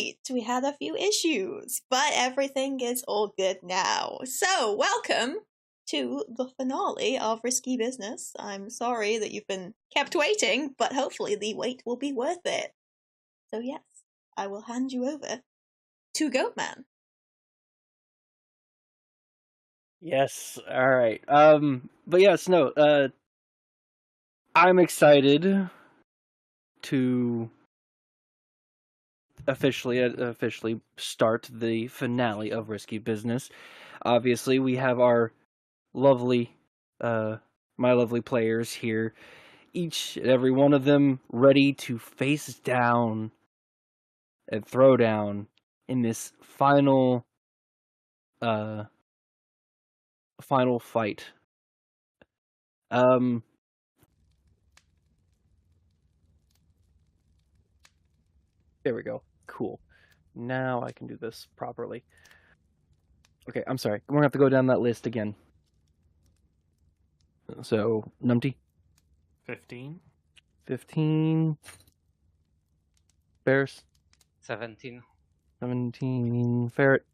right. We had a few issues, but everything is all good now. So, welcome to the finale of Risky Business. I'm sorry that you've been kept waiting, but hopefully the wait will be worth it. So, yes, I will hand you over to Goatman. Yes, alright. But yes, no, I'm excited to officially start the finale of Risky Business. Obviously, we have our lovely, my lovely players here, each and every one of them ready to face down and throw down in this final fight. There we go. Cool. Now I can do this properly. Okay, I'm sorry. We're gonna have to go down that list again. So, Numpty? 15. 15. Ferris? 17. 17. Ferret?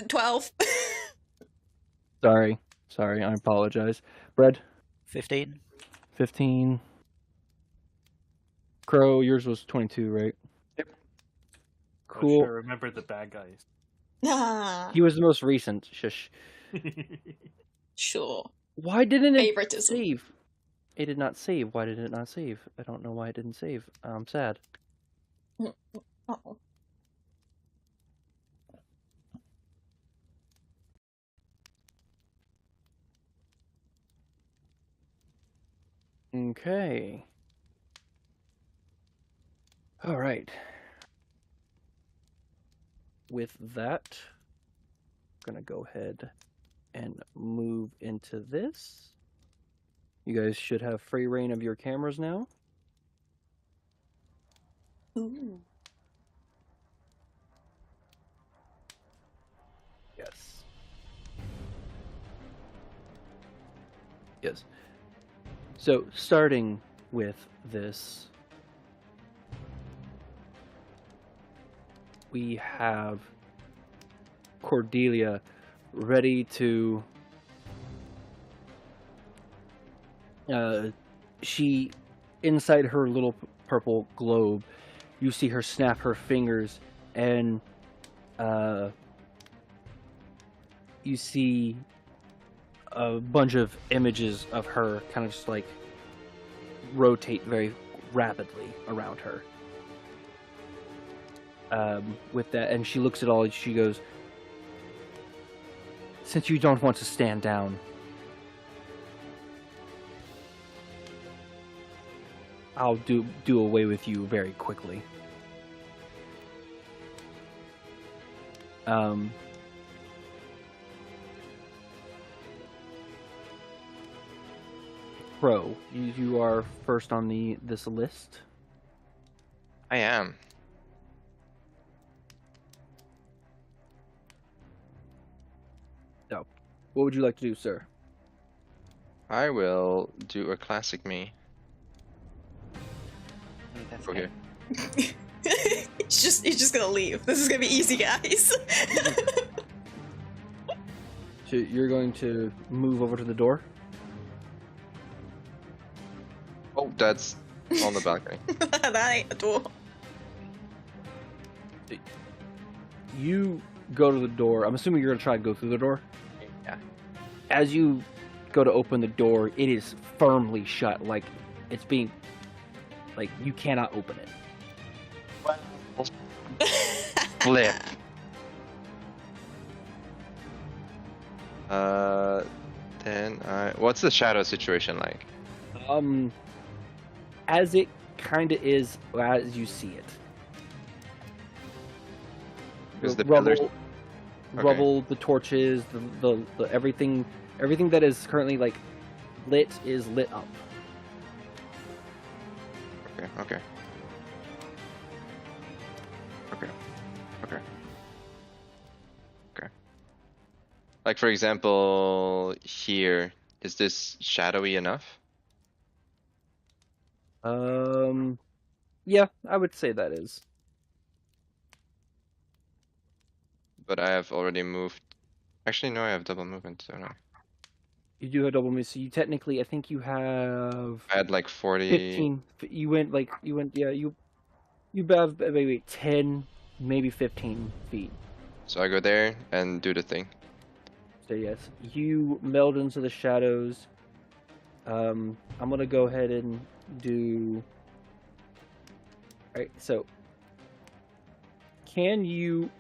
12. Sorry, I apologize. Bread? 15. 15. Crow, yours was 22, right? Yep. Cool. Oh, sure, remember the bad guys. He was the most recent. Shush. Sure. Why didn't it Favoritism. save? It did not save. Why did it not save? I don't know why it didn't save. I'm sad. Uh-oh. Okay. All right. With that, I'm gonna go ahead and move into this. You guys should have free reign of your cameras now. Ooh. Yes. Yes. So, starting with this, we have Cordelia ready to... she, inside her little purple globe, you see her snap her fingers, and you see a bunch of images of her kind of just like rotate very rapidly around her. With that, and she looks at all, and she goes, "Since you don't want to stand down, I'll do away with you very quickly." Pro, you are first on this list. I am. So, what would you like to do, sir? I will do a classic me. That's Okay. He's just gonna leave. This is gonna be easy, guys. So you're going to move over to the door? Oh, that's on the balcony. That ain't a door. You go to the door. I'm assuming you're going to try and go through the door? Yeah. As you go to open the door, it is firmly shut. Like, it's being... like, you cannot open it. Flip. Then what's the shadow situation like? As it kind of is as you see it. Is the rubble, pillars... rubble, the torches, the everything that is currently like lit is lit up. Okay. Like, for example, here, is this shadowy enough? Yeah, I would say that is. But I have already moved. Actually, no, I have double movement, don't I? You do have double move, so you technically, I think you have I had like 40. 15. You went, yeah, you have maybe 10, maybe 15 feet. So I go there and do the thing. So yes, you meld into the shadows. I'm gonna go ahead and do. Alright, so can you?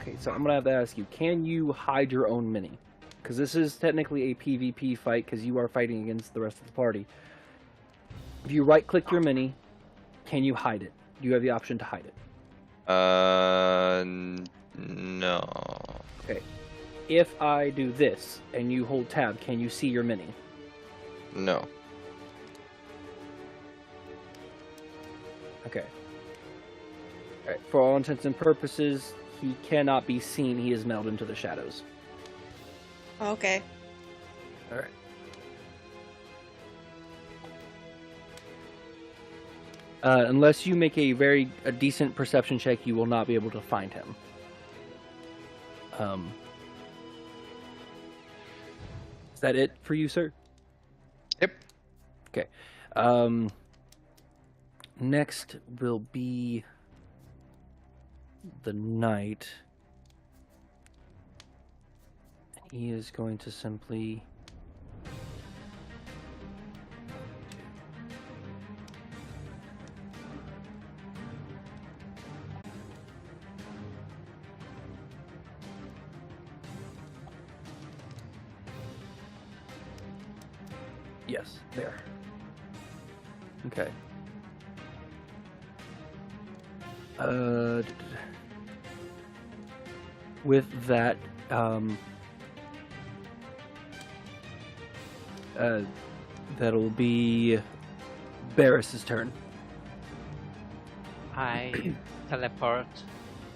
Okay, so I'm gonna have to ask you: can you hide your own mini? Because this is technically a PvP fight, because you are fighting against the rest of the party. If you right-click your mini, can you hide it? You have the option to hide it. No. Okay. If I do this and you hold tab, can you see your mini? No. Okay. Alright, for all intents and purposes, he cannot be seen. He is melded into the shadows. Okay. Alright. Unless you make a decent perception check, you will not be able to find him. Is that it for you, sir? Yep. Okay. Next will be the knight. He is going to simply... Yes, there. Okay. With that, that'll be Barris's turn. I teleport.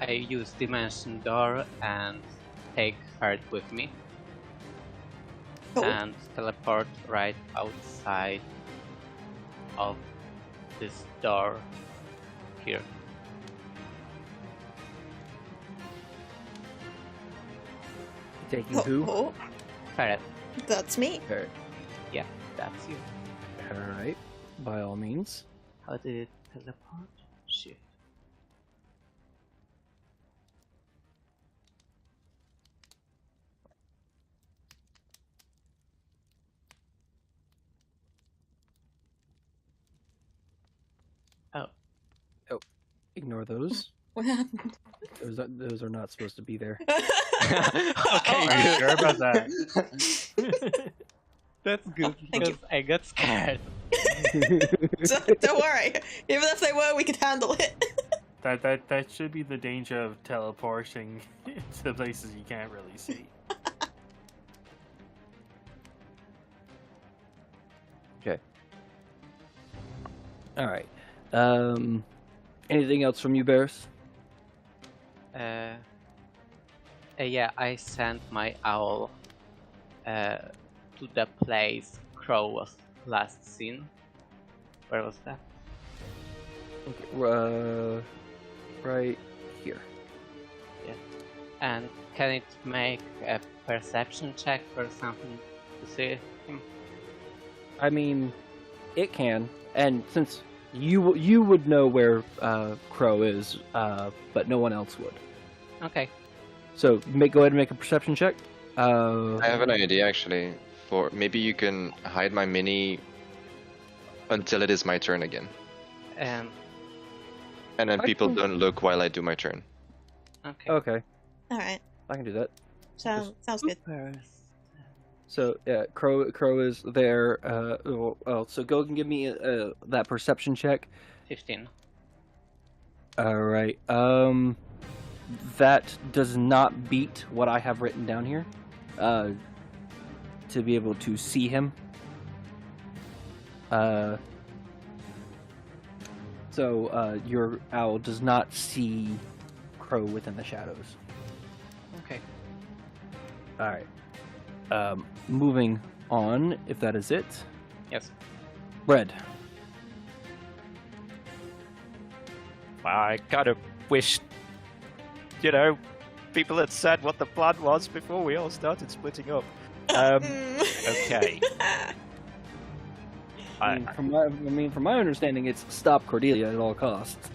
I use Dimension Door and take Heart with me. Cool. And teleport right outside of this door here. Taking Oh, who? oh, Ferret. that's me. Alright. Yeah, that's you. Alright. By all means. How did it teleport? Shift. Oh. Ignore those. What happened? Those are not supposed to be there. Okay, Are you sure about that? That's good Thank because you. I got scared. Don't worry. Even if they were, we could handle it. That should be the danger of teleporting to places you can't really see. Okay. Alright. Anything else from you, Barris? Yeah, I sent my owl to the place Crow was last seen. Where was that? Okay, right here. And can it make a perception check or something to see him? I mean, it can, and since you would know where Crow is, but no one else would. Okay. So go ahead and make a perception check. I have an idea actually. For maybe you can hide my mini until it is my turn again, And and then I people can- don't look while I do my turn. okay. Okay, All right. I can do that. Sounds good. First. So yeah, Crow is there. So go and give me that perception check. 15. All right. That does not beat what I have written down here. To be able to see him. So your owl does not see Crow within the shadows. Okay. All right. Moving on, if that is it. Yes. Red. I kind of wish, people had said what the plan was before we all started splitting up. Okay. From my understanding, it's stop Cordelia at all costs.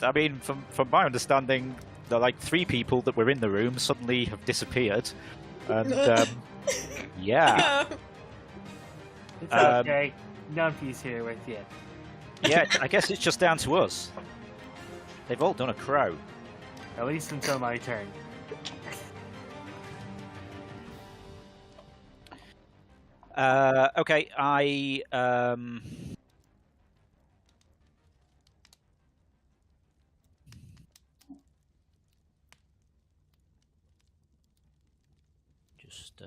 I mean, from my understanding, the 3 people that were in the room suddenly have disappeared, and yeah. It's okay. Numpy's here with you. Yeah, I guess it's just down to us. They've all done a crow. At least until my turn. Okay, I just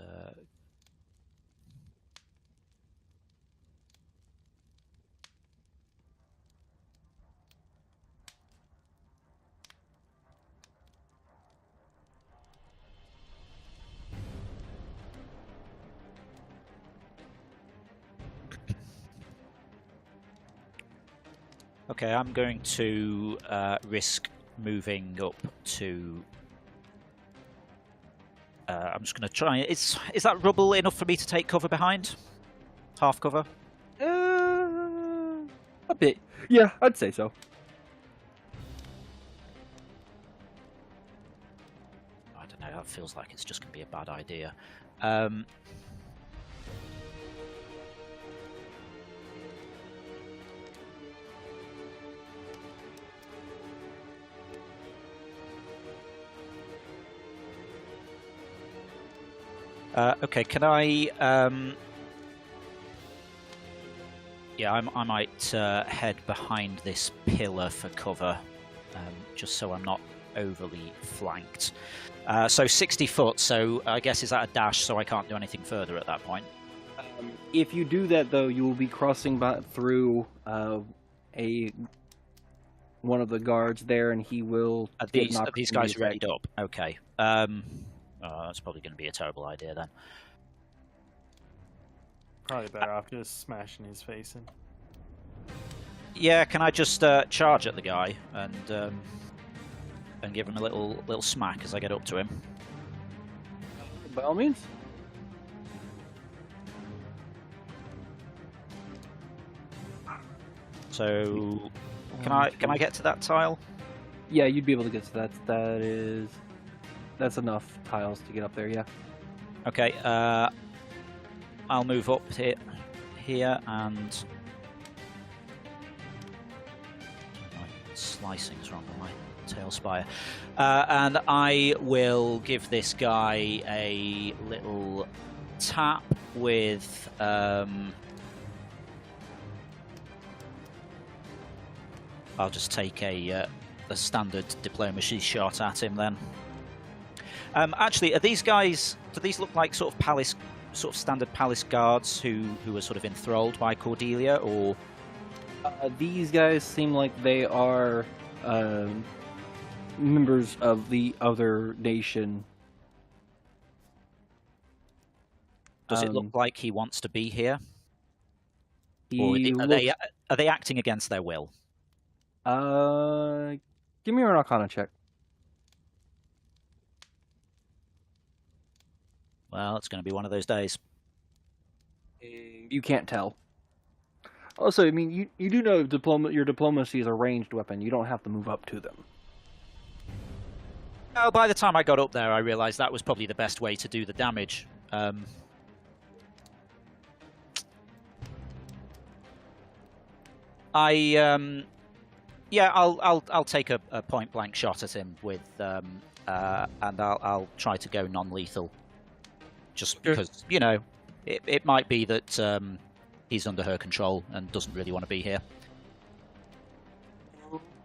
Okay, I'm going to risk moving up to. I'm just going to try. Is that rubble enough for me to take cover behind? Half cover? A bit. Yeah, I'd say so. I don't know. That feels like it's just going to be a bad idea. Okay, can I? Yeah, I might head behind this pillar for cover, just so I'm not overly flanked. So 60 foot. So I guess is that a dash? So I can't do anything further at that point. If you do that, though, you will be crossing through one of the guards there, and he will. Are these guys readied up? Okay. That's probably going to be a terrible idea then. Probably better off just smashing his face in. Yeah, can I just charge at the guy and give him a little smack as I get up to him? By all means. So, can I get to that tile? Yeah, you'd be able to get to that. That's enough tiles to get up there. Yeah. Okay. I'll move up here and my slicing's wrong on my tail spire, and I will give this guy a little tap with. I'll just take a standard diplomacy shot at him then. Actually, are these guys? Do these look like sort of standard palace guards who are sort of enthralled by Cordelia, or? These guys seem like they are members of the other nation. Does it look like he wants to be here? Or are they acting against their will? Give me an Arcana check. Well, it's going to be one of those days. You can't tell. Also, I mean, you do know your diplomacy is a ranged weapon. You don't have to move up to them. Oh, by the time I got up there, I realised that was probably the best way to do the damage. Yeah, I'll take a point blank shot at him with, and I'll try to go non-lethal. Just because, it might be that he's under her control and doesn't really want to be here.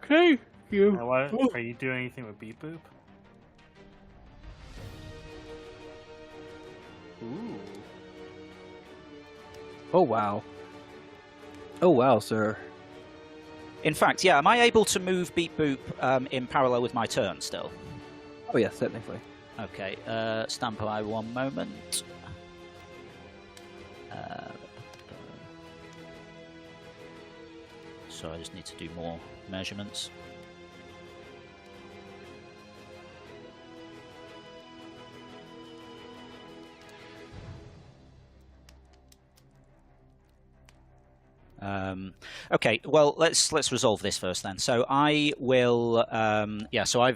Okay. Are you doing anything with Beep Boop? Ooh. Oh, wow. Oh, wow, sir. In fact, yeah, am I able to move Beep Boop in parallel with my turn still? Oh, yes, technically. Okay, stand by one moment. So I just need to do more measurements. Okay, well let's resolve this first then. So I will, yeah. So I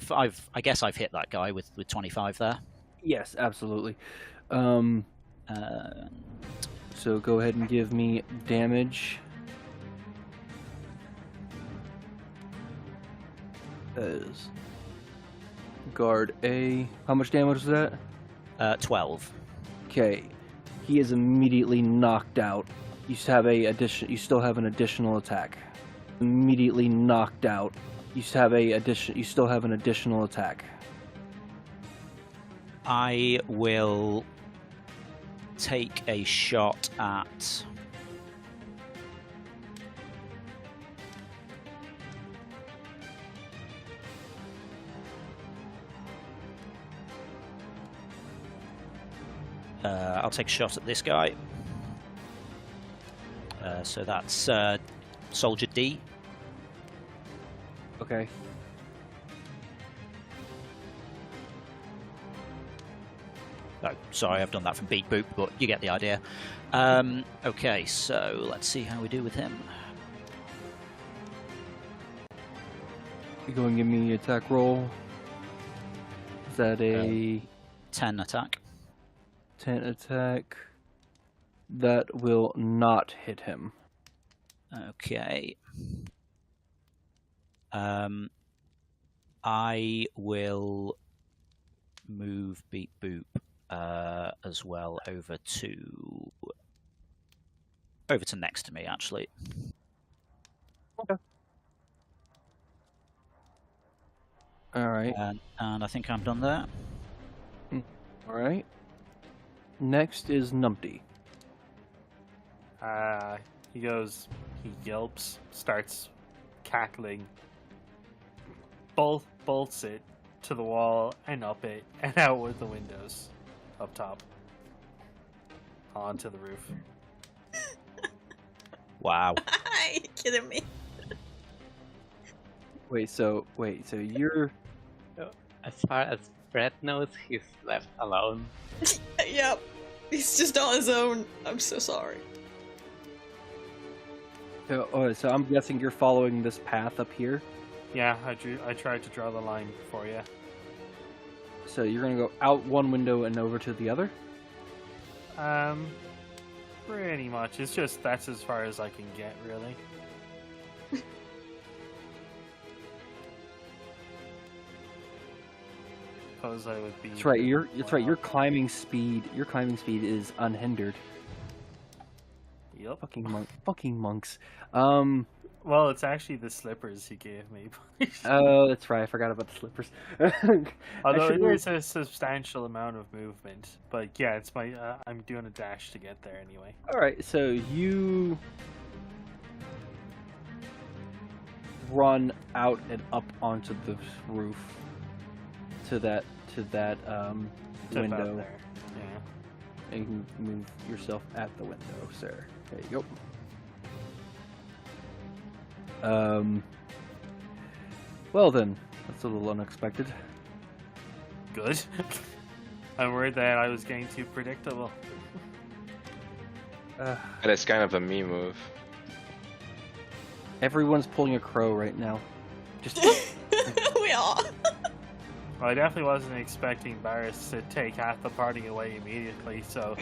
guess I've hit that guy with 25 there. Yes, absolutely. So go ahead and give me damage. As guard A. How much damage was that? 12. Okay. He is immediately knocked out. You still have an additional attack. Immediately knocked out. You still have an additional attack. I will take a shot at I'll take a shot at this guy. So that's Soldier D. Okay. Oh, sorry, I've done that from Beat Boop, but you get the idea. Okay, so let's see how we do with him. You go and give me attack roll. Is that a 10 attack. 10 attack? That will not hit him. Okay. I will move Beat Boop as well over to next to me, actually. Okay. All right. And I think I'm done there. All right. Next is Numpty. He yelps, starts cackling, bolts it to the wall and up it and out with the windows up top onto the roof. Wow. Are you kidding me? Wait, so you're As far as Brett knows, he's left alone. Yep. He's just on his own. I'm so sorry. so I'm guessing you're following this path up here. Yeah, I tried to draw the line for you. So you're gonna go out one window and over to the other? Pretty much. It's just that's as far as I can get, really. Suppose I would be. That's right. Your climbing speed is unhindered. Yep. Fucking monks. Well, it's actually the slippers he gave me. Oh, that's right. I forgot about the slippers. Although Actually, there's a substantial amount of movement, but yeah, it's my. I'm doing a dash to get there anyway. all right. So you run out and up onto the roof to that To about window. there. Yeah. And you can move yourself at the window, sir. There you go. Well then, that's a little unexpected. Good. I'm worried that I was getting too predictable. That's kind of a me move. Everyone's pulling a crow right now. Just We are. Well, I definitely wasn't expecting Barris to take half the party away immediately, so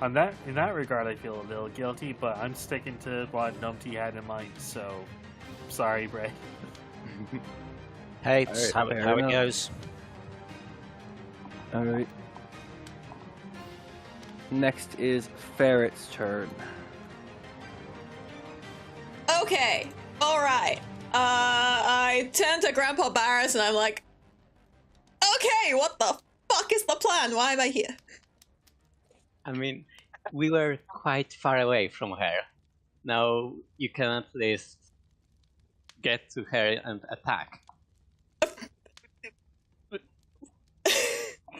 in that regard I feel a little guilty, but I'm sticking to what Numpty had in mind, so sorry, Bray. Hey, it's how fair it enough. goes. all right. Next is Ferret's turn. Okay. Alright. I turn to Grandpa Barris and I'm like, okay, what the fuck is the plan? Why am I here? I mean, we were quite far away from her. Now you can at least get to her and attack.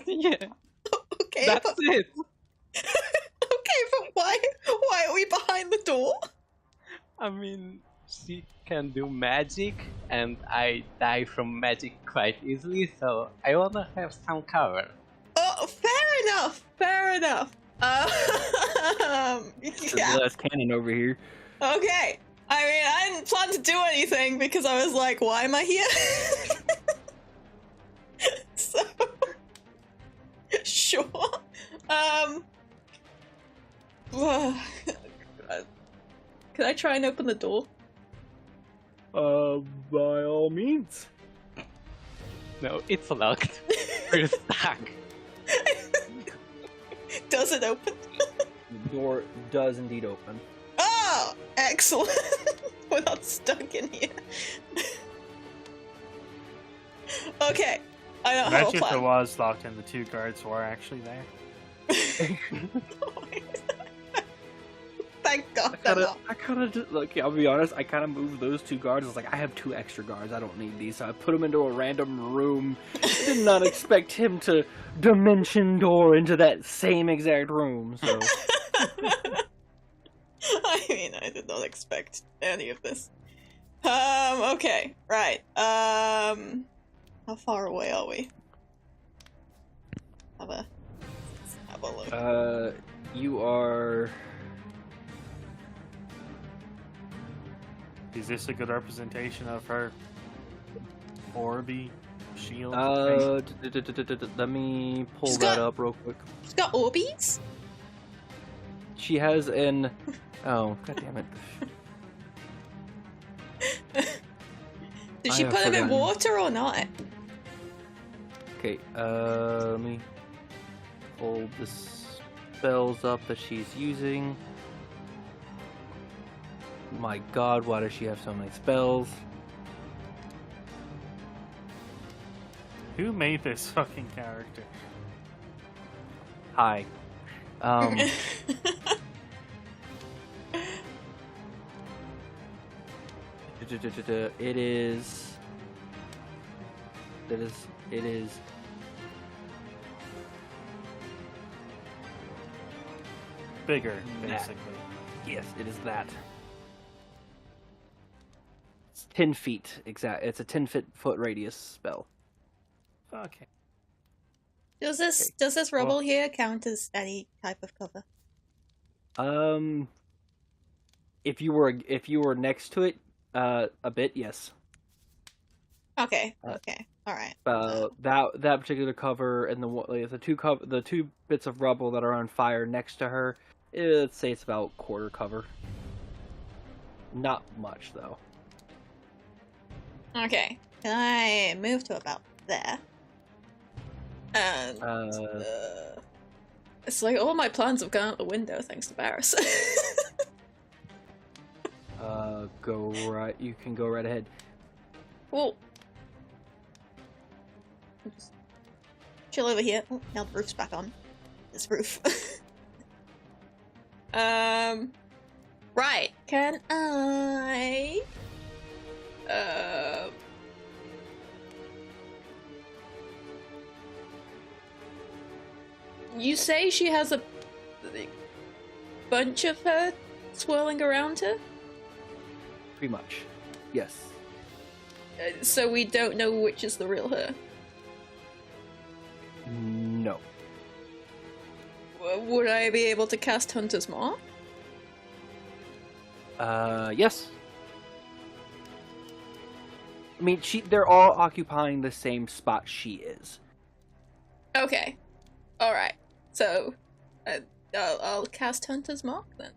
Yeah, Okay, that's but it. okay, but why are we behind the door? I mean, she can do magic, and I die from magic quite easily, so I wanna have some cover. Oh, fair enough. Fair enough. The Yeah. glass cannon over here. Okay. I mean, I didn't plan to do anything because I was like, why am I here? So, sure. Can I try and open the door? By all means. No, it's locked. We're stuck. Does it open? The door does indeed open. Oh, excellent. We're not stuck in here. Okay, I don't have a Imagine if it plan. was locked and the 2 guards were actually there. Thank God. they're not. I kind of just, look, I'll be honest, I kind of moved those 2 guards. I was like, I have 2 extra guards, I don't need these. So I put them into a random room. I did not expect him to dimension door into that same exact room, so. I mean, I did not expect any of this. Okay, right. How far away are we? Let's have a look. You are... Is this a good representation of her orby shield? Let me pull She's that got- up real quick. She's got Orbeez? She has an... Oh, god damn it. Did she I have put him in forgotten. water or not? Okay, let me pull the spells up that she's using. My god, why does she have so many spells? Who made this fucking character? Hi. It is... It is... Bigger, Nah. basically. Yes, it is that. It's 10 feet, exact. It's a 10-foot radius spell. Okay. Does this rubble here count as any type of cover? If you were next to it, a bit, yes. Okay, okay, all right. That particular cover and the two bits of rubble that are on fire next to her, let's say it's about quarter cover. Not much though. Okay, can I move to about there? And it's like all my plans have gone out the window thanks to Barris. Go right. You can go right ahead. Well, just chill over here. Oh, now the roof's back on. This roof. Right. Can I? You say she has a bunch of her swirling around her? Pretty much. Yes. So we don't know which is the real her. No. Would I be able to cast Hunter's Mark? Yes. I mean, they're all occupying the same spot she is. Okay. Alright. So, I'll cast Hunter's Mark then.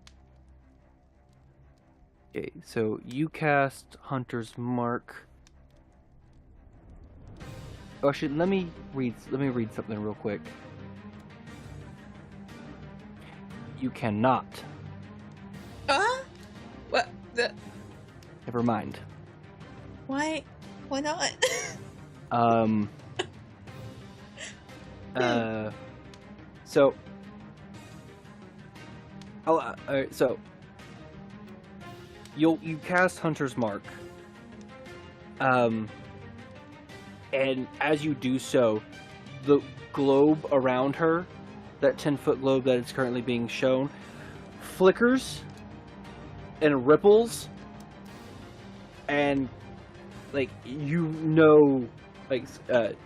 Okay, so you cast Hunter's Mark. Oh, actually, let me read something real quick. You cannot. What? Never mind. Why not? So. Alright, so. You cast Hunter's Mark. And as you do so, the globe around her, that 10-foot globe that is currently being shown, flickers and ripples and like you know, like that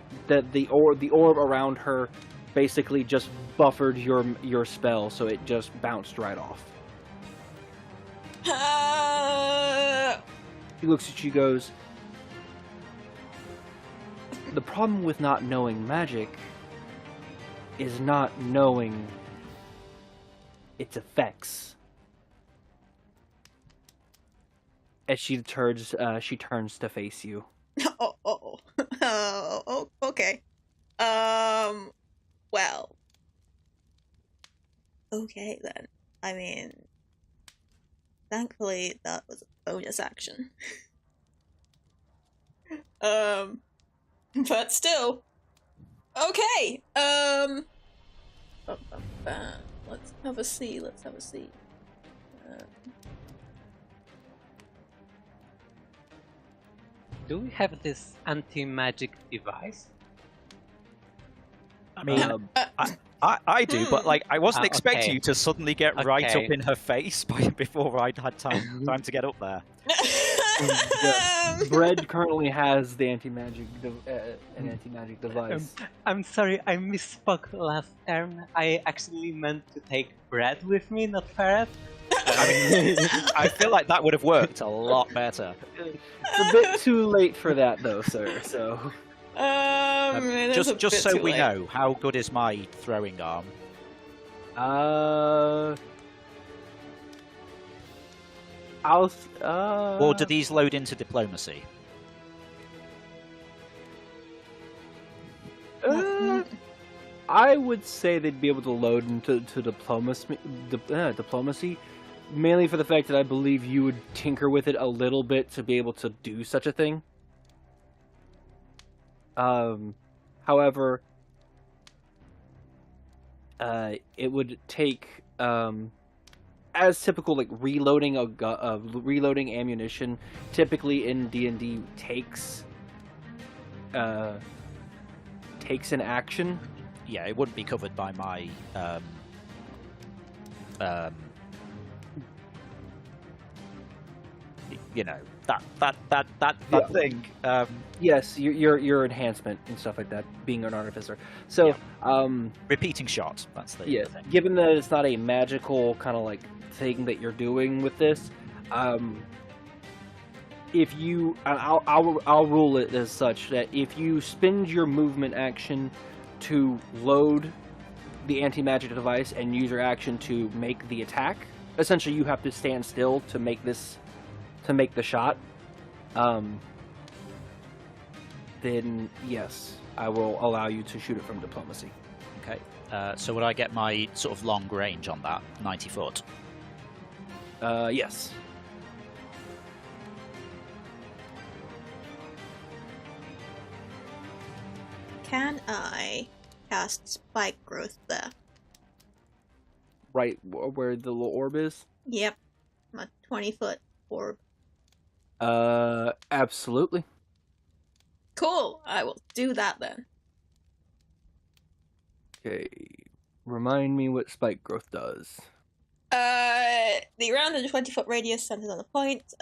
the orb around her basically just buffered your spell, so it just bounced right off. He looks at you, goes, the problem with not knowing magic is not knowing its effects. As she turns to face you. Okay. Well. Okay then. I mean, thankfully that was a bonus action. But still. Okay. Let's have a see. Do we have this anti-magic device? I mean, I do, but like I wasn't expecting okay. you to suddenly get right up Okay. in her face before I'd had time to get up there. Bread currently has the anti-magic device. I'm sorry, I misspoke last term. I actually meant to take bread with me, not ferret. I mean, I feel like that would have worked a lot better. It's a bit too late for that, though, sir. So, Just so we know, how good is my throwing arm? Or do these load into diplomacy? I would say they'd be able to load into diplomacy, mainly for the fact that I believe you would tinker with it a little bit to be able to do such a thing. However, it would take, as typical, like reloading reloading ammunition, typically in D&D takes an action. Yeah, it wouldn't be covered by my you know, that thing. Yes, your enhancement and stuff like that, being an artificer. So, repeating shot. That's the yeah. thing. Given that it's not a magical kind of like thing that you're doing with this, if you, I'll rule it as such that if you spend your movement action to load the anti-magic device and use your action to make the attack, essentially you have to stand still to make the shot. Then yes, I will allow you to shoot it from diplomacy. Okay. So would I get my sort of long range on that 90 foot? Yes. Can I cast spike growth there? Right where the little orb is? Yep. My 20-foot orb. Absolutely. Cool. I will do that then. Okay. Remind me what spike growth does. The round in a 20-foot radius centered on a point,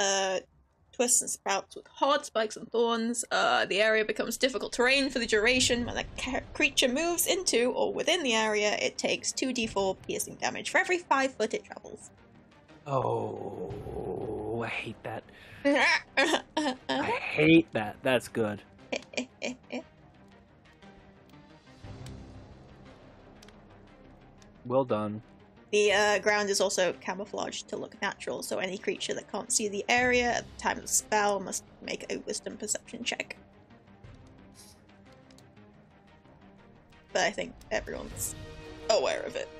twists and sprouts with hard spikes and thorns. The area becomes difficult terrain for the duration. When a creature moves into or within the area, it takes 2d4 piercing damage for every 5 foot it travels. Oh, I hate that. I hate that. That's good. Well done. The ground is also camouflaged to look natural, so any creature that can't see the area at the time of the spell must make a wisdom perception check. But I think everyone's aware of it.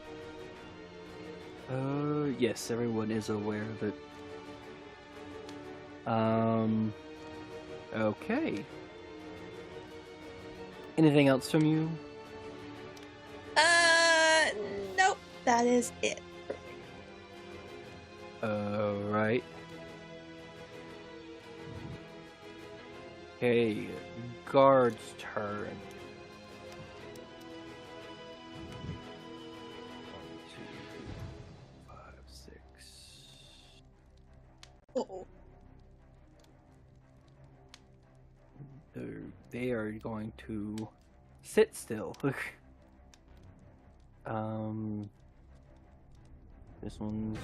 Yes, everyone is aware of it. Okay. Anything else from you? Nope. That is it. Alright. Okay, guard's turn. 1, 2, 5, 6. Uh-oh. they are going to sit still. This one's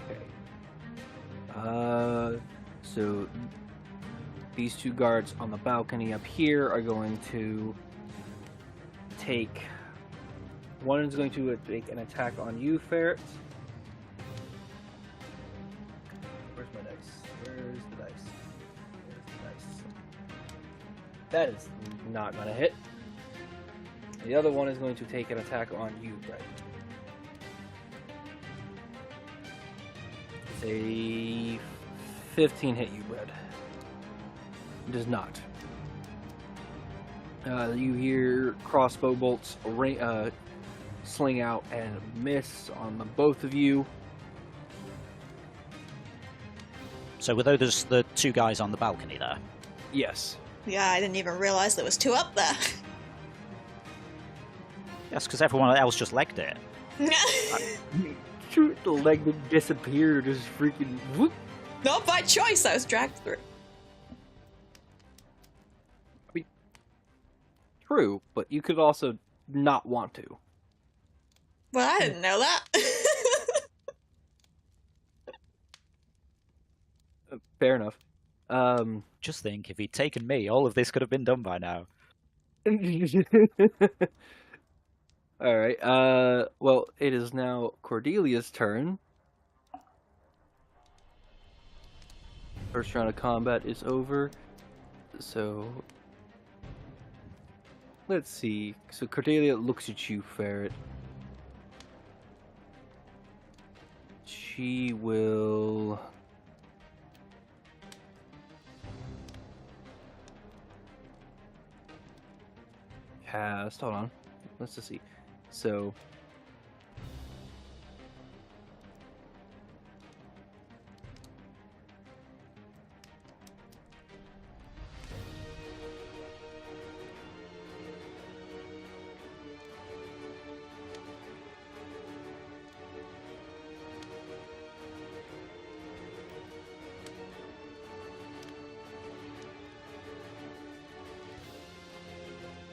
okay. So these two guards on the balcony up here are going to take. One is going to make an attack on you, Ferret. Where's my dice? Where's the dice? Where's the dice? That is not going to hit. The other one is going to take an attack on you, Brett. It's a 15 hit you, Brett. It does not. You hear crossbow bolts sling out and miss on the both of you. So were those the two guys on the balcony there? Yes. Yeah, I didn't even realize there was two up there. Yes, because everyone else just legged it. Shoot, the leg that disappeared is freaking whoop. Not by choice, I was dragged through. True, but you could also not want to. Well, I didn't know that. Fair enough. Just think, if he'd taken me, all of this could have been done by now. Alright, well, it is now Cordelia's turn. First round of combat is over, so let's see. So Cordelia looks at you, Ferret. She will cast. Hold on. Let's just see. So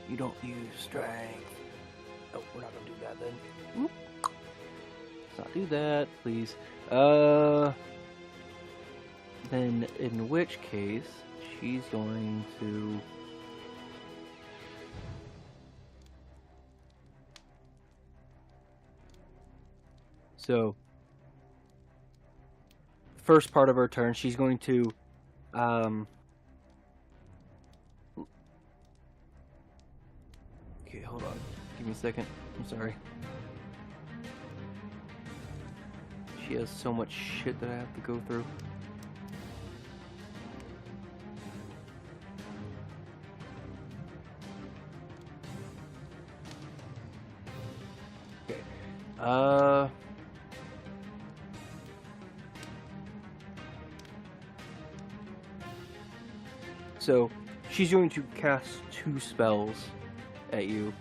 you don't use strength. Oh, we're not gonna do that then. Whoop. Let's not do that, please. Then in which case, she's going to so first part of her turn, she's going to okay, hold on. Give me a second. I'm sorry. She has so much shit that I have to go through. Okay. So she's going to cast two spells at you.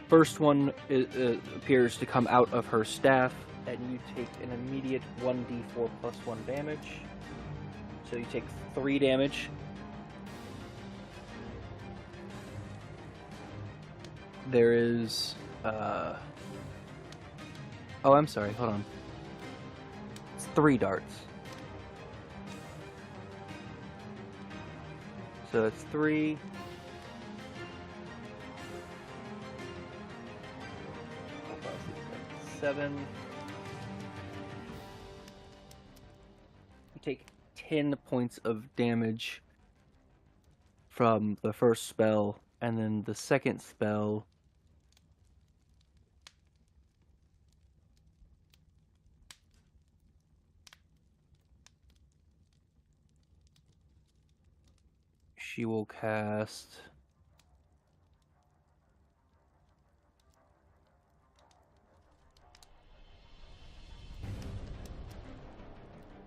First one appears to come out of her staff, and you take an immediate 1d4 plus 1 damage. So you take 3 damage. There is... Oh, I'm sorry, hold on. It's 3 darts. So it's 3... 7. You take 10 points of damage from the first spell, and then the second spell she will cast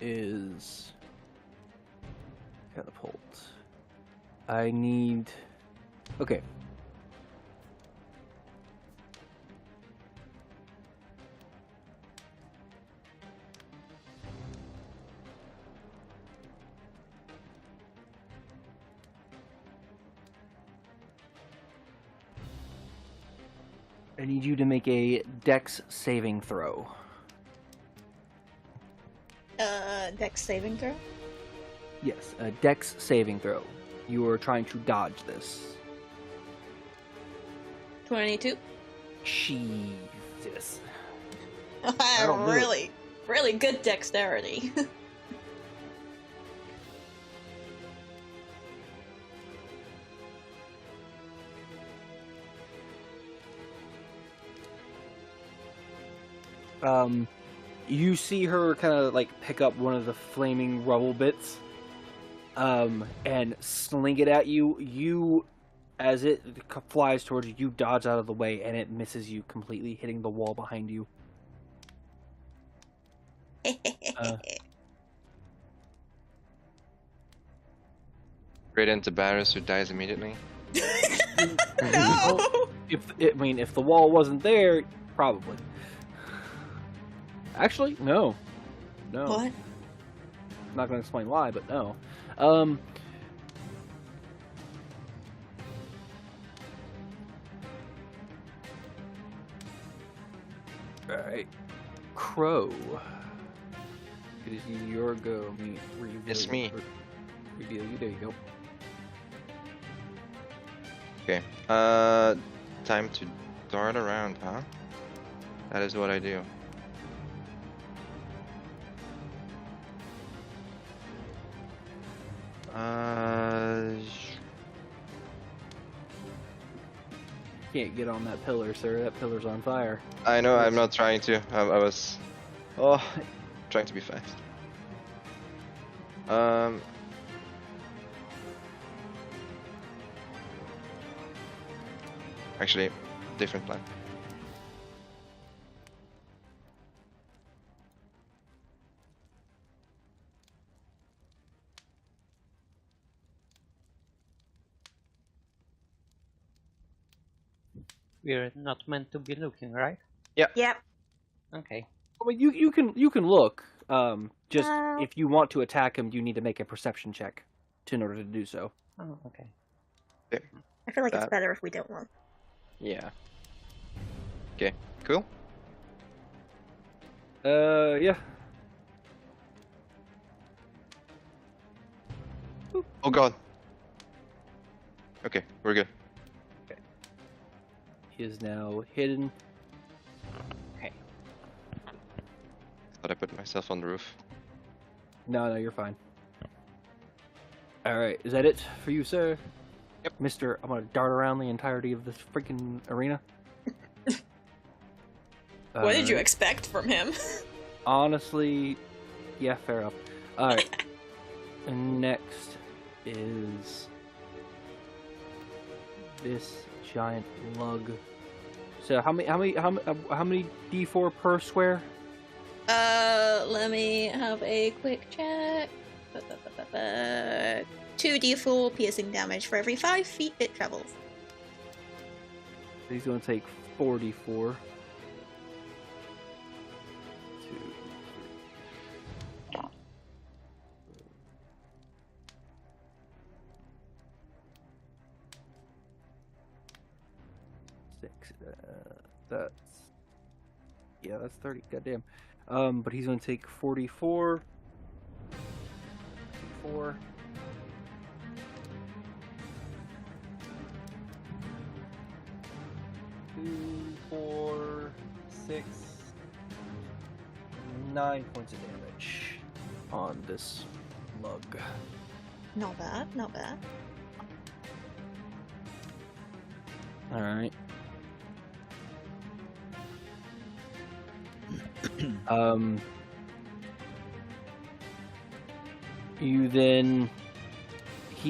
is catapult. I need... Okay. I need you to make a Dex saving throw. Dex saving throw? Yes, a Dex saving throw. You are trying to dodge this. 22. Jesus. I don't have do it. really good dexterity. You see her kind of like pick up one of the flaming rubble bits, and sling it at you. You, as it flies towards you, you dodge out of the way, and it misses you completely, hitting the wall behind you. Right into Barris, who dies immediately. No! If the wall wasn't there, probably. Actually, no. What? I'm not going to explain why, but no. Alright. Crow. It is your go. It's me. Reveal you. There you go. Okay. Time to dart around, huh? That is what I do. Can't get on that pillar, sir. That pillar's on fire. I know. I'm not trying to. I was, trying to be fast. Actually, different plan. We're not meant to be looking, right? Yep. Okay. I mean, you can look. Just Uh. if you want to attack him, you need to make a perception check in order to do so. Oh, okay. I feel like it's That- better if we don't look. Yeah. Okay. Cool. Yeah. Oh God. Okay, we're good. He is now hidden. Thought I put myself on the roof. No, you're fine. All right, is that it for you, sir? Yep. Mister, I'm gonna dart around the entirety of this freaking arena. What did you expect from him? Honestly, yeah, fair enough. All right. And next is this giant lug. So how many D4 per square? Let me have a quick check. 2d4 piercing damage for every 5 feet it travels. He's gonna take 44. 2, 3, 6. That's 30. Goddamn. But he's gonna take 44. 4. 2, 4, 6, 9 points of damage on this lug. Not bad, not bad. Alright. He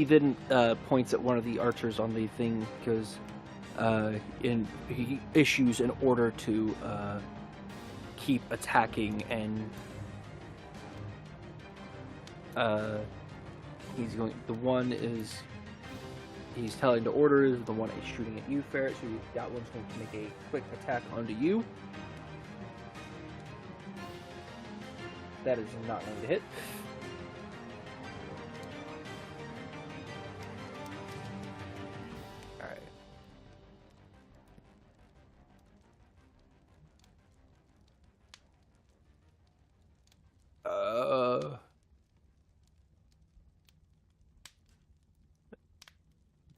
then points at one of the archers on the thing because he issues an order to keep attacking, and he's telling the order is the one is shooting at you, Ferret, so that one's going to make a quick attack onto you. That is not going to hit. Alright.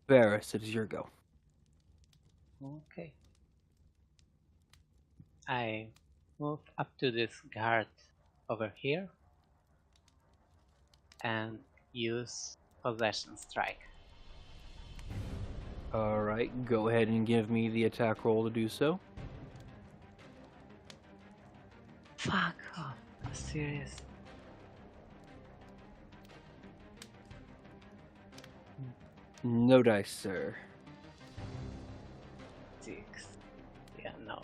Varys, it is your go. Okay. I move up to this guard over here and use Possession Strike. Alright, go ahead and give me the attack roll to do so. Fuck off. Serious. No dice, sir. 6. Yeah, no.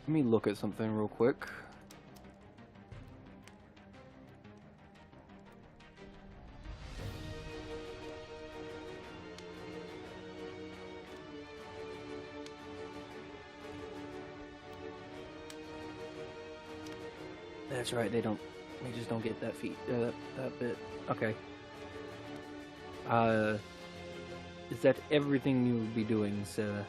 Let me look at something real quick. That's right, they just don't get that that bit. Okay. Is that everything you would be doing, Sarah?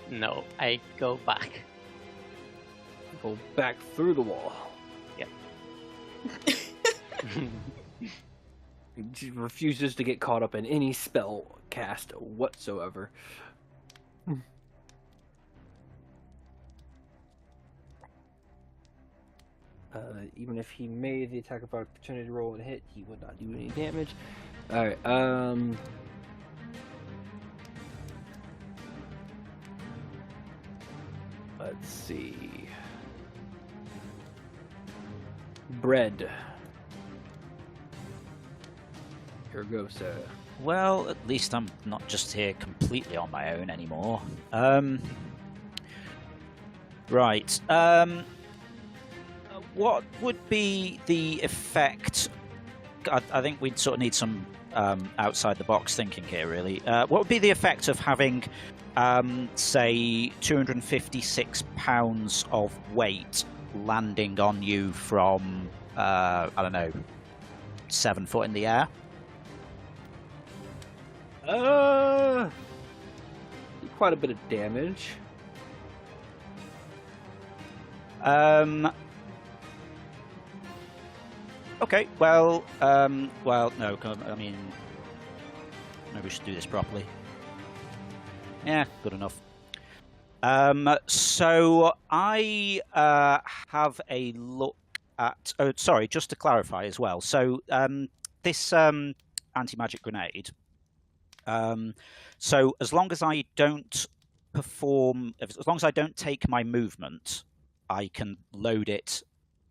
No, I go back. Go back through the wall. Yep. He refuses to get caught up in any spell cast whatsoever. Even if he made the attack of opportunity roll and hit, he would not do any damage. Alright, let's see. Bread. Here goes, Well, at least I'm not just here completely on my own anymore. Right. What would be the effect? I think we'd sort of need some outside-the-box thinking here, really. What would be the effect of having, say, 256 pounds of weight landing on you from, I don't know, 7 foot in the air? Quite a bit of damage. Okay, well, no, I mean, maybe we should do this properly. Yeah, good enough. So I have a look at. Oh, sorry, just to clarify as well. So this anti-magic grenade. So as long as I don't as long as I don't take my movement, I can load it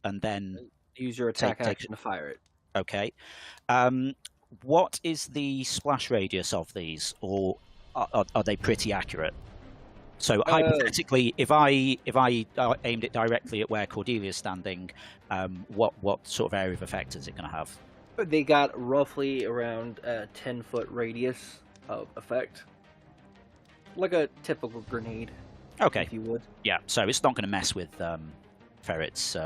and then use your attack action to fire it. Okay. What is the splash radius of these, or are they pretty accurate? So hypothetically, if I aimed it directly at where Cordelia's standing, what sort of area of effect is it going to have? They got roughly around a 10-foot radius of effect, like a typical grenade. Okay. If you would. Yeah. So it's not going to mess with Ferret's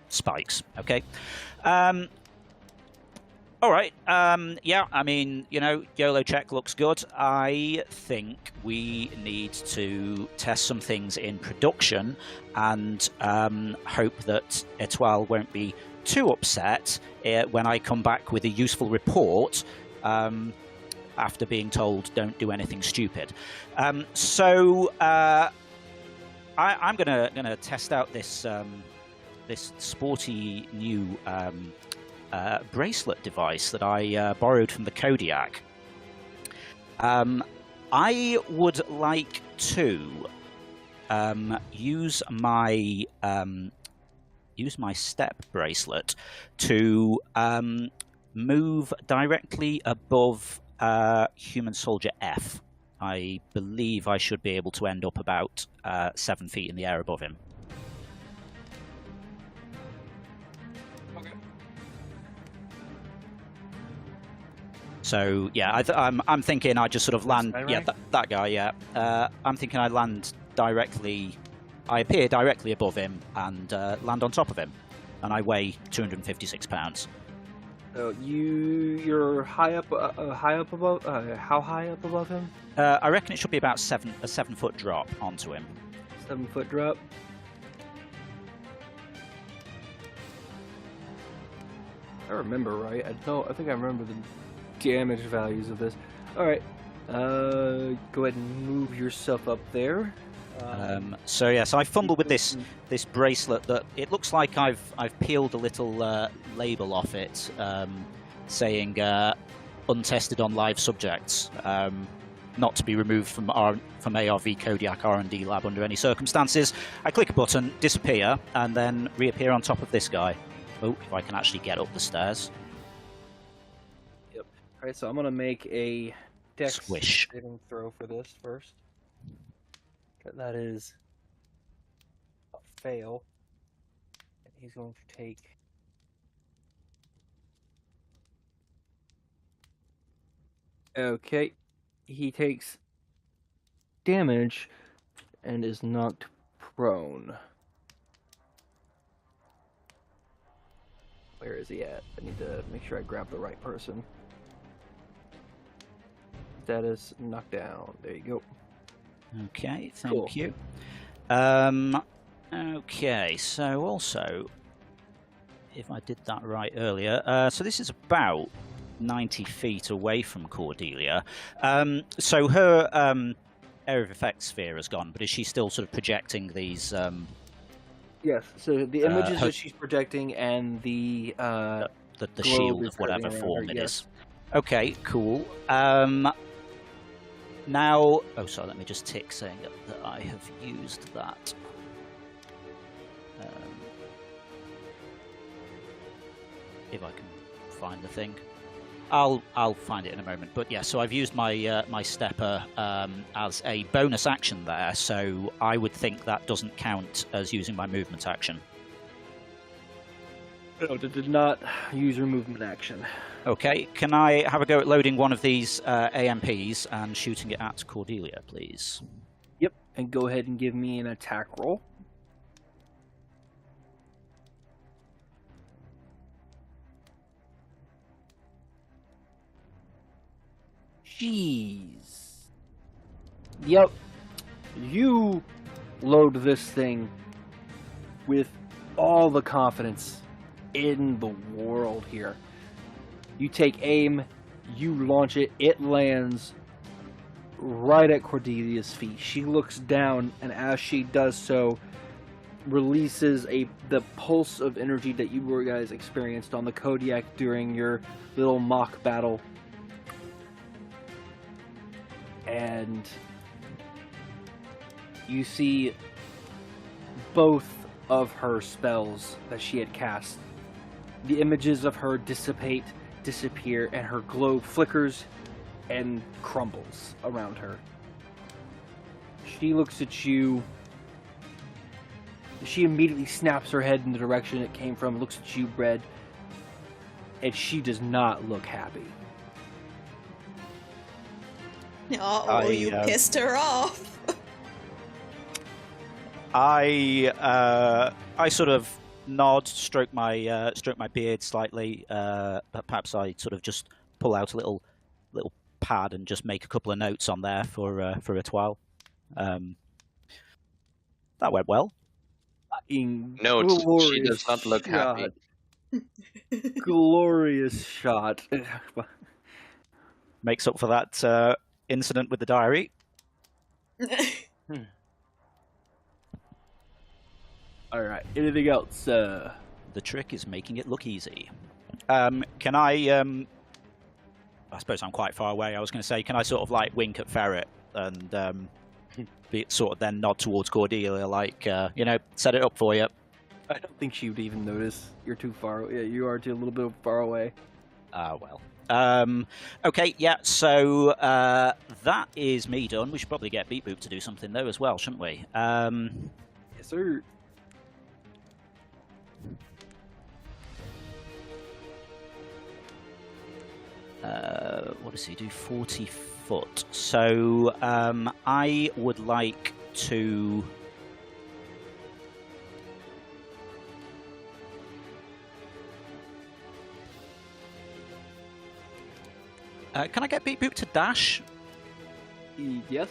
spikes. Okay. All right. Yeah. I mean, YOLO check looks good. I think we need to test some things in production and hope that Etoile won't be too upset when I come back with a useful report after being told don't do anything stupid. So I'm gonna test out this this sporty new bracelet device that I borrowed from the Kodiak. I would like to use my step bracelet to move directly above human soldier F. I believe I should be able to end up about 7 feet in the air above him. Okay. So yeah, I'm thinking I just sort of land. Yeah, that guy. Yeah, I'm thinking I land directly. I appear directly above him and land on top of him, and I weigh 256 pounds. So you're high up above. How high up above him? I reckon it should be about a 7-foot drop onto him. 7-foot drop. I remember right. I think I remember the damage values of this. All right. Go ahead and move yourself up there. So I fumble with this bracelet that it looks like I've peeled a little label off it, saying untested on live subjects, not to be removed from ARV Kodiak R&D lab under any circumstances. I click a button, disappear, and then reappear on top of this guy. Oh, if I can actually get up the stairs. Yep. All right, so I'm gonna make a dex Squish. saving throw for this first. That is a fail. And he's going to take... Okay. He takes damage and is knocked prone. Where is he at? I need to make sure I grab the right person. Status knocked down. There you go. Okay, thank Cool. you. Okay, so also, if I did that right earlier, so this is about 90 feet away from Cordelia. So her area of effect sphere has gone, but is she still sort of projecting these? Yes. So the images her- that she's projecting and the The globe shield is of whatever curving around form her, it yes. is. Okay, cool. Now, oh, sorry, let me just tick saying that I have used that. If I can find the thing, I'll find it in a moment. But yeah, so I've used my my stepper as a bonus action there, so I would think that doesn't count as using my movement action. No, it did not use her movement action. Okay, can I have a go at loading one of these AMPs and shooting it at Cordelia, please? Yep. And go ahead and give me an attack roll. Jeez. Yep. You load this thing with all the confidence in the world here. You take aim, you launch it, it lands right at Cordelia's feet. She looks down, and as she does so, releases the pulse of energy that you guys experienced on the Kodiak during your little mock battle. And you see both of her spells that she had cast. The images of her disappear, and her globe flickers and crumbles around her. She looks at you. She immediately snaps her head in the direction it came from, looks at you, Red, and she does not look happy. Oh, you pissed her off. I sort of nod, stroke my beard slightly. Perhaps I sort of just pull out a little pad and just make a couple of notes on there for Etoile. That went well. Note, she does not look happy. Glorious shot. Makes up for that incident with the diary. All right. Anything else? The trick is making it look easy. Can I? I suppose I'm quite far away. I was going to say, can I sort of like wink at Ferret and sort of then nod towards Cordelia, like set it up for you? I don't think she would even notice. You're too far. Yeah, you are too a little bit far away. Well. Okay, yeah. So that is me done. We should probably get Beat Boop to do something though as well, shouldn't we? Yes, sir. What does he do? 40 foot. So I would like to. Can I get Beat Boop to dash? Yes.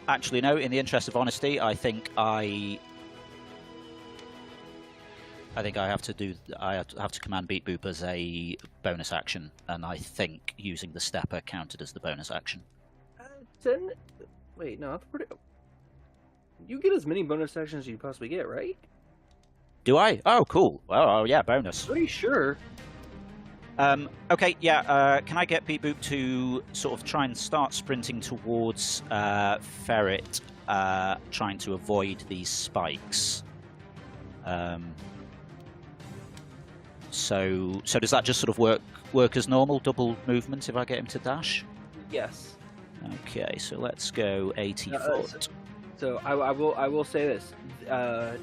Actually, no. In the interest of honesty, I think I have to do. I have to command Beat Boop as a bonus action, and I think using the stepper counted as the bonus action. Wait, no, that's pretty. You get as many bonus actions as you possibly get, right? Do I? Oh, cool. Oh, yeah, bonus. Pretty sure. Okay, yeah. Can I get Beat Boop to sort of try and start sprinting towards Ferret, trying to avoid these spikes? So does that just sort of work as normal, double movement if I get him to dash? Yes. Okay, so let's go 80 foot. So I will say this,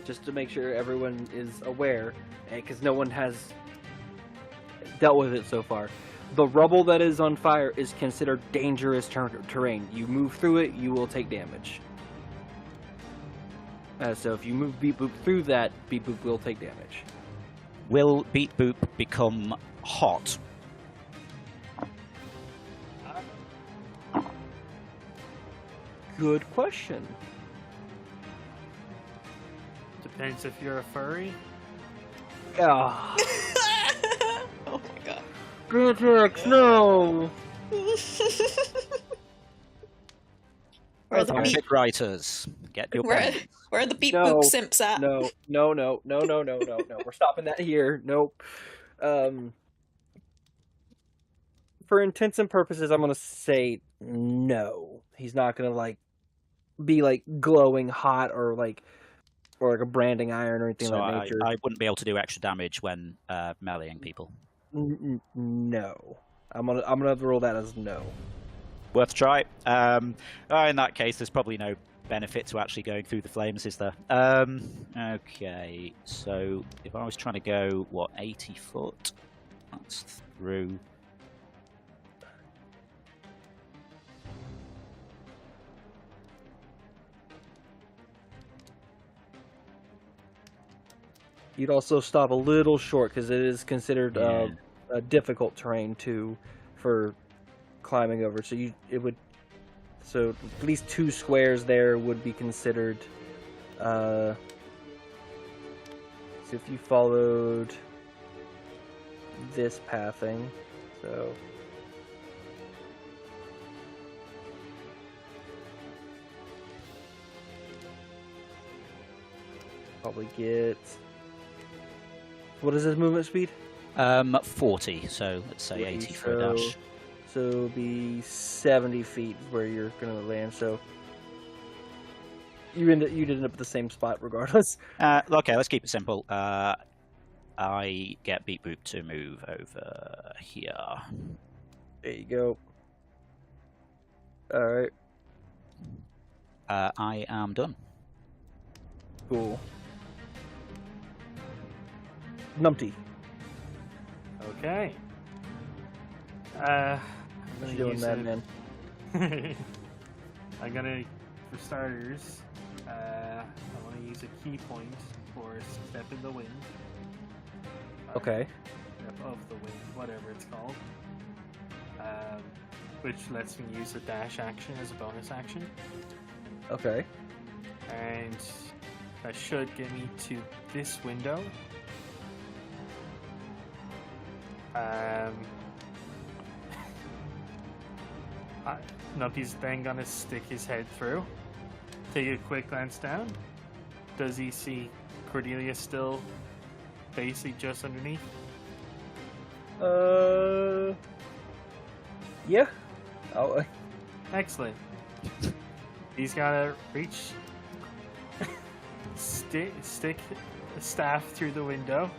just to make sure everyone is aware, because no one has dealt with it so far. The rubble that is on fire is considered dangerous terrain. You move through it, you will take damage. So if you move Beat Boop through that, Beat Boop will take damage. Will Beat Boop become hot? Good question. Depends if you're a furry. Ah, Oh my god. Grantix, no! Where are the beat? Fanfic writers, get your Where, pen. where are the beat No, boop simps at? No. We're stopping that here. Nope. For intents and purposes, I'm gonna say no. He's not gonna be glowing hot or a branding iron or anything So of that nature. I wouldn't be able to do extra damage when meleeing people. No. I'm gonna rule that as no. Worth a try. In that case, there's probably no benefit to actually going through the flames, is there? Okay, so if I was trying to go, 80 foot? That's through. You'd also stop a little short because it is considered Yeah. a difficult terrain too for climbing over. So at least 2 squares there would be considered. So if you followed this pathing, so. Probably get. What is his movement speed? 40, so let's say 80 for a dash. So it'll be 70 feet where you're gonna land. So you'd end up at the same spot regardless. Okay, let's keep it simple. I get Beat Boop to move over here. There you go. All right. I am done. Cool. Numpty. Okay. What you doing, man? I'm gonna, for starters, I want to use a key point for Step in the Wind. Okay. Step of the Wind, whatever it's called. Which lets me use a dash action as a bonus action. Okay. And that should get me to this window. Numpty's then gonna stick his head through, take a quick glance down. Does he see Cordelia still basically just underneath? Yeah. Oh. Excellent. He's gotta reach, stick a staff through the window,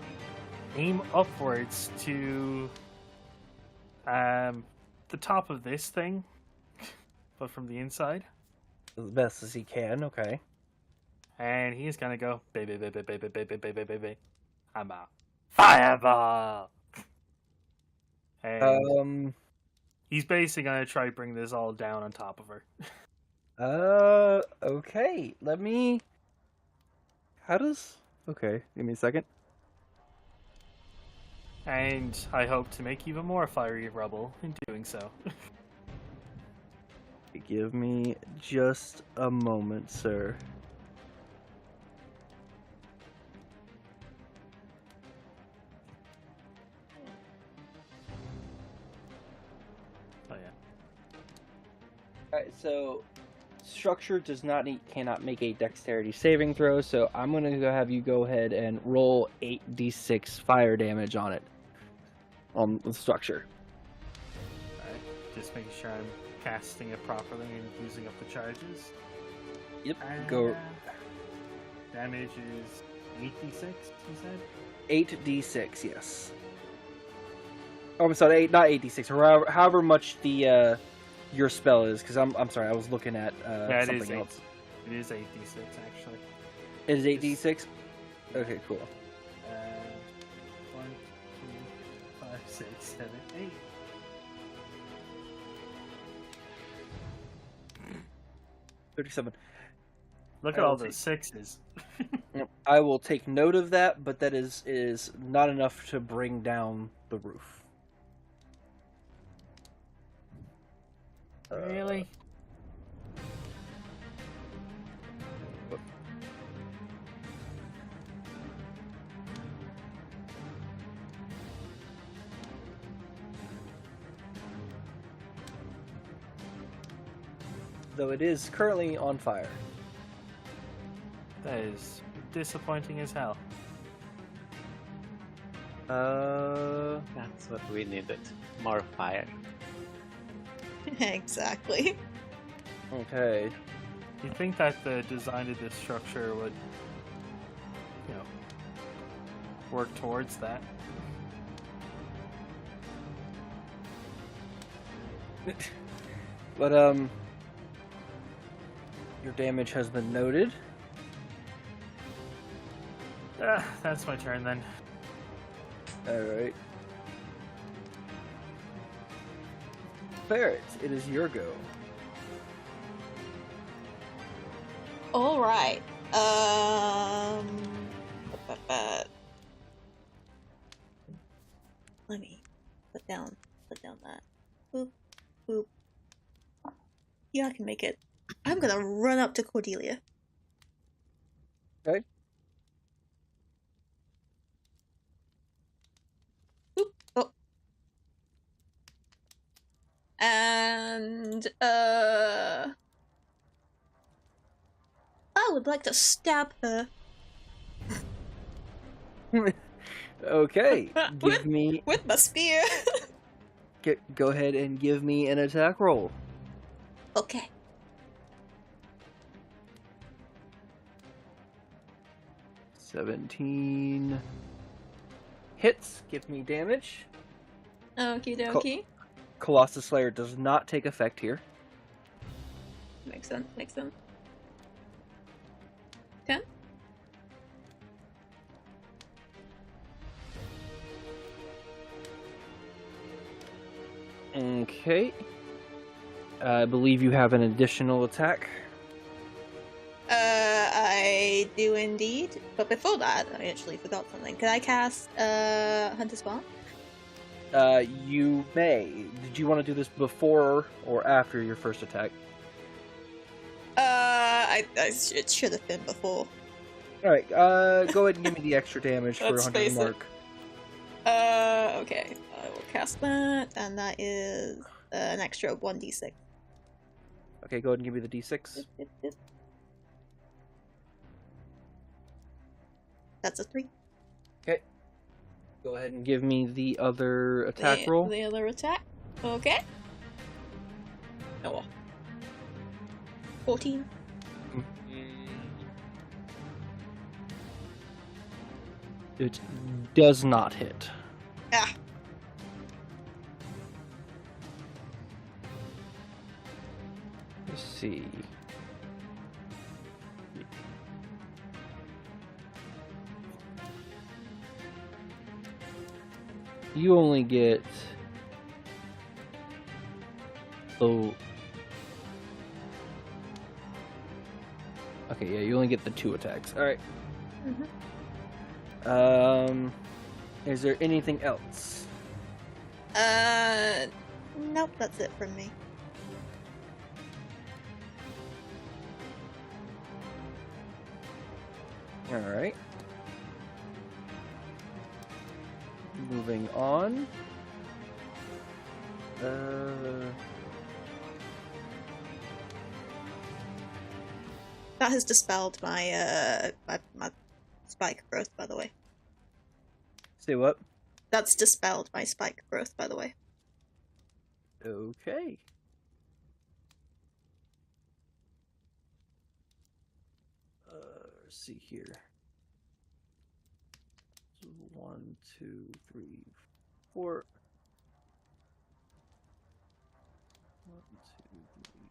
aim upwards to the top of this thing, but from the inside. As best as he can. Okay. And he's gonna go, baby, baby, baby, baby, baby, baby. I'm a fireball. And he's basically gonna try to bring this all down on top of her. Okay. Let me. How does? Okay. Give me a second. And I hope to make even more fiery rubble in doing so. Give me just a moment, sir. Oh yeah. Alright, so structure cannot make a dexterity saving throw, so I'm gonna have you go ahead and roll 8d6 fire damage on it. On the structure. Alright, just making sure I'm casting it properly and using up the charges. Yep. And, Go. Damage is 8d6, you said? 8d6, yes. Oh, I'm sorry, not 8d6, or however much the your spell is, because I'm sorry, I was looking at Yeah, it something is else. It is 8d6 actually. It is 8d6? Okay, cool. 1, 2, 5, 6, 7, 8. $37. Look I at all will those take- sixes. I will take note of that, but that is not enough to bring down the roof. Really? Though it is currently on fire. That is disappointing as hell. That's what we needed. More fire. Exactly. Okay. You'd think that the design of this structure would, work towards that. But your damage has been noted. That's my turn then. Alright. Barrett, it is your go. All right. Let me put down that. Boop, boop. Yeah, I can make it. I'm gonna run up to Cordelia. Okay. Boop. Oh. And I would like to stab her Okay. With- Give me with my spear. go ahead and give me an attack roll. Okay. $17 hits. Give me damage. Okie dokie. Colossus Slayer does not take effect here. Makes sense. 10? Okay. I believe you have an additional attack. I do indeed. But before that, I actually forgot something. Can I cast Hunter's Mark? You may. Did you want to do this before or after your first attack? It should have been before. Alright, go ahead and give me the extra damage for Let's Hunter's face it. Mark. Okay. I will cast that, and that is an extra 1d6. Okay, go ahead and give me the d6. That's a 3. Go ahead and give me the other attack roll. The other attack. Okay. Oh. 14. It does not hit. Ah. Let's see. You only get... Oh. Okay, yeah, you only get the 2 attacks. Alright. Mhm. Is there anything else? Nope, that's it from me. Alright. Moving on. That has dispelled my my spike growth, by the way. Say what? That's dispelled my spike growth, by the way. Okay. Let's see here. 1, 2, 3, 4. 1, 2, 3.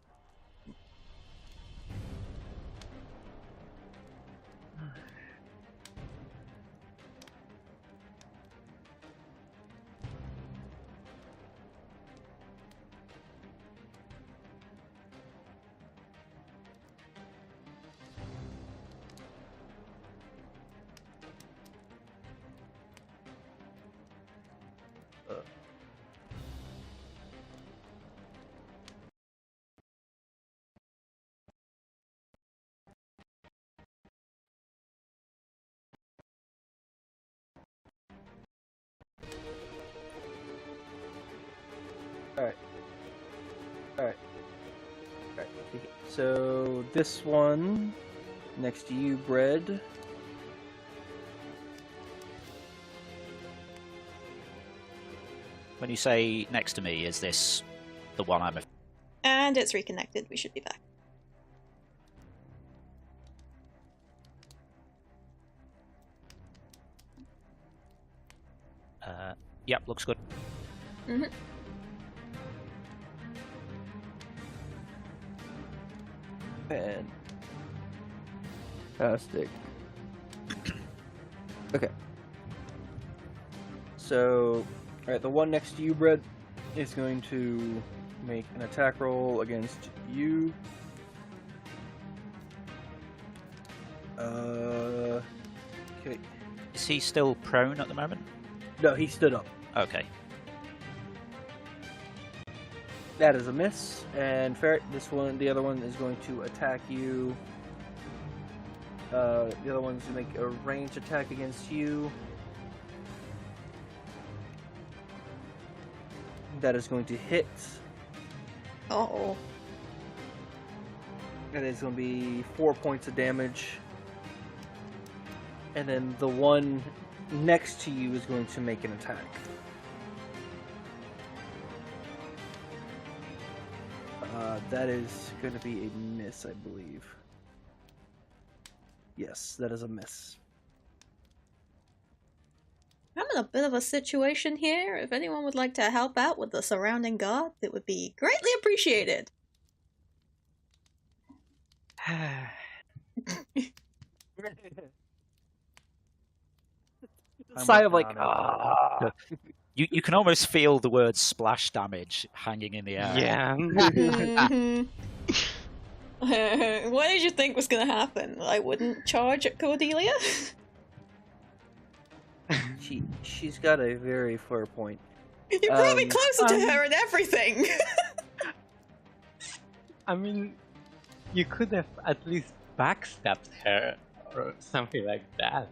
Alright. Alright. Alright. So this one next to you, Bread. When you say next to me, is this the one I'm... And it's reconnected. We should be back. Yep, looks good. Mm-hmm. Fantastic. Okay. So, alright, the one next to you, Bread, is going to make an attack roll against you. Okay. Is he still prone at the moment? No, he stood up. Okay. That is a miss. And Ferret, the other one is going to attack you. The other one's going to make a ranged attack against you. That is going to hit. Uh-oh. That is going to be 4 points of damage. And then the one next to you is going to make an attack. That is going to be a miss, I believe. Yes, that is a miss. I'm in a bit of a situation here. If anyone would like to help out with the surrounding guard, it would be greatly appreciated. Sigh of like, working on it. You can almost feel the word splash damage hanging in the air. Yeah. Mhm. What did you think was gonna happen? I wouldn't charge at Cordelia? she's got a very fair point. You brought me closer to her and everything! I mean, you could have at least backstabbed her or something like that.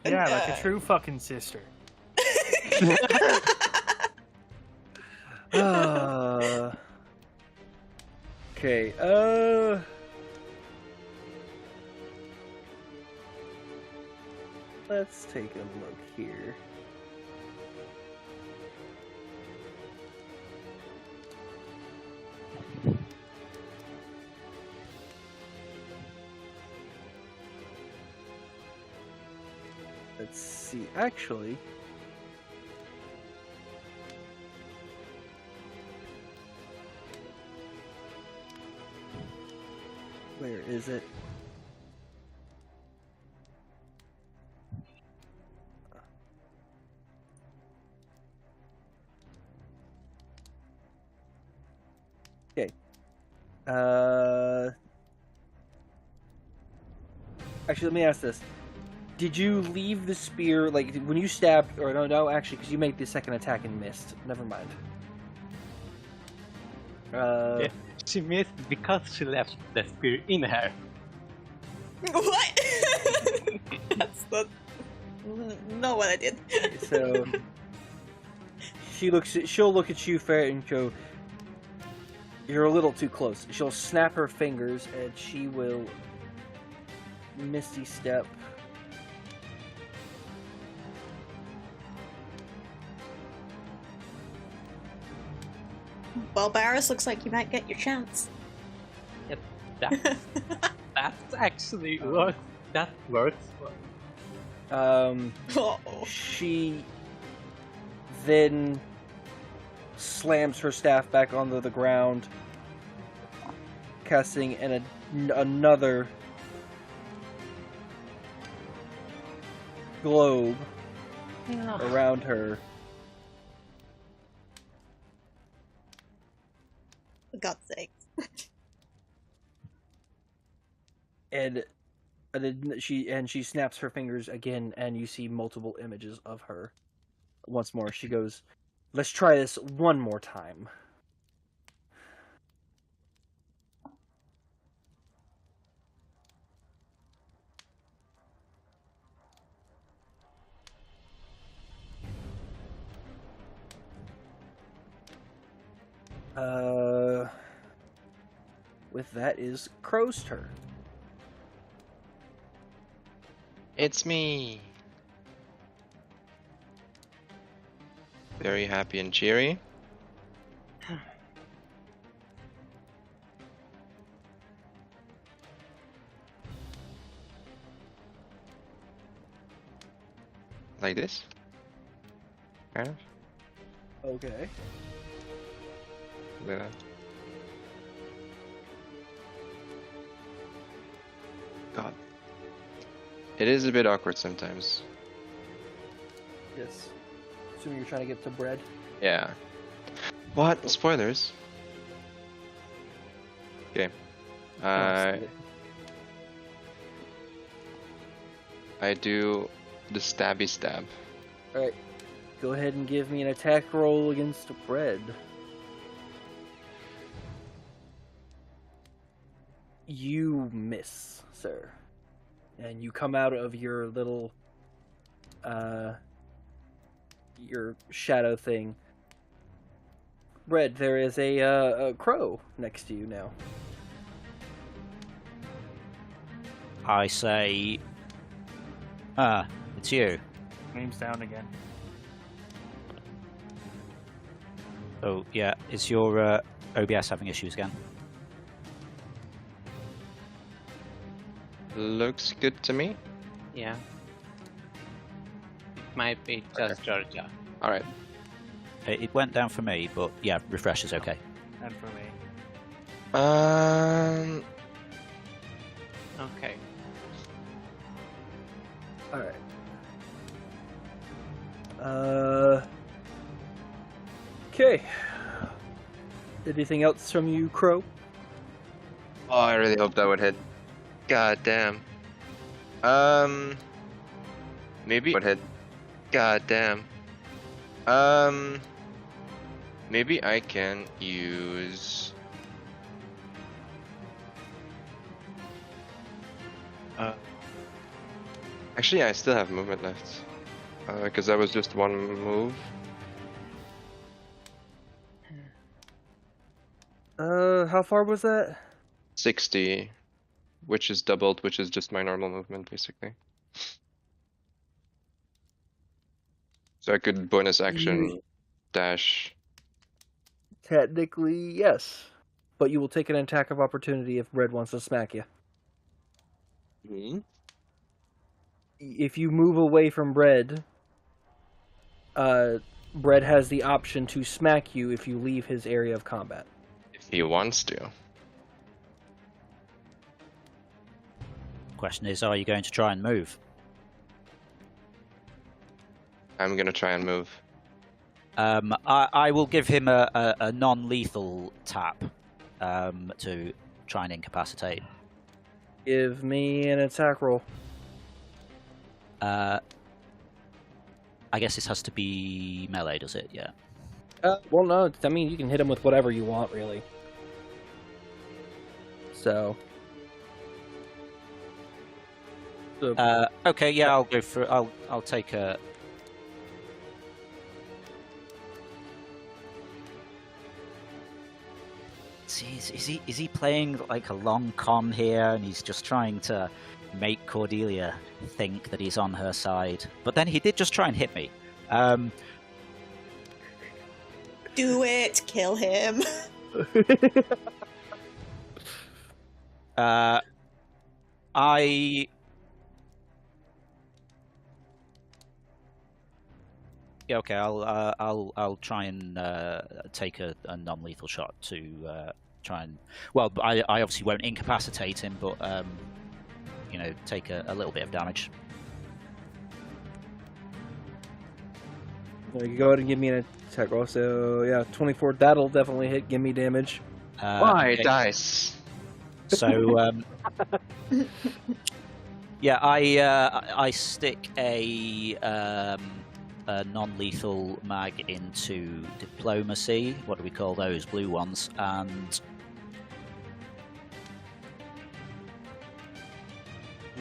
Yeah, like a true fucking sister. Okay, let's take a look here. Let's see, actually... Where is it? Okay. Actually, let me ask this. Did you leave the spear, like, when you stabbed, or no, actually, because you made the second attack and missed. Never mind. Yeah, she missed because she left the spear in her. What? That's not what I did. So she'll look at you fair and go, you're a little too close. She'll snap her fingers and she will misty step. Well, Barris, looks like you might get your chance. Yep, that's actually what that works. Uh-oh. She then slams her staff back onto the ground, casting another globe around her. For God's sake. And then she snaps her fingers again, and you see multiple images of her. Once more, she goes, "Let's try this one more time." With that is Crow's turn. It's me. Very happy and cheery. Like this? Kind of? Okay. Yeah. God. It is a bit awkward sometimes. Yes. Assuming you're trying to get to bread. Yeah. What? Spoilers? Okay. I do the stabby stab. Alright. Go ahead and give me an attack roll against bread. You miss, sir. And you come out of your little your shadow thing. Red, there is a crow next to you now. I say, it's you. Name's down again. Oh, yeah, is your OBS having issues again? Looks good to me. Yeah. It might be just Georgia. Alright. It went down for me, but yeah, refresh is okay. And for me. Okay. Alright. Okay. Anything else from you, Crow? Oh, I really hope that would hit. God damn. Maybe would hit. God damn. Maybe I can use. Actually, I still have movement left. Because that was just one move. How far was that? 60, which is doubled, which is just my normal movement, basically. So I could bonus action dash. Technically, yes. But you will take an attack of opportunity if Red wants to smack you. If you move away from Red, Red has the option to smack you if you leave his area of combat. If he wants to. Question is, are you going to try and move? I'm gonna try and move. I will give him a non-lethal tap to try and incapacitate. Give me an attack roll. I guess this has to be melee, does it? Yeah. Well, no. I mean, you can hit him with whatever you want, really. So. Okay, yeah, I'll go for. I'll take a. See, is he playing like a long con here, and he's just trying to make Cordelia think that he's on her side? But then he did just try and hit me. Do it! Kill him! I. Yeah, okay. I'll try and take a non-lethal shot to try and. Well, I obviously won't incapacitate him, but take a little bit of damage. You go ahead and give me an attack roll. So yeah, 24. That'll definitely hit. Give me damage. Why Okay. dice? So yeah, I stick a non-lethal mag into diplomacy. What do we call those blue ones? And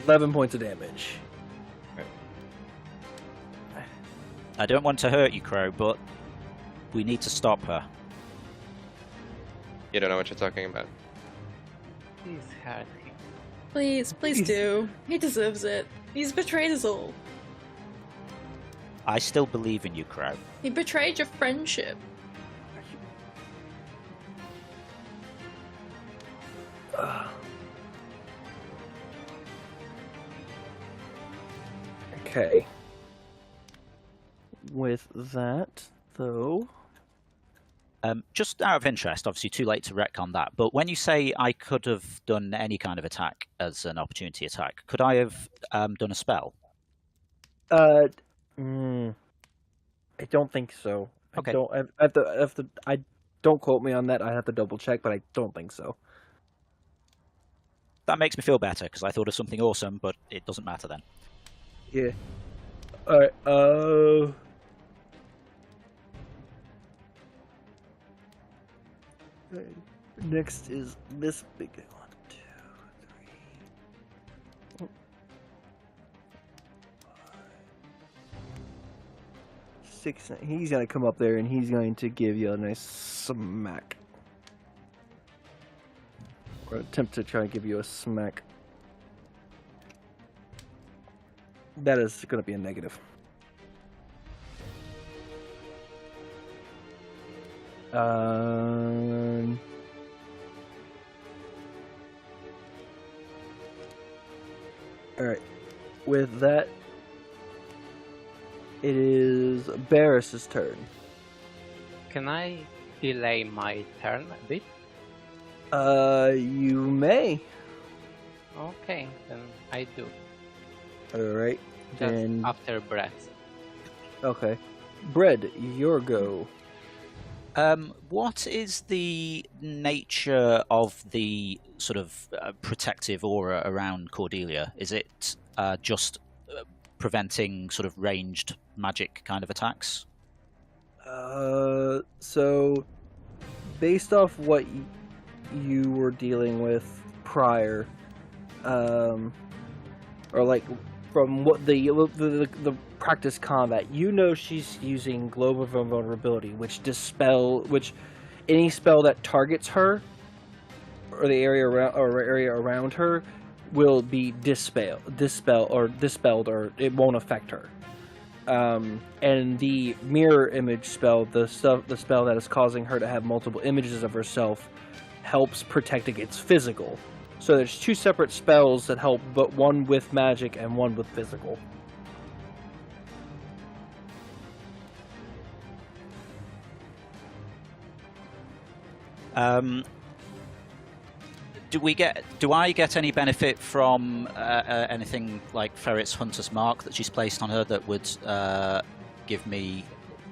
11 points of damage. I don't want to hurt you, Crow, but we need to stop her. You don't know what you're talking about. Please hurt him. Please do. He deserves it. He's betrayed us all. I still believe in you, Crow. He betrayed your friendship. Okay. With that, though... Just out of interest, obviously too late to retcon that, but when you say I could have done any kind of attack as an opportunity attack, could I have done a spell? I don't think so. Okay. I don't quote me on that. I have to double check, but I don't think so. That makes me feel better, because I thought of something awesome, but it doesn't matter then. Yeah. Alright, next is this big one. 2, 3, 4, 5, 6. He's gonna come up there and he's going to give you a nice smack. Or attempt to try and give you a smack. That is gonna be a negative. Alright. With that, it is Barris's turn. Can I delay my turn a bit? You may. Okay, then I do. Alright. Just Then. after breath. Okay. Bread, your go. What is the nature of the sort of protective aura around Cordelia? Is it just preventing sort of ranged magic kind of attacks? So, based off what you were dealing with prior, or like from what the practice combat, you know she's using Globe of Invulnerability, which any spell that targets her or the area around her will be dispelled, or it won't affect her. And the mirror image spell, the spell that is causing her to have multiple images of herself, helps protect against physical. So there's two separate spells that help, but one with magic and one with physical. Do I get any benefit from anything like Ferret's Hunter's Mark that she's placed on her that would give me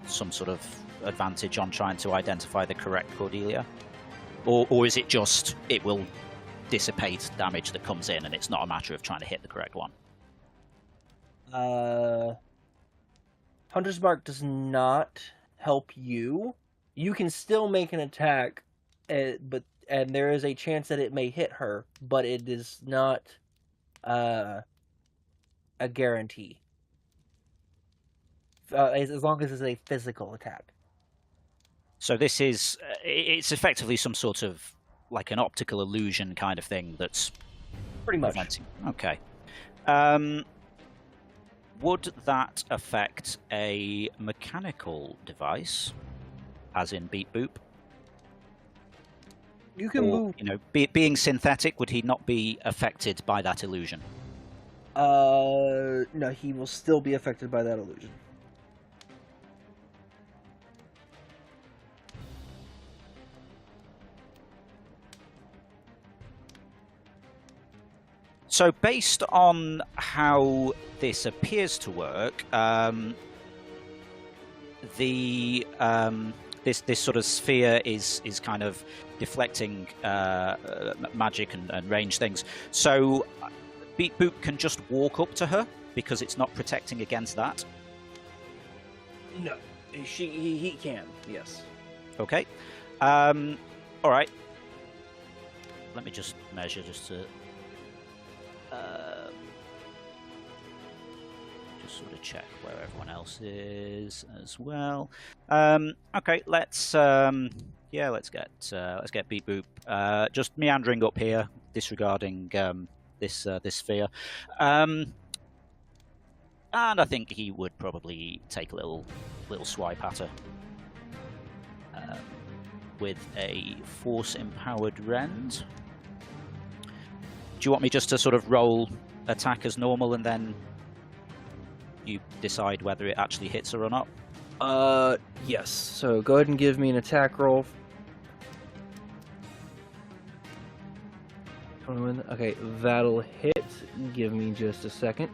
some sort of advantage on trying to identify the correct Cordelia? Or is it just, it will dissipate damage that comes in and it's not a matter of trying to hit the correct one? Hunter's Mark does not help you. You can still make an attack, but there is a chance that it may hit her, but it is not a guarantee. As long as it's a physical attack. So this is it's effectively some sort of like an optical illusion kind of thing that's pretty much preventing. Okay. Would that affect a mechanical device, as in Beat Boop? You can move. You know, being synthetic, would he not be affected by that illusion? No, he will still be affected by that illusion. So, based on how this appears to work, this sort of sphere is kind of deflecting magic and range things. So, Beat Boop can just walk up to her because it's not protecting against that. No, he can. Yes. Okay. All right. Let me just measure just to. Just sort of check where everyone else is as well. Okay, let's get Beat Boop just meandering up here, disregarding this sphere, and I think he would probably take a little swipe at her with a force empowered rend. Do you want me just to sort of roll attack as normal and then you decide whether it actually hits her or not? Yes. So go ahead and give me an attack roll. Okay, that'll hit. Give me just a second.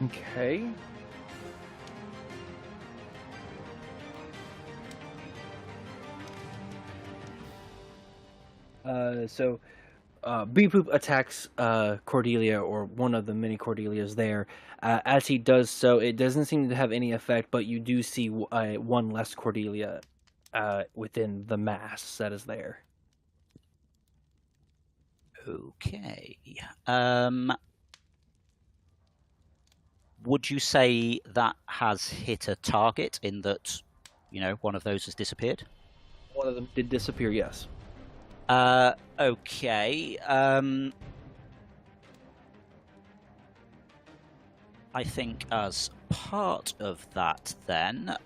Okay. Beep Boop attacks Cordelia, or one of the many Cordelias there. As he does so, it doesn't seem to have any effect, but you do see one less Cordelia within the mass that is there. Okay. Would you say that has hit a target in that, you know, one of those has disappeared? One of them did disappear, yes. Okay. I think as part of that then,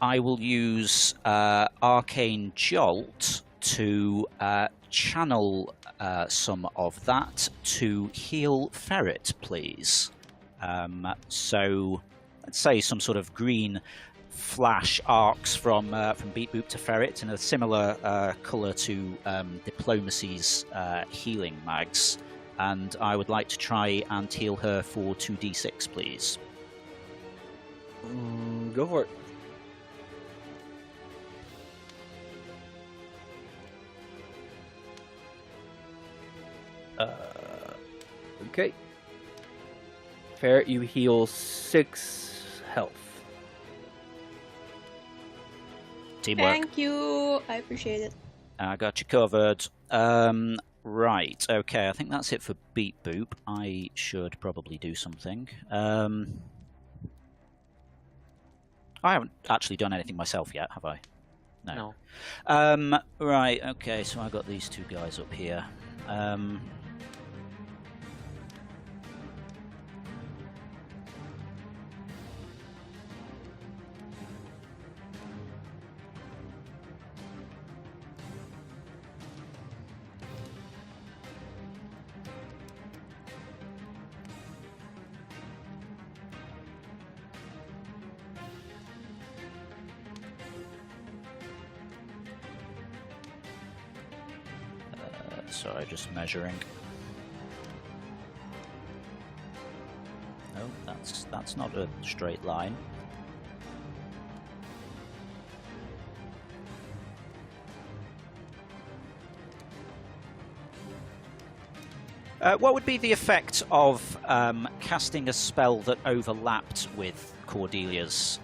I will use Arcane Jolt to channel some of that to heal Ferret, please. So let's say some sort of green flash arcs from Beat Boop to Ferret in a similar colour to Diplomacy's healing mags. And I would like to try and heal her for 2d6, please. Go for it. Okay. Ferret, you heal 6 health. Teamwork. Thank you. I appreciate it. I got you covered. Right, okay, I think that's it for Beat Boop. I should probably do something. I haven't actually done anything myself yet, have I? No. Right, okay, so I got these two guys up here. Sorry, just measuring. No, that's not a straight line. What would be the effect of casting a spell that overlapped with Cordelia's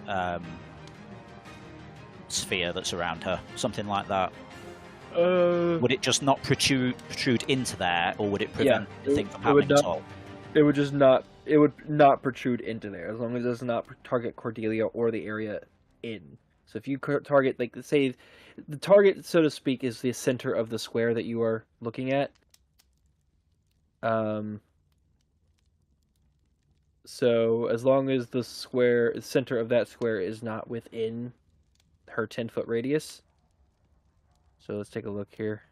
sphere that's around her? Something like that. Would it just not protrude into there, or would it prevent the thing from happening at all? It would just not. It would not protrude into there, as long as it does not target Cordelia or the area in. So if you target, like, say, the target, so to speak, is the center of the square that you are looking at. So as long as the center of that square is not within her 10-foot radius. So let's take a look here.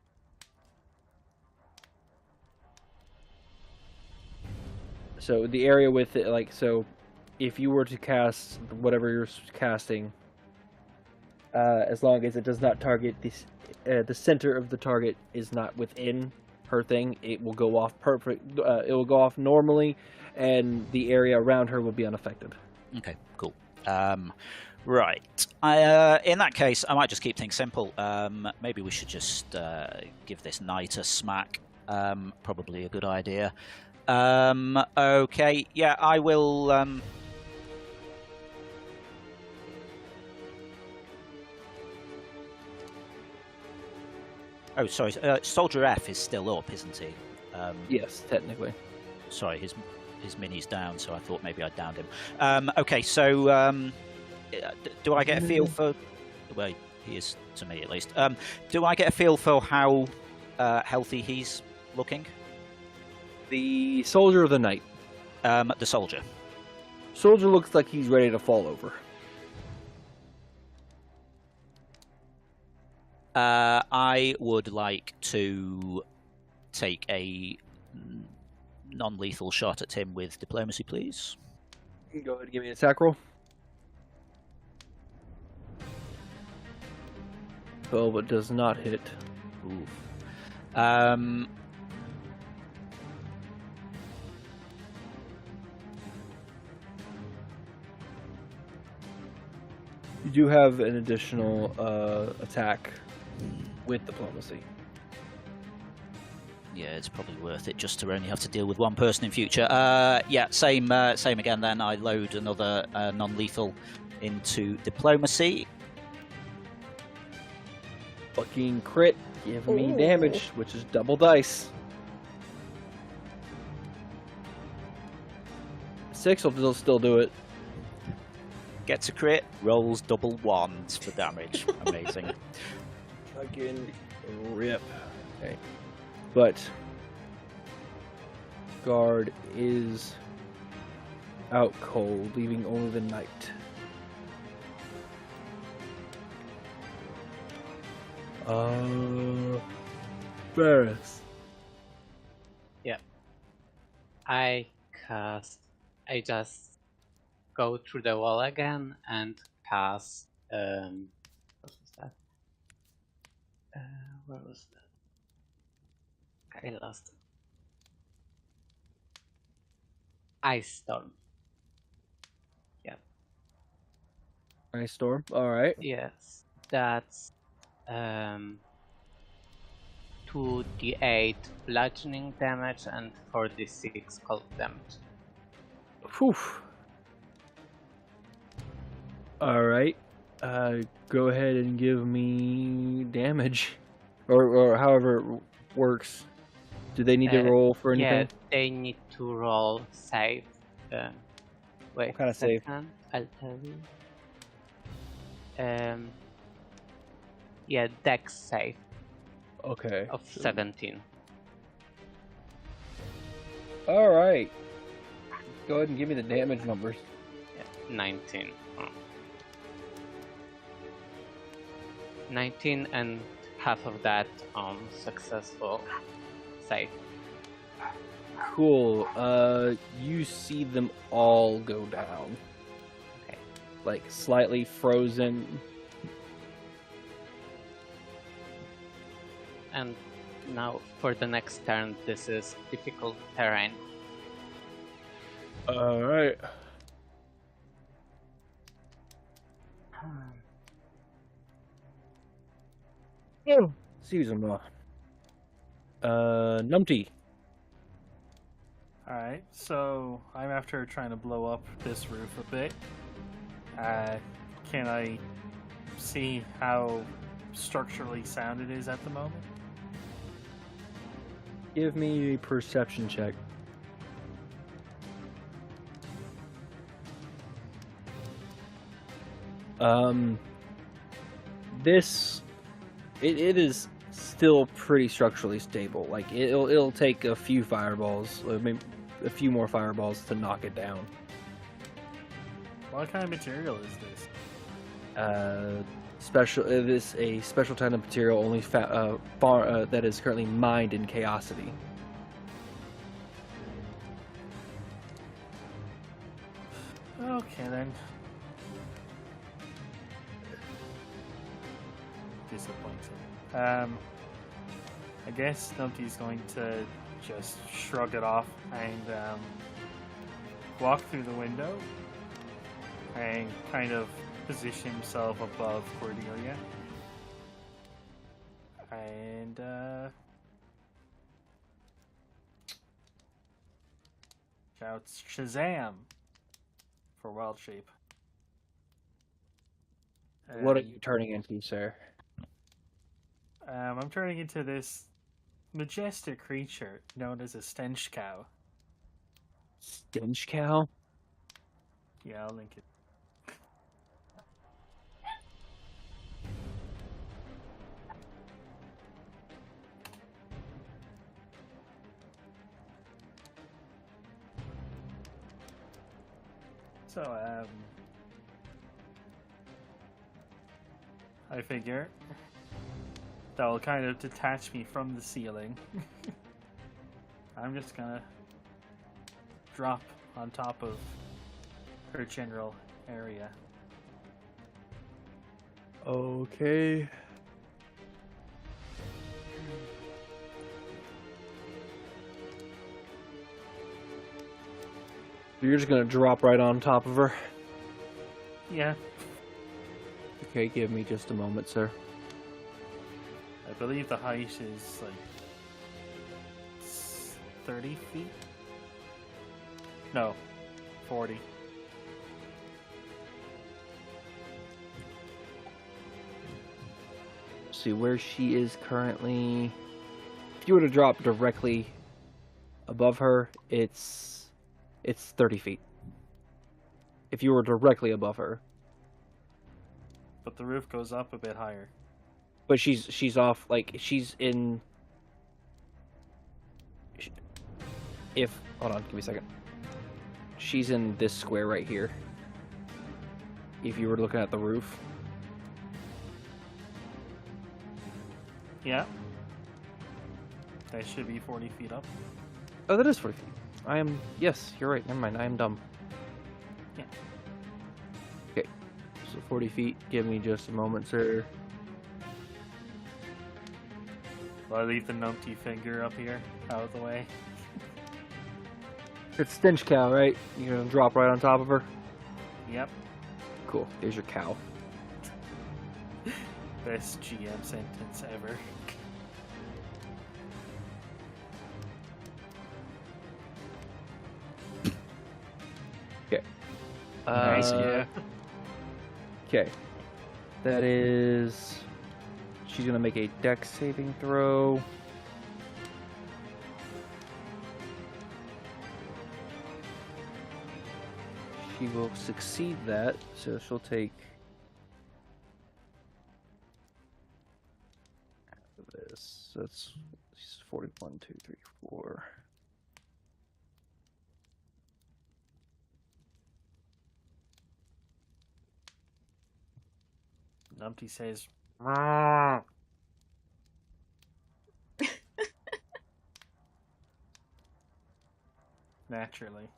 So the area with it, like, so if you were to cast whatever you're casting, as long as it does not target the center of the target is not within her thing, it will go off perfect. It will go off normally, and the area around her will be unaffected. Okay, cool. Right. In that case, I might just keep things simple. Maybe we should just give this knight a smack. Probably a good idea. Okay, yeah, I will... Oh, sorry. Soldier F is still up, isn't he? Yes, technically. Sorry, his mini's down, so I thought maybe I'd downed him. Okay, so do I get a feel for... Well, he is to me, at least. Do I get a feel for how healthy he's looking? The soldier or the knight? The soldier. Soldier looks like he's ready to fall over. I would like to take a non-lethal shot at him with diplomacy, please. Go ahead and give me an attack roll. Oh, but does not hit. Ooh. You do have an additional attack with diplomacy. Yeah, it's probably worth it just to only have to deal with one person in future. Yeah, same again then. I load another non-lethal into diplomacy. Fucking crit. Give me damage, which is double dice. 6 will still do it. Gets a crit, rolls double ones for damage. Amazing. Fucking rip. Okay. But guard is out cold, leaving only the knight. Varus. Yeah. I just go through the wall again and cast. What was that? Where was that? I lost it. Ice Storm. Yeah. Ice Storm. All right. Yes, that's 2d8 bludgeoning damage and 4d6 cold damage. Whew. All right. Go ahead and give me damage, or however it works. Do they need to roll for anything? Yeah, they need to roll save. Wait, what kind of save? I'll tell you. Yeah, Dex save. Okay. Of 17. All right. Go ahead and give me the damage numbers. Yeah, 19. 19 and half of that successful save. Cool. You see them all go down. Okay. Like slightly frozen. And Now, for the next turn, this is difficult terrain. All right. Excuse me. Numpty. Alright, so I'm after trying to blow up this roof a bit. Can I see how structurally sound it is at the moment? Give me a perception check. It is still pretty structurally stable. Like it'll take a few fireballs, maybe a few more fireballs to knock it down. What kind of material is this? It is a special kind of material only that is currently mined in Chaosity. Okay then. Disappointing. I guess Numpty's going to just shrug it off and walk through the window and kind of position himself above Cordelia. And shouts Shazam for Wild Shape. What are you turning into, sir? I'm turning into this majestic creature known as a stench cow. Stench cow? Yeah, I'll link it. So, I figure that will kind of detach me from the ceiling. I'm just gonna drop on top of her general area. Okay. You're just gonna drop right on top of her? Yeah, Okay, give me just a moment, sir. I believe the height is like 30 feet? No, 40. See where she is currently. If you were to drop directly above her, it's 30 feet. If you were directly above her. But the roof goes up a bit higher. But she's off, like, she's in... Hold on, give me a second. She's in this square right here. If you were looking at the roof. Yeah. That should be 40 feet up. Oh, that is 40 feet. Yes, you're right, never mind, I am dumb. Yeah. Okay, so 40 feet, give me just a moment, sir. Will I leave the numpty finger up here, out of the way? It's Stench Cow, right? You're gonna drop right on top of her? Yep. Cool, there's your cow. Best GM sentence ever. Okay. Nice, yeah. Okay. That is... She's gonna make a dex saving throw. She will succeed that, so she'll take... this. That's 41, 2, 3, 4. Numpty says, naturally.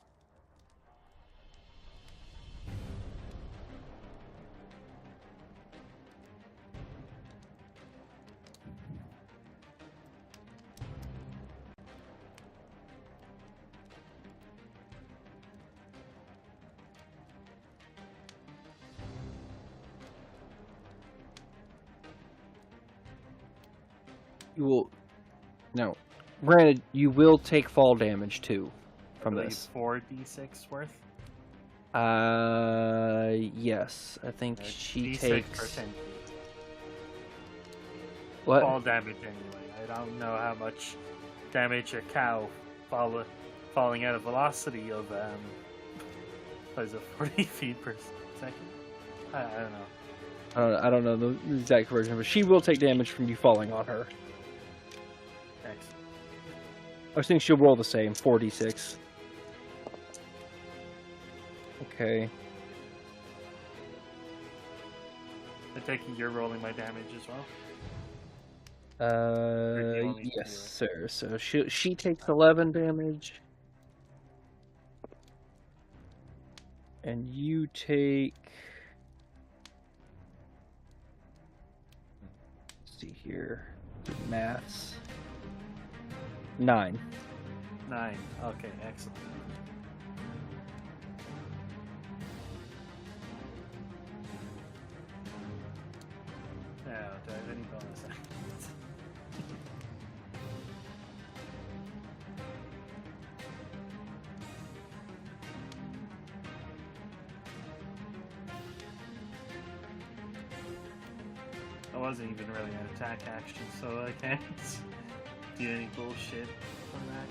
You will. No. Granted, you will take fall damage too from I believe this. 4d6 worth. Yes. I think she D6 takes. for 10 feet. What? Fall damage anyway. I don't know how much damage a cow falling at a velocity of what is it, 40 feet per second? I don't know. I don't know the exact version, but she will take damage from you falling on her. Excellent. I think she'll roll the same, 4d6. Okay. I take it you're rolling my damage as well? do you want me to Yes, do sir. So she takes 11 damage. And you take... Let's see here. Maths. 9. 9. Okay, excellent. Now, do I have any bonus actions? I wasn't even really an attack action, so I can't do any bullshit from that.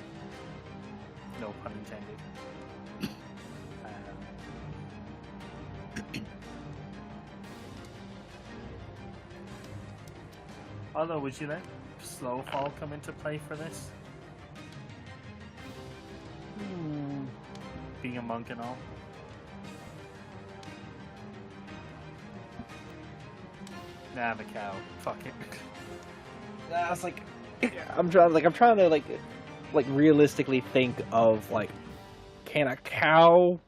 No pun intended. Although, would you let slow fall come into play for this? Being a monk and all. Nah, I'm a cow. Fuck it. I was like, I'm trying to realistically think of like, can a cow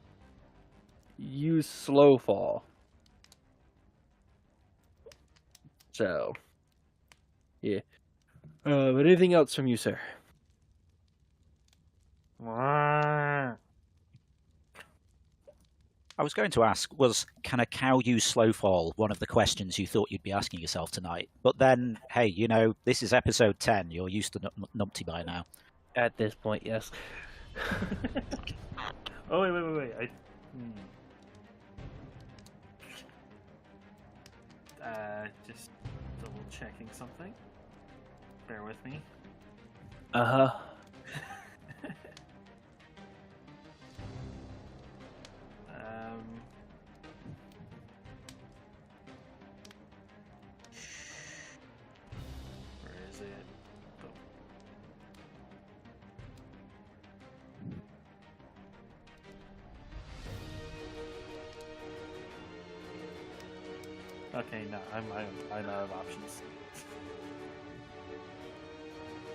use slow fall? So, yeah. But anything else from you, sir? I was going to ask, can a cow use slow fall one of the questions you thought you'd be asking yourself tonight? But then, hey, you know, this is episode 10. You're used to Numpty by now. At this point, yes. Oh, wait. Just double checking something. Bear with me. Uh-huh. Where is it? Okay, no, I'm out of options.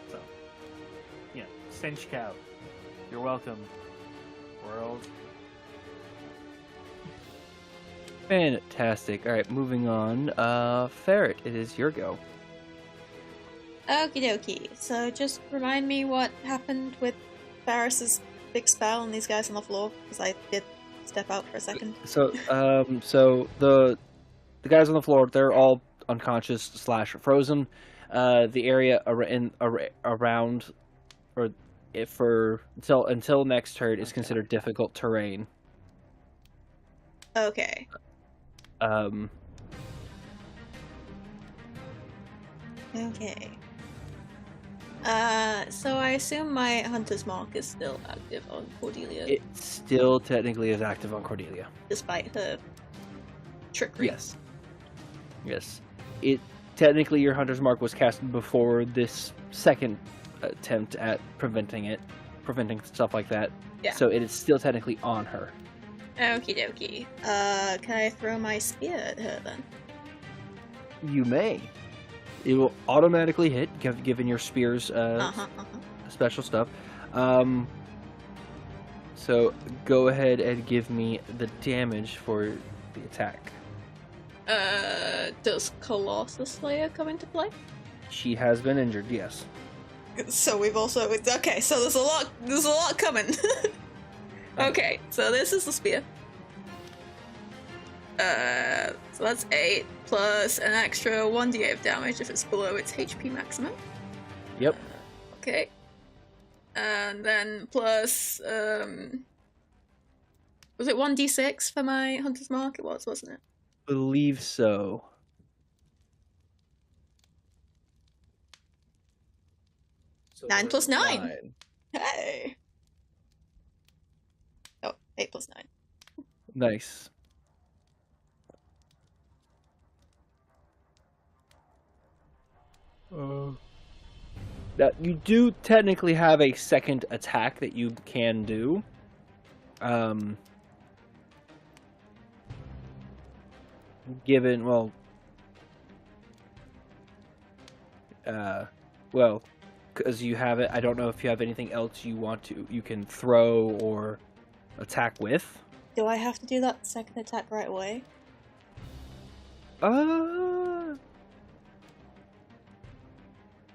So, yeah, Stench Cow. You're welcome, world. Fantastic. All right, moving on. Ferret, it is your go. Okie dokie. So just remind me what happened with Varys's big spell and these guys on the floor, because I did step out for a second. So, so the guys on the floor, they're all unconscious / frozen. The area around, or if for until next turn is considered difficult terrain. Okay. Okay. So I assume my Hunter's Mark is still active on Cordelia, It still technically is active on Cordelia. despite her trickery. Yes. It technically your Hunter's Mark was cast before this second attempt at preventing stuff like that. Yeah. So it is still technically on her. Okie dokie. Can I throw my spear at her then? You may. It will automatically hit, given your spear's special stuff. So go ahead and give me the damage for the attack. Does Colossus Slayer come into play? She has been injured, yes. So we've also okay. So there's a lot coming. Okay, so this is the spear. So that's 8 plus an extra 1d8 of damage if it's below its HP maximum. Yep. Okay. And then plus, was it 1d6 for my Hunter's Mark? It was, wasn't it? Believe so. So 9 plus 9. 9. Hey! Oh, 8 plus 9. Nice. Now, you do technically have a second attack that you can do. Given, well, because you have it, I don't know if you have anything else you can throw or attack with. Do I have to do that second attack right away?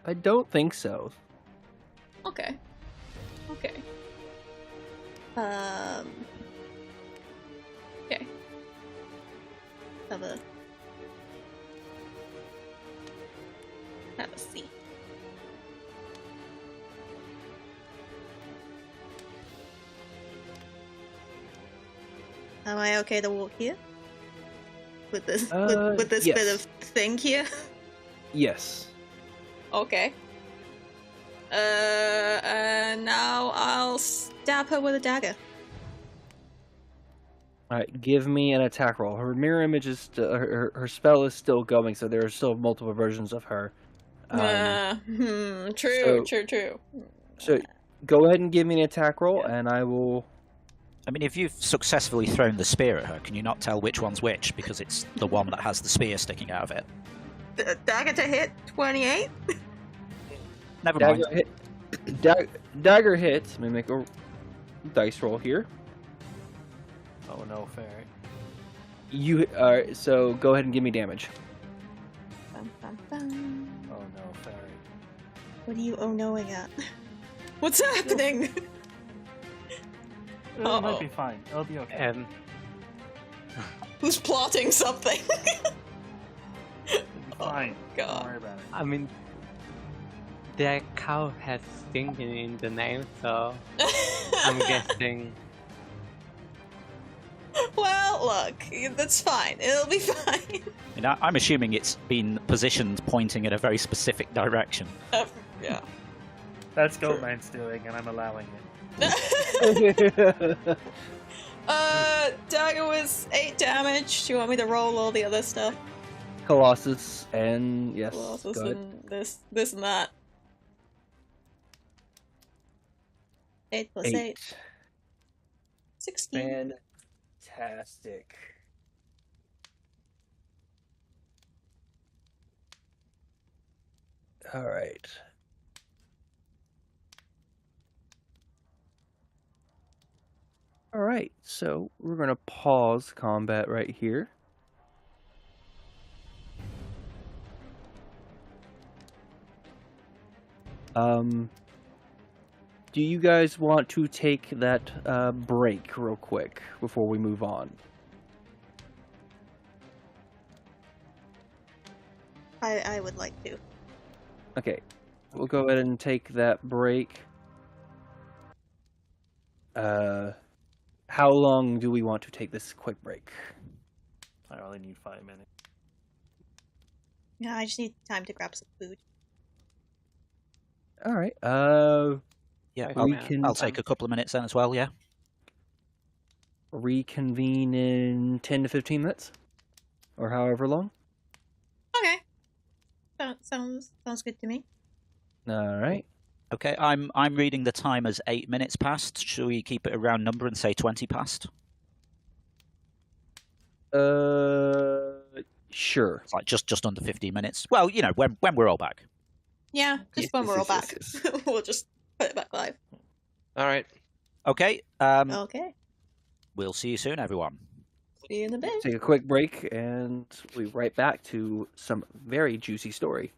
I don't think so. Okay. Okay. Okay. Have a seat. Am I okay to walk here? With this with this yes. bit of thing here? Yes. Okay. And now I'll stab her with a dagger. Alright, give me an attack roll. Her mirror image is her spell is still going, so there are still multiple versions of her. True. So go ahead and give me an attack roll, and I will. I mean, if you've successfully thrown the spear at her, can you not tell which one's which? Because it's the one that has the spear sticking out of it. Dagger to hit, 28? Never mind. Dagger hit. Let me make a dice roll here. Oh no, fairy. You so go ahead and give me damage. Bum, bum, bum. Oh no, fairy. What are you oh-knowing at? What's happening? It might be fine. It'll be okay. Who's plotting something? It'll be fine. God. Don't worry about it. I mean, the cow has singing in the name, so I'm guessing. Well, look, that's fine. It'll be fine. I mean, I'm assuming it's been positioned pointing in a very specific direction. Yeah. That's Goatman's doing, and I'm allowing it. Dagger was 8 damage. Do you want me to roll all the other stuff? Colossus and yes, Colossus go ahead. and this and that. 8 plus 8. 16. Fantastic. All right. All right, so we're going to pause combat right here. Do you guys want to take that break real quick before we move on? I would like to. Okay, we'll go ahead and take that break. How long do we want to take this quick break? I only need 5 minutes. Yeah, I just need time to grab some food. All right. Yeah, we can I'll take a couple of minutes then as well, yeah? reconvene in 10 to 15 minutes, or however long. Okay. Sounds good to me. All right. Okay, I'm reading the time as 8 minutes past. Should we keep it a round number and say 20 past? Sure. It's like just under 15 minutes. Well, you know, when we're all back. Yeah, just when we're all back. Yes. We'll just put it back live. All right. Okay. Okay. We'll see you soon, everyone. See you in a bit. Take a quick break, and we'll be right back to some very juicy story.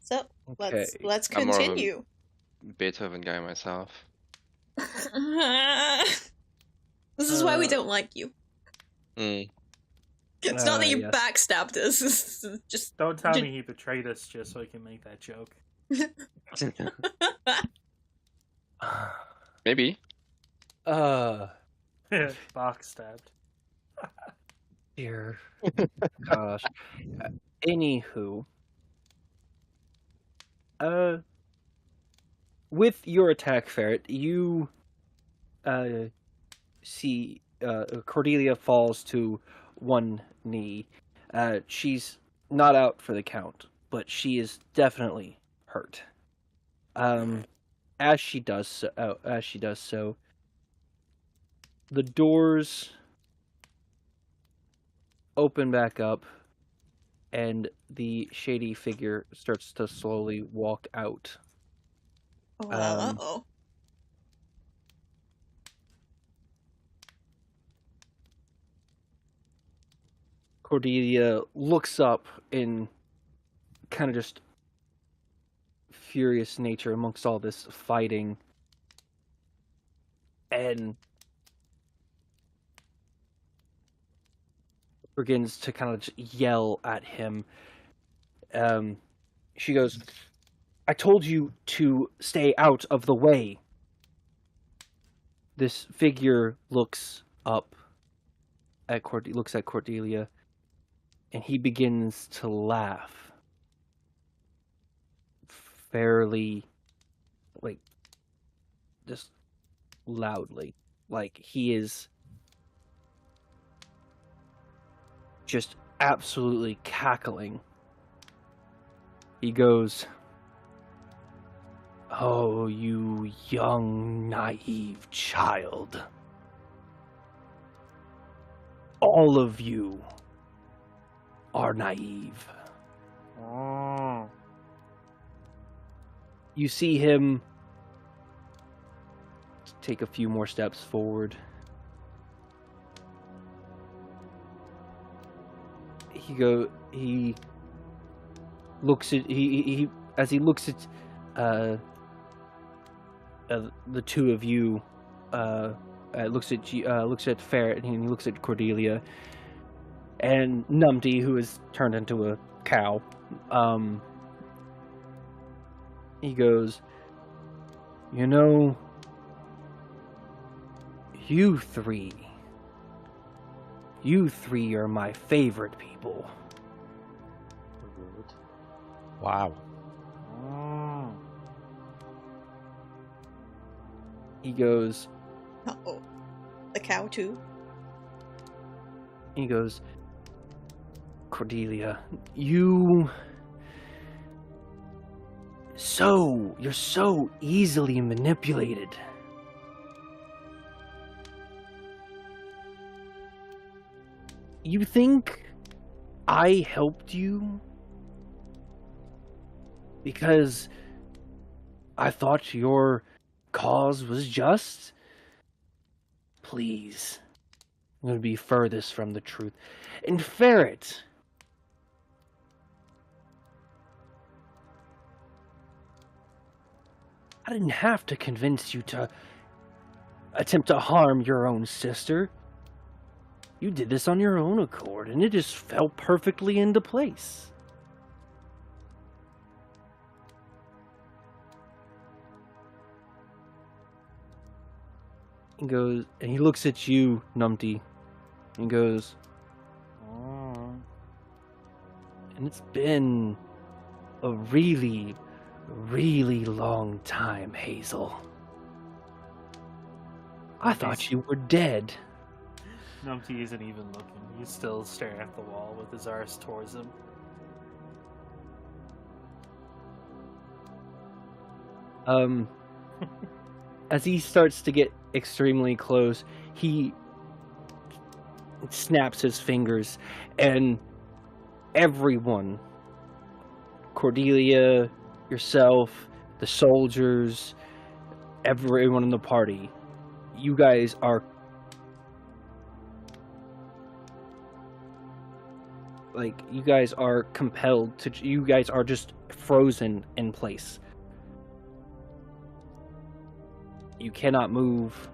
So Okay. let's I'm more of a- continue. Beethoven guy myself. This is why we don't like you. Mm. It's not that you yes. backstabbed us. It's just Don't tell me he betrayed us just so I can make that joke. Maybe. Box stabbed. Dear gosh. Anywho, with your attack, Ferret, you see Cordelia falls to one knee. She's not out for the count, but she is definitely hurt. As she does so, the doors open back up, and the shady figure starts to slowly walk out. uh-oh. Cordelia looks up in kind of just furious nature amongst all this fighting, and begins to kind of just yell at him. She goes, "I told you to stay out of the way." This figure looks up at Cordelia, and he begins to laugh fairly, like, just loudly. Like, he is just absolutely cackling. He goes, "Oh, you young, naive child. All of you are naive." Oh. You see him take a few more steps forward. He looks at as he looks at the two of you, looks at Ferret, and he looks at Cordelia and Numpty, who has turned into a cow. He goes, "You know, you three are my favorite people." Wow. Oh. He goes, Uh-oh. The cow too. He goes, "Cordelia, you're so easily manipulated. You think I helped you because I thought your cause was just? Please. I'm going to be furthest from the truth. And Ferret, I didn't have to convince you to attempt to harm your own sister. You did this on your own accord, and it just fell perfectly into place." He goes, and he looks at you, Numpty, and goes, Oh. "And it's been a really, really long time, Hazel. I thought you were dead." Numpty isn't even looking. He's still staring at the wall with his arse towards him. As he starts to get extremely close, he snaps his fingers, and everyone, Cordelia, yourself, the soldiers, everyone in the party, you guys are like you guys are compelled to. You guys are just frozen in place. You cannot move.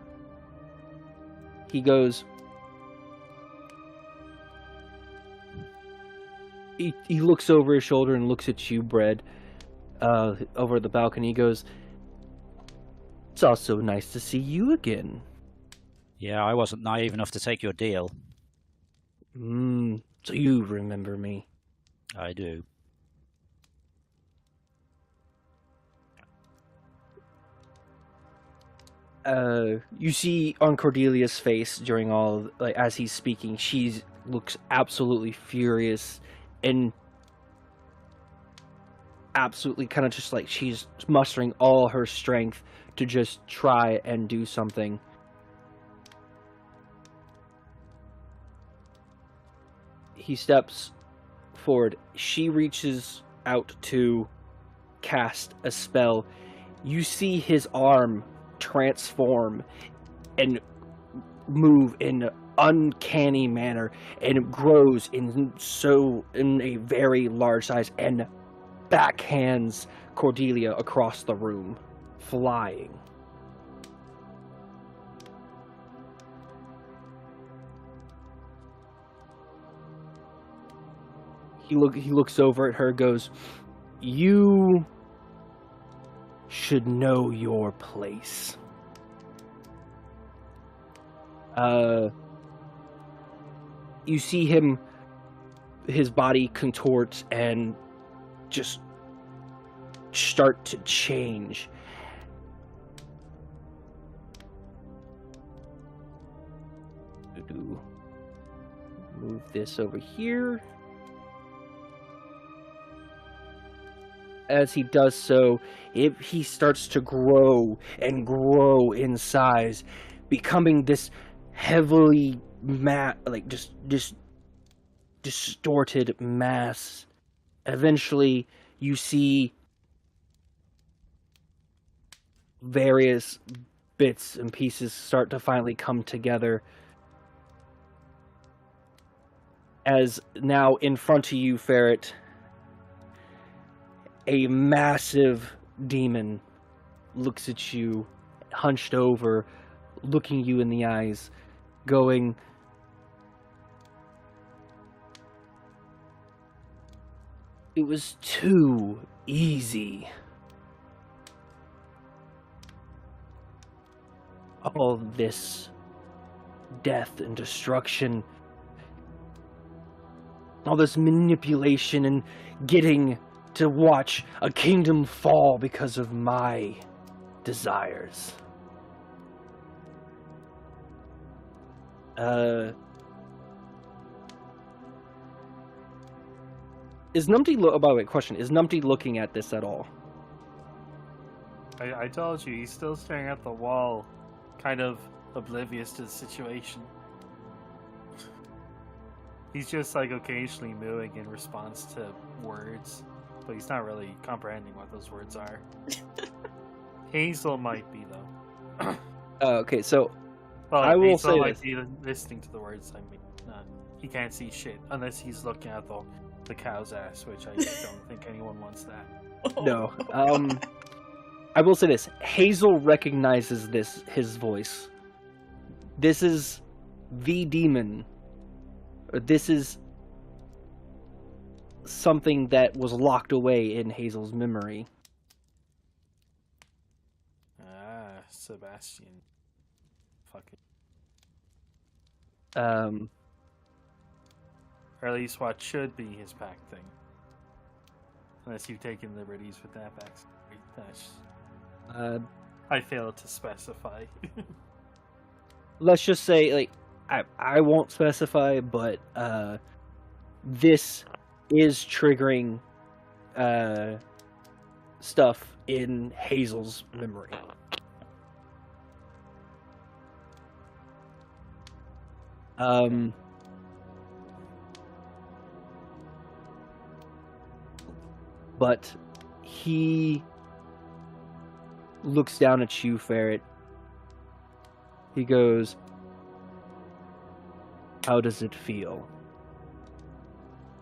He goes. He looks over his shoulder and looks at you, Bread, over the balcony. He goes, "It's also nice to see you again." Yeah, I wasn't naive enough to take your deal. So you remember me. I do. You see on Cordelia's face during all, like, as he's speaking, she looks absolutely furious and absolutely kind of just like she's mustering all her strength to just try and do something. He steps forward. She reaches out to cast a spell. You see his arm transform and move in an uncanny manner, and it grows in a very large size and backhands Cordelia across the room, flying. He looks over at her, goes, "You should know your place." You see his body contort and just start to change. Move this over here. As he does so, he starts to grow and grow in size, becoming this heavily just distorted mass. Eventually, you see various bits and pieces start to finally come together. As now in front of you, Ferret, a massive demon looks at you, hunched over, looking you in the eyes, going, "It was too easy. All this death and destruction, all this manipulation and getting to watch a kingdom fall because of my desires. Is Numpty by the way, question, is Numpty looking at this at all? I told you, he's still staring at the wall, kind of oblivious to the situation. He's just like occasionally mooing in response to words, but he's not really comprehending what those words are. Hazel might be though. Okay, so well, I will Hazel say might this. be listening to the words. I mean, he can't see shit unless he's looking at the cow's ass, which I don't think anyone wants that. No. I will say this. Hazel recognizes his voice. This is the demon. This is something that was locked away in Hazel's memory. Ah, Sebastian. Fucking. Or at least what should be his pack thing. Unless you've taken liberties with that backstory. I failed to specify. Let's just say, like, I won't specify, but this is triggering stuff in Hazel's memory. But he looks down at you, Ferret. He goes, "How does it feel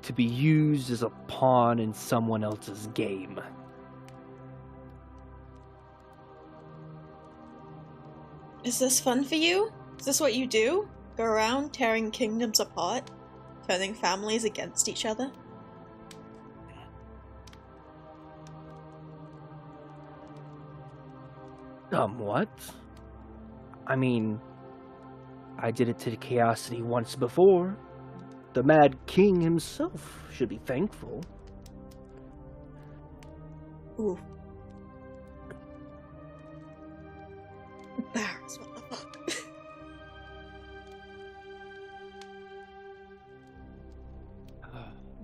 to be used as a pawn in someone else's game. Is this fun for you? Is this what you do? Go around tearing kingdoms apart? Turning families against each other? Somewhat. I mean, I did it to the Chaosity once before. The Mad King himself should be thankful. Ooh. Barris, what the fuck?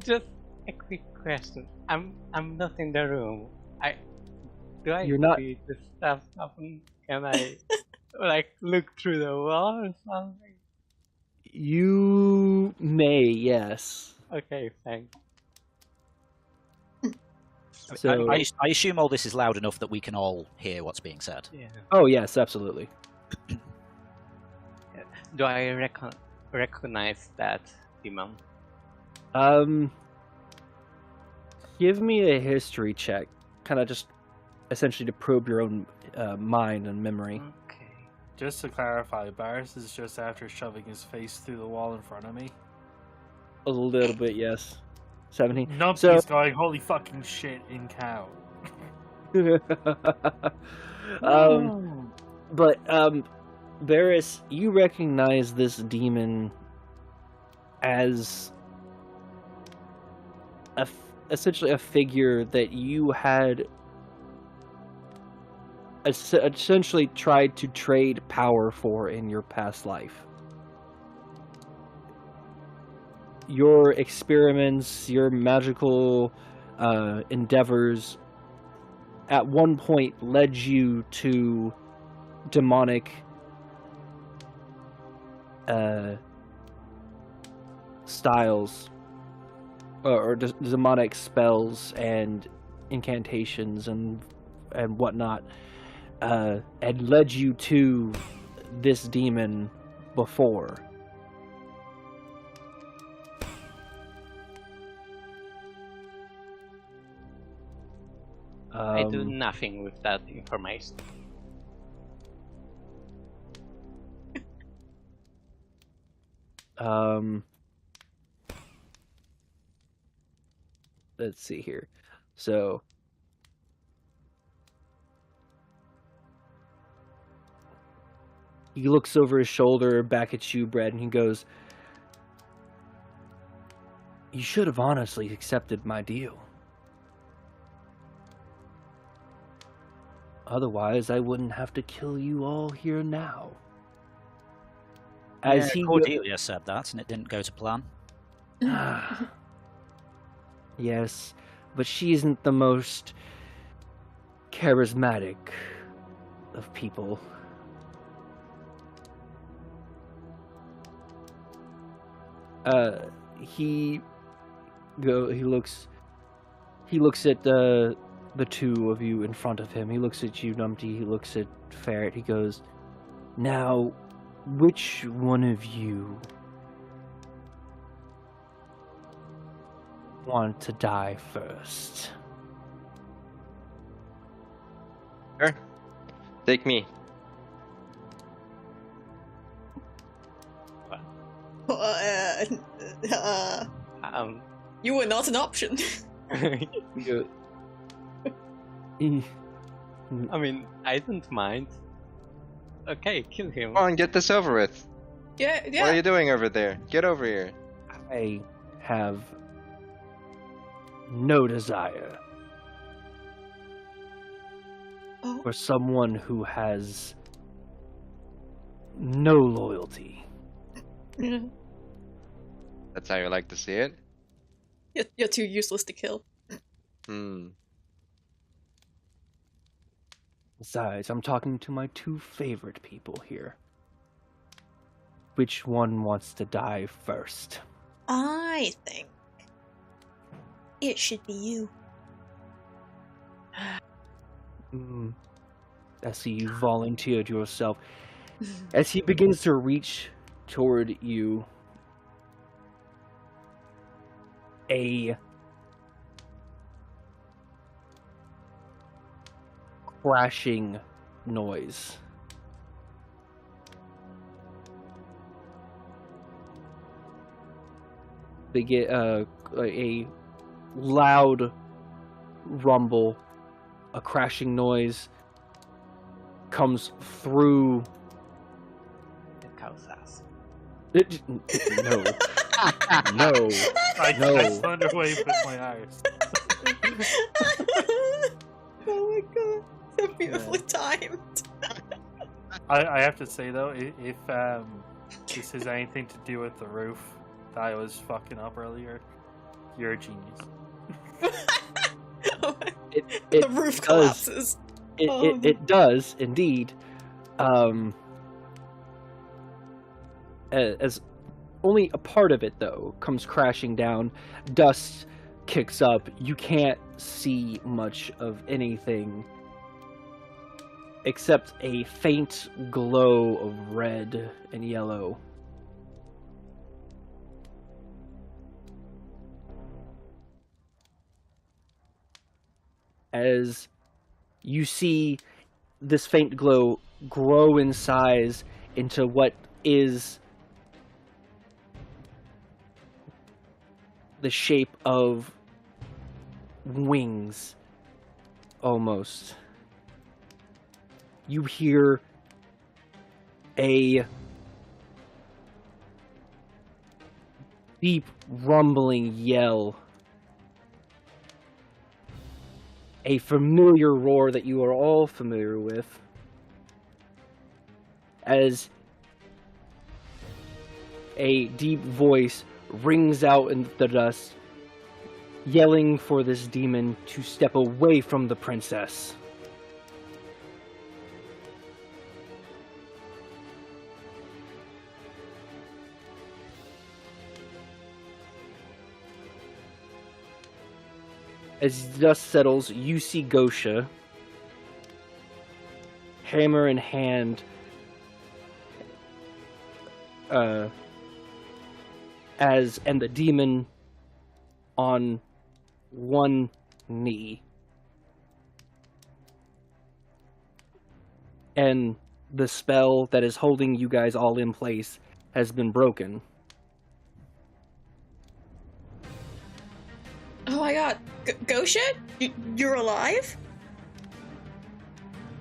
Just a quick question. I'm not in the room. You're not- see the stuff happen? Can I like look through the wall or something? You may, yes. Okay, thanks. So, I assume all this is loud enough that we can all hear what's being said. Yeah. oh yes, absolutely. Do I recognize that demon? Give me a history check, kind of just essentially to probe your own mind and memory. Okay. Just to clarify, Barris is just after shoving his face through the wall in front of me. A little bit, yes. 17. Numpty's going, holy fucking shit, in cow. But Varys, you recognize this demon as essentially a figure that you had essentially tried to trade power for in your past life. Your experiments, your magical endeavors at one point led you to demonic styles or demonic spells and incantations and whatnot, and led you to this demon before. I do nothing with that information. Let's see here. So he looks over his shoulder back at you, Brad, and he goes, "You should have honestly accepted my deal. Otherwise, I wouldn't have to kill you all here now." As he Cordelia said that, and it didn't go to plan. Yes, but she isn't the most charismatic of people. He looks at the two of you in front of him. He looks at you, Numpty. He looks at Ferret. He goes, "Now, which one of you want to die first?" Sure. Take me. You were not an option. I mean, I don't mind. Okay, kill him. Come on, get this over with. Yeah. What are you doing over there? Get over here. I have no desire Oh. for someone who has no loyalty. That's how you like to see it? You're too useless to kill. Besides, I'm talking to my two favorite people here. Which one wants to die first? I think it should be you. I see you volunteered yourself. As he begins to reach toward you, a crashing noise. They get a loud rumble, a crashing noise comes through. The cow's ass. No, no, I No. thunder away with my arse. Oh my god, so beautifully timed. I have to say though, if this has anything to do with the roof that I was fucking up earlier, you're a genius. The roof collapses. It does indeed. As only a part of it though comes crashing down. Dust kicks up. You can't see much of anything except a faint glow of red and yellow. As you see this faint glow grow in size into what is the shape of wings, almost. You hear a deep rumbling yell, a familiar roar that you are all familiar with, as a deep voice rings out in the dust, yelling for this demon to step away from the princess. As the dust settles, you see Gosha, hammer in hand, and the demon on one knee. And the spell that is holding you guys all in place has been broken. Oh my god, Gosha? You're alive?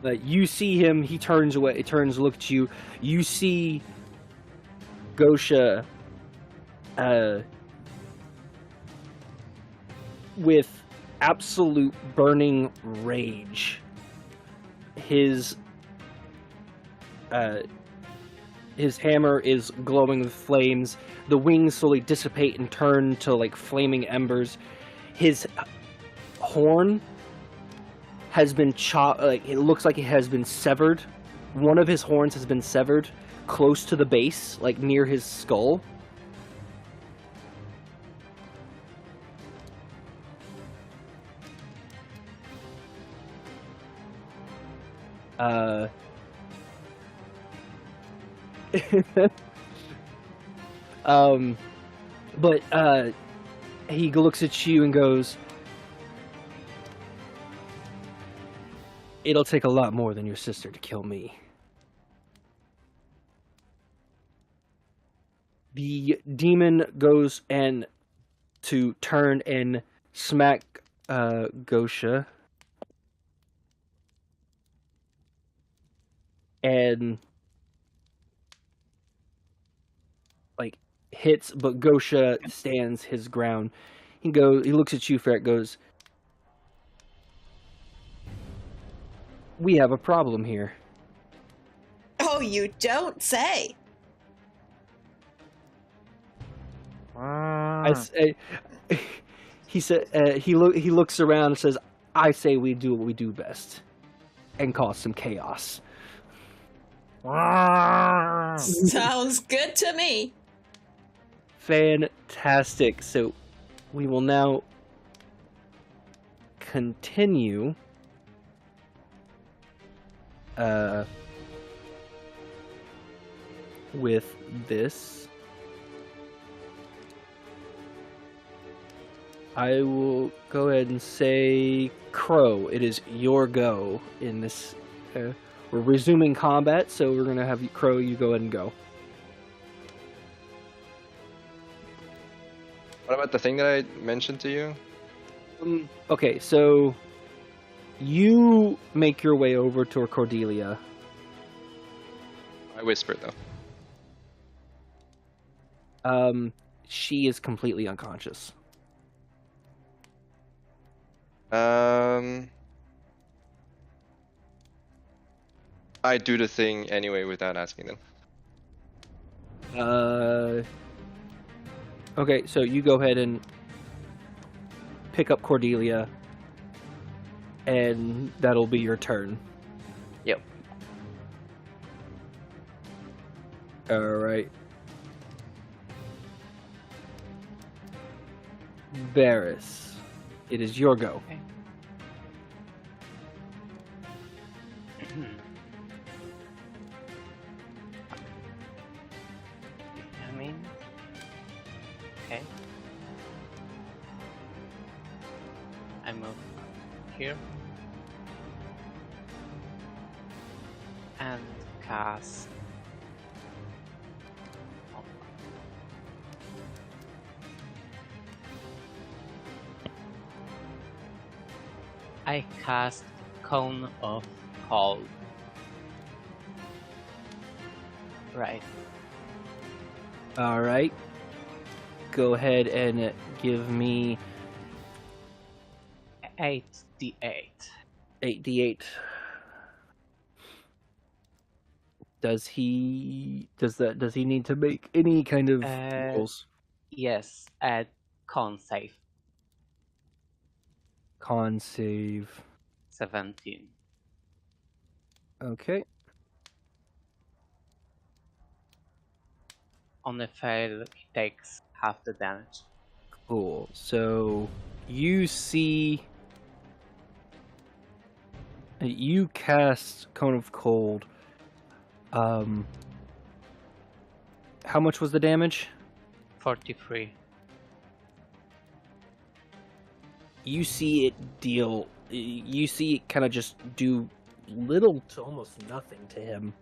You see him, he turns away, turns to look at you. You see Gosha with absolute burning rage. His hammer is glowing with flames. The wings slowly dissipate and turn to like flaming embers. His horn has been chopped. Like, it looks like it has been severed. One of his horns has been severed close to the base, like near his skull. But he looks at you and goes, "It'll take a lot more than your sister to kill me." The demon goes and to turn and smack Gosha. And like hits, but Gosha stands his ground. He looks at you, Ferret, goes, "We have a problem here." Oh, you don't say. I say, he said, he looks around and says, "I say we do what we do best, and cause some chaos." Sounds good to me. Fantastic. So we will now continue with this. I will go ahead and say, Crow, it is your go in this. We're resuming combat, so we're going to have you, Crow, you go ahead and go. What about the thing that I mentioned to you? Okay, so you make your way over to Cordelia. I whispered though. She is completely unconscious. I do the thing anyway without asking them. Okay, so you go ahead and pick up Cordelia, and that'll be your turn. Yep. Alright. Varys, it is your go. Okay. Okay. I move here and cast. I cast Cone of Cold. Right. Alright. Go ahead and give me 8d8. 8d8. Does he need to make any kind of rolls? Yes, at con save. Con save. 17. Okay. On the fail, he takes half the damage. Cool. So you see, you cast Cone of Cold. How much was the damage? 43. You see it deal. You see it kind of just do little to almost nothing to him.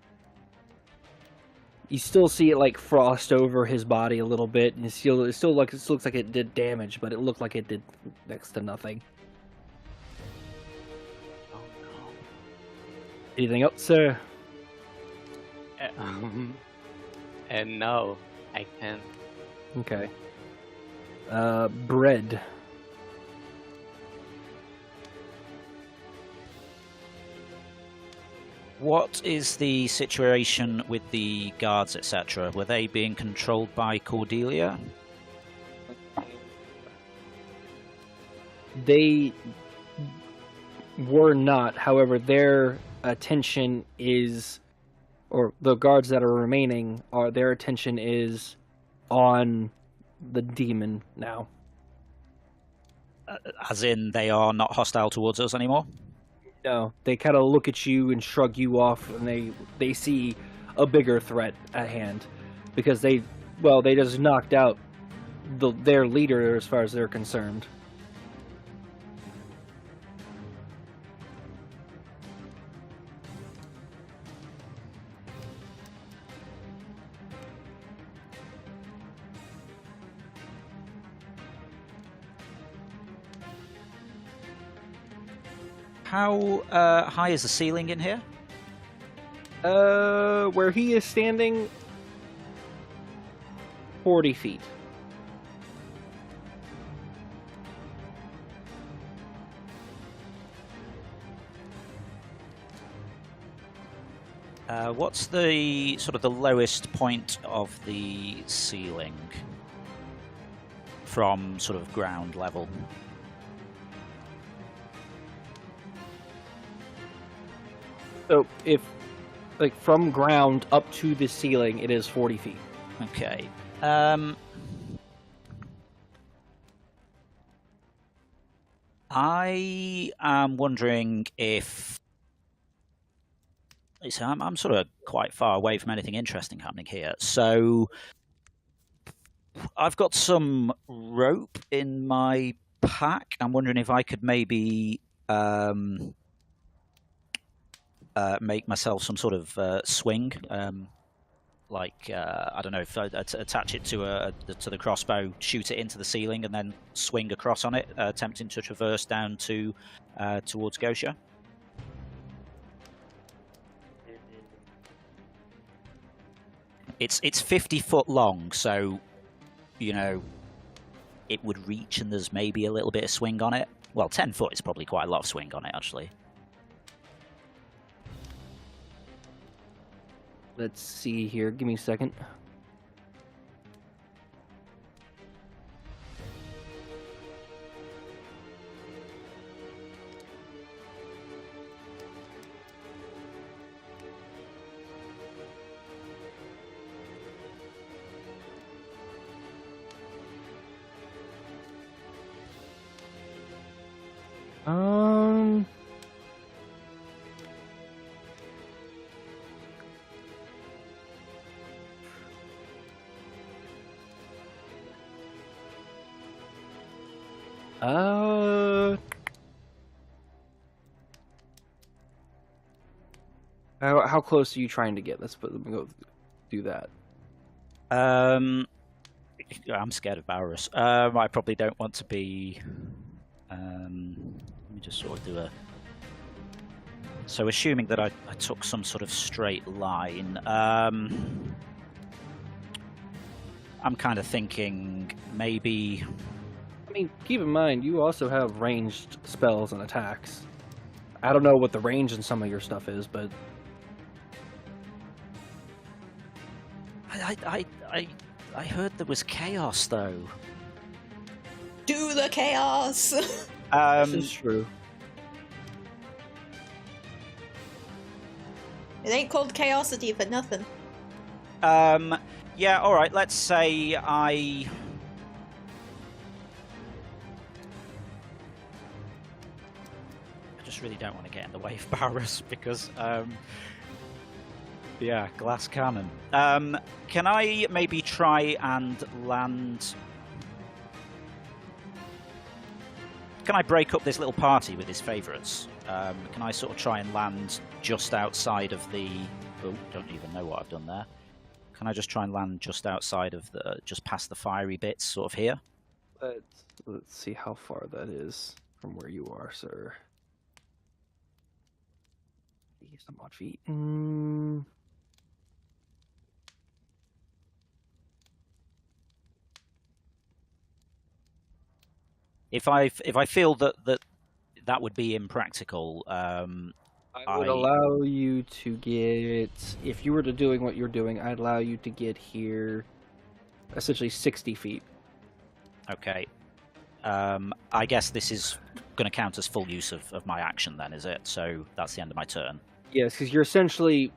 You still see it like frost over his body a looks like it did damage, but it looked like it did next to nothing. Oh no. Anything else, sir? And no, I can't. Okay. Bread. What is the situation with the guards, etc.? Were they being controlled by Cordelia? They were not. However, their attention is, or the guards that are remaining, their attention is on the demon now. As in, they are not hostile towards us anymore? No, they kind of look at you and shrug you off, and they see a bigger threat at hand, because they just knocked out their leader as far as they're concerned. How high is the ceiling in here? Where he is standing, 40 feet. What's the sort of the lowest point of the ceiling from sort of ground level? So if, like, from ground up to the ceiling, it is 40 feet. Okay. I am wondering if... So I'm sort of quite far away from anything interesting happening here. So I've got some rope in my pack. I'm wondering if I could maybe make myself some sort of swing. I don't know, if I attach it to the crossbow, shoot it into the ceiling, and then swing across on it, attempting to traverse down to towards Gosha. It's 50 foot long, so it would reach, and there's maybe a little bit of swing on it. Well, 10 foot is probably quite a lot of swing on it, actually. Let's see here. Give me a second. How close are you trying to get? Let me go do that. I'm scared of Barus. I probably don't want to be. Let me just sort of do a. So, assuming that I took some sort of straight line, I'm kind of thinking maybe. I mean, keep in mind, you also have ranged spells and attacks. I don't know what the range in some of your stuff is, but I heard there was chaos though. Do the chaos. This is true. It ain't called Chaosity for nothing. Yeah. All right. Let's say I just really don't want to get in the way of Barus because yeah, glass cannon. Can I maybe try and land? Can I break up this little party with his favourites? Can I sort of try and land just outside of the? Oh, don't even know what I've done there. Can I just try and land just outside of just past the fiery bits, sort of here? Let's see how far that is from where you are, sir. Some odd feet. If I feel that would be impractical, I would allow you to get, if you were to doing what you're doing, I'd allow you to get here essentially 60 feet. Okay. I guess this is going to count as full use of my action then, is it? So that's the end of my turn. Yes, because you're essentially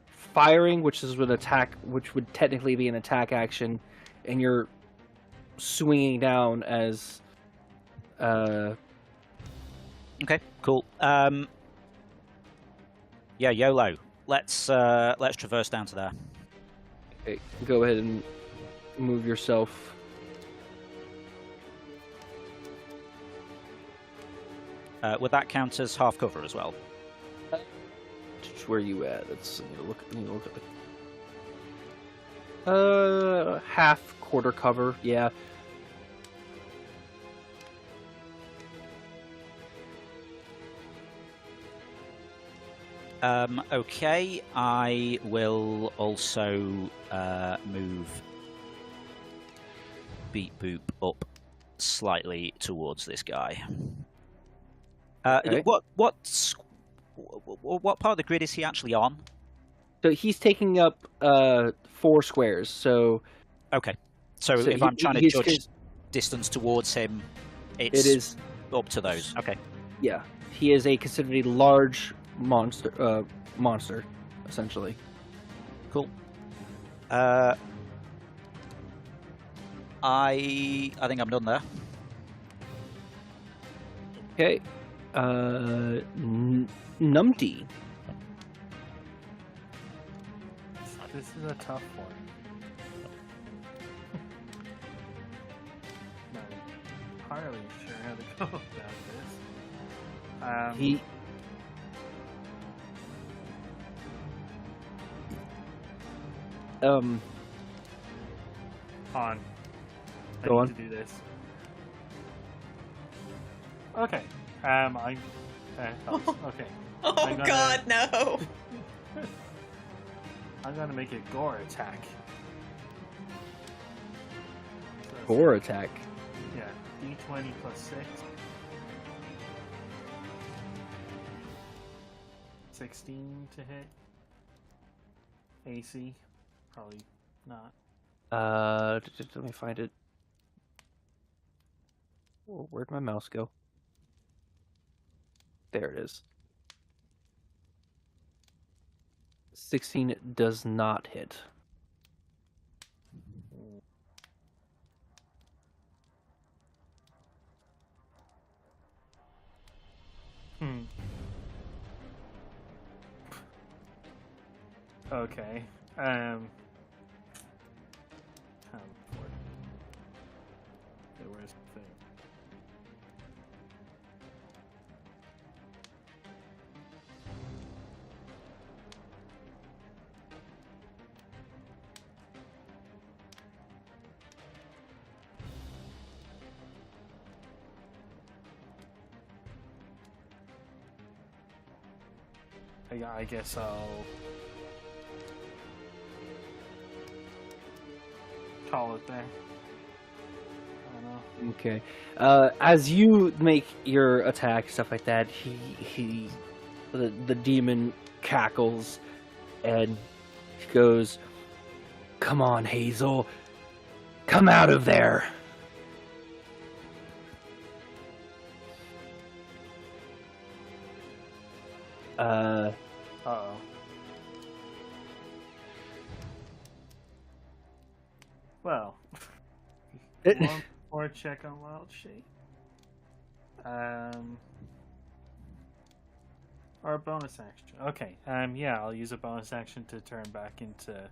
firing, which is an attack, which would technically be an attack action, and you're swinging down as... Okay, cool. Yeah, YOLO. Let's traverse down to there. Okay, go ahead and move yourself. Would that count as half cover as well? Where are you at? Let's look at the half quarter cover. Yeah. Okay, I will also move Beat Boop up slightly towards this guy. Okay. What part of the grid is he actually on? So he's taking up 4 squares. So okay. So if I'm trying to judge distance towards him, it is up to those. Okay. Yeah, he is considered a large monster, essentially. Cool. I think I'm done there. Okay. Numpty. This is a tough one. Not entirely sure how About this. He On. I Go need on. to do this. Okay. I. Helps. Okay. Oh I'm gonna- God, no! I'm gonna make a gore attack. So that's- gore attack. Yeah. D20 plus 6. 16 to hit. AC. Probably not. Let me find it. Oh, where'd my mouse go? There it is. 16 does not hit. Hmm. Okay. Okay, where's the thing? I guess I'll call it there. I don't know. Okay. As you make your attack, stuff like that, the demon cackles and goes, "Come on, Hazel, come out of there." Uh-oh. Well, one more check on Wild Shape. Or a bonus action. Okay, yeah, I'll use a bonus action to turn back into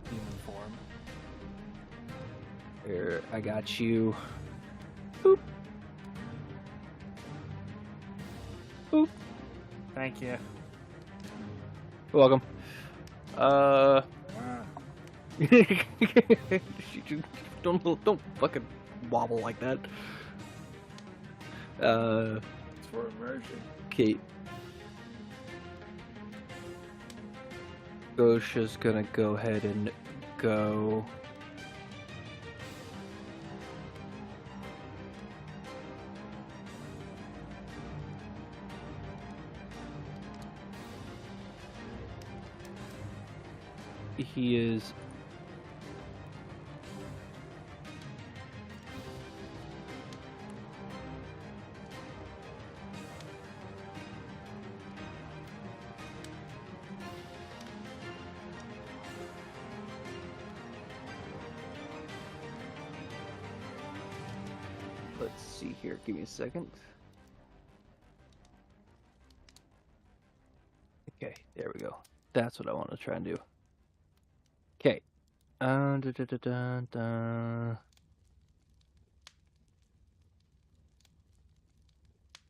human form. Here, I got you. Boop. Boop. Thank you. You're welcome. Don't fucking wobble like that. It's for immersion. Okay. Gosha's gonna go ahead and go. He is. Let's see here. Give me a second. Okay, there we go. That's what I want to try and do. Okay.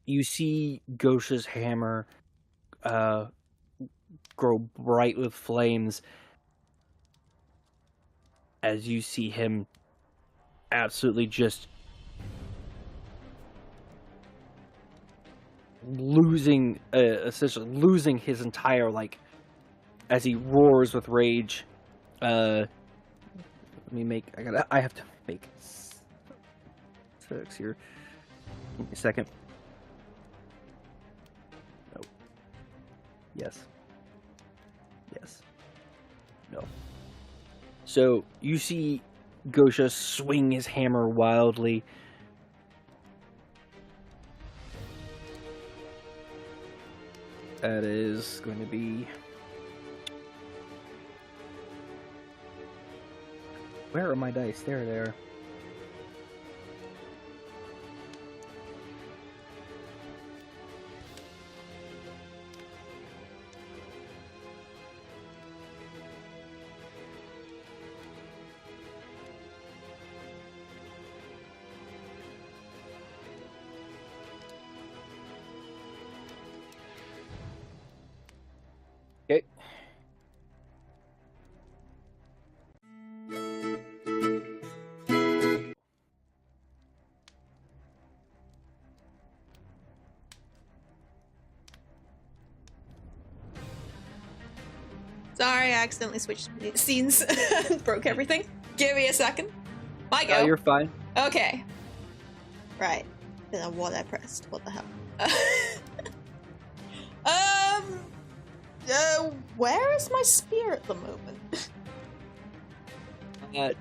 You see Gosha's hammer grow bright with flames as you see him absolutely just essentially losing his entire, like, as he roars with rage. I have to make 6 here. Give me a second. No. Yes. Yes. No. So you see Gosha swing his hammer wildly. That is going to be... Where are my dice? There they are. Sorry, I accidentally switched scenes. Broke everything. Give me a second. My go. You're fine. Okay. Right. Don't know what I pressed. What the hell? Where is my spear at the moment? It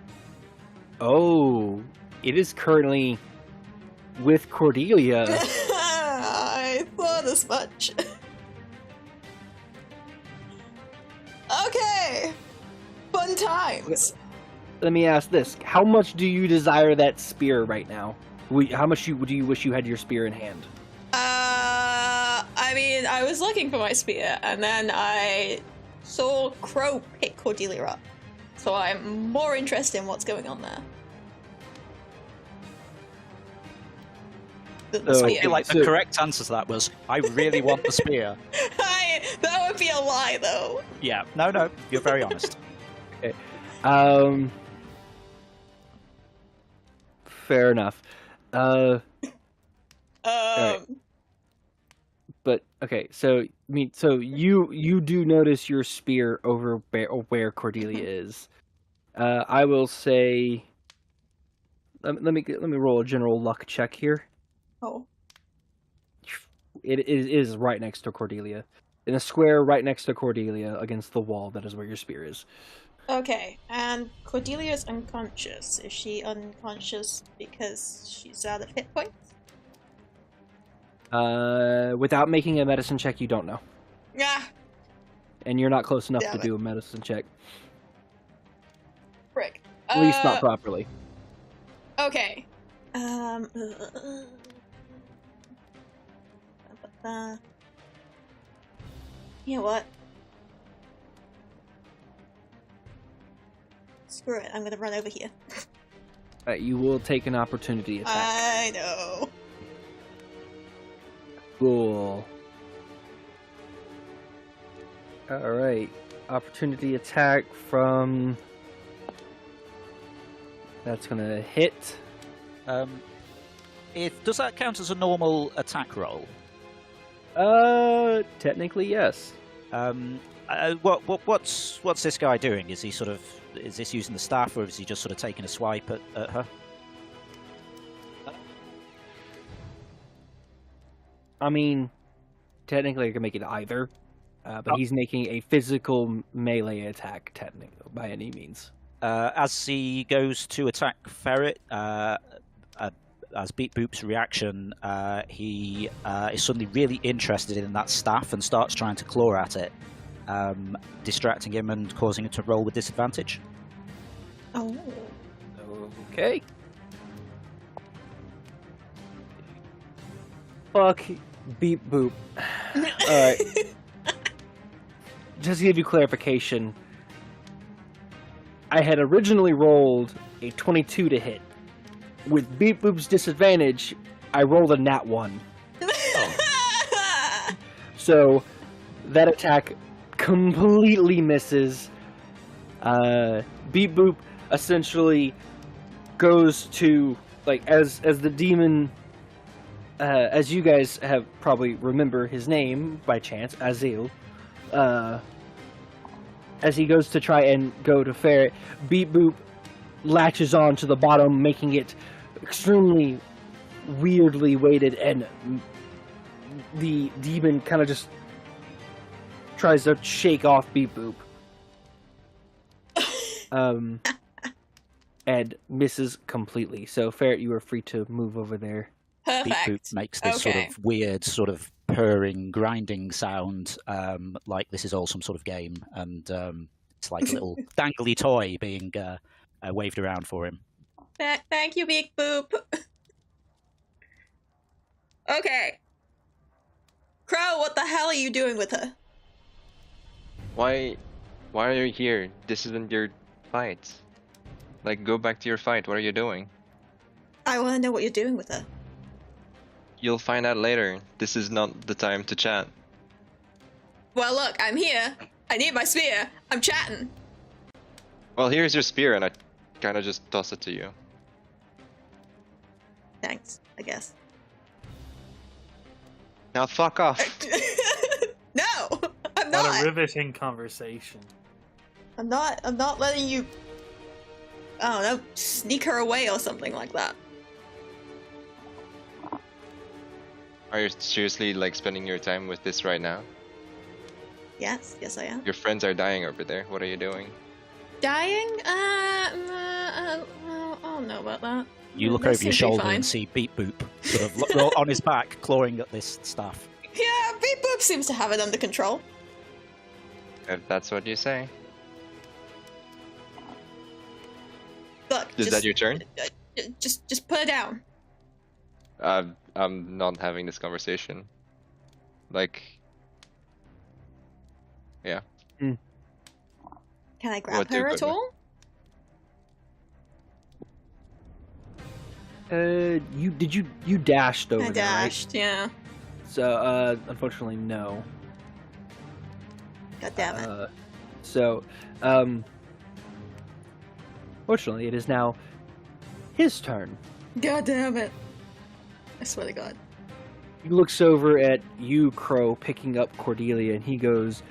is currently with Cordelia. I thought as much. Okay. Fun times. Let me ask this: how much do you desire that spear right now? How much do you wish you had your spear in hand? I mean, I was looking for my spear, and then I saw Crow pick Cordelia up. So I'm more interested in what's going on there. The So- I feel like the correct answer to that was, I really want the spear. That would be a lie, though. Yeah, no, you're very honest. Fair enough. Right. But okay, so you do notice your spear over where Cordelia is. I will say, let me roll a general luck check here. Oh. It is right next to Cordelia, in a square right next to Cordelia against the wall. That is where your spear is. Okay, and Cordelia's unconscious. Is she unconscious because she's out of hit points? Without making a medicine check, you don't know, Yeah. and you're not close enough Damn to it. do a medicine check. Frick. At least not properly. Okay. You know what? Screw it, I'm gonna run over here. You will take an opportunity attack. I know. Cool. Alright. Opportunity attack from... That's gonna hit. Does that count as a normal attack roll? Technically, yes. What's this guy doing? Is this using the staff, or is he just sort of taking a swipe at her? I mean, technically I can make it either. But he's making a physical melee attack, technically, by any means. As he goes to attack Ferret, as Beep Boop's reaction, he is suddenly really interested in that staff and starts trying to claw at it, distracting him and causing him to roll with disadvantage. Oh. Okay. Fuck Beep Boop. Alright. Just to give you clarification, I had originally rolled a 22 to hit. With Beep Boop's disadvantage, I rolled a nat 1. So, that attack completely misses. Beep Boop essentially goes to, like, as the demon, as you guys have probably remember his name by chance, Azil. As he goes to try and go to Ferret, Beep Boop latches on to the bottom, making it extremely weirdly weighted, and the demon kind of just tries to shake off Beep Boop. And misses completely. So, Ferret, you are free to move over there. Beep Perfect. Boop makes this sort of weird, sort of purring, grinding sound, like this is all some sort of game, and it's like a little dangly toy being waved around for him. Thank you, Big Boop. Okay. Crow, what the hell are you doing with her? Why are you here? This isn't your fight. Like, go back to your fight. What are you doing? I want to know what you're doing with her. You'll find out later. This is not the time to chat. Well, look, I'm here. I need my spear. I'm chatting. Well, here's your spear, and I kind of just toss it to you. Thanks, I guess. Now fuck off. No, I'm What a not. riveting conversation. I'm not letting you, I don't know, sneak her away or something like that. Are you seriously like spending your time with this right now? Yes, I am. Your friends are dying over there. What are you doing? Dying? I don't know about that. You look They over your seem to be shoulder fine. and see Beep Boop sort of on his back, clawing at this staff. Yeah, Beep Boop seems to have it under control. If that's what you say. Look, Is that your turn? Just put it down. I'm not having this conversation. Like, yeah. Can I grab What do her you at put me? all? You dashed over I there, right? dashed, yeah. So, unfortunately, no. God damn it. So, fortunately, it is now his turn. God damn it. I swear to God. He looks over at you, Crow, picking up Cordelia, and he goes,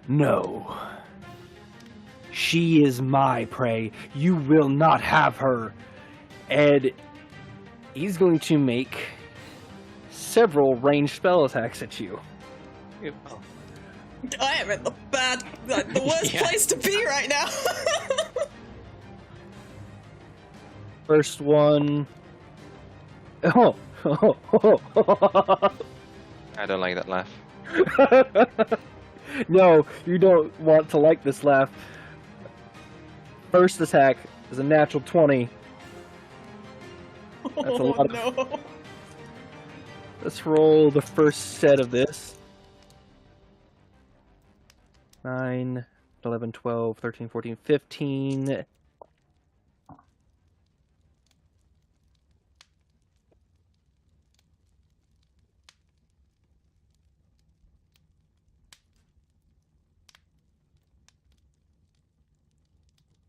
"No. She is my prey. You will not have her." And he's going to make several ranged spell attacks at you. I am in the worst Yeah. place to be right now. First one. Oh. I don't like that laugh. No, you don't want to like this laugh. First attack is a natural 20. That's a lot of... no. Let's roll the first set of this. 9, 11, 12, 13, 14, 15.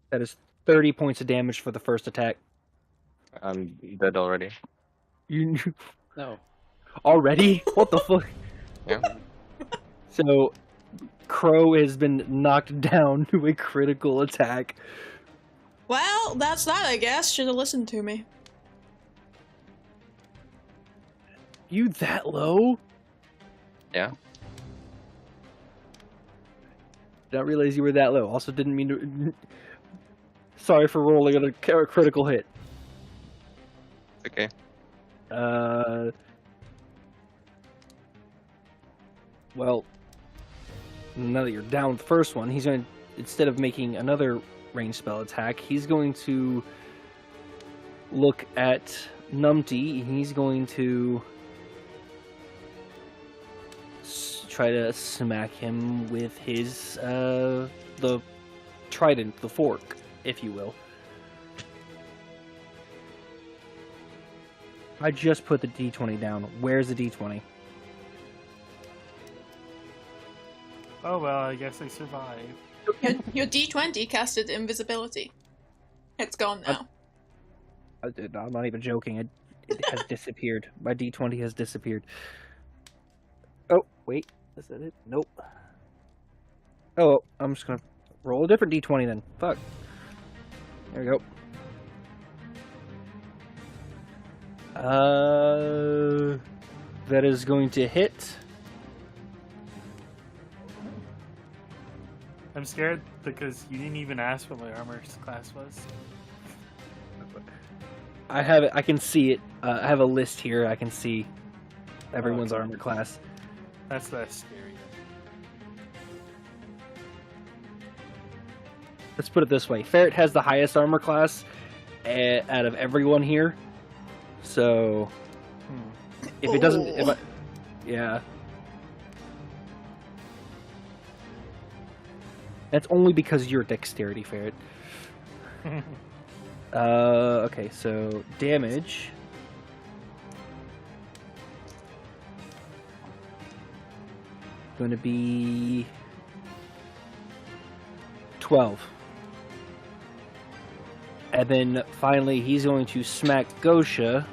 That is 30 points of damage for the first attack. I'm dead already. You No. already? What the fuck? Yeah. So, Crow has been knocked down to a critical attack. Well, that's that, I guess. Should have listened to me. You that low? Yeah. Did not realize you were that low. Also didn't mean to... Sorry for rolling on a critical hit. Okay. Well, now that you're down with the first one, he's going to, instead of making another ranged spell attack, he's going to look at Numpty, and he's going to try to smack him with his, the trident, the fork, if you will. I just put the d20 down. Where's the d20? Oh well, I guess I survived. Your D20 casted invisibility. It's gone now. I'm not even joking. It has disappeared. My d20 has disappeared. Oh, wait. Is that it? Nope. Oh, I'm just gonna roll a different d20 then. Fuck. There we go. That is going to hit. I'm scared because you didn't even ask what my armor class was. I have it. I can see it. I have a list here. I can see everyone's Okay. armor class. That's less scary. Let's put it this way: Ferret has the highest armor class out of everyone here. So, if it doesn't, yeah, that's only because you're dexterity, Ferret. Okay, so damage. Going to be 12. And then finally, he's going to smack Gosha.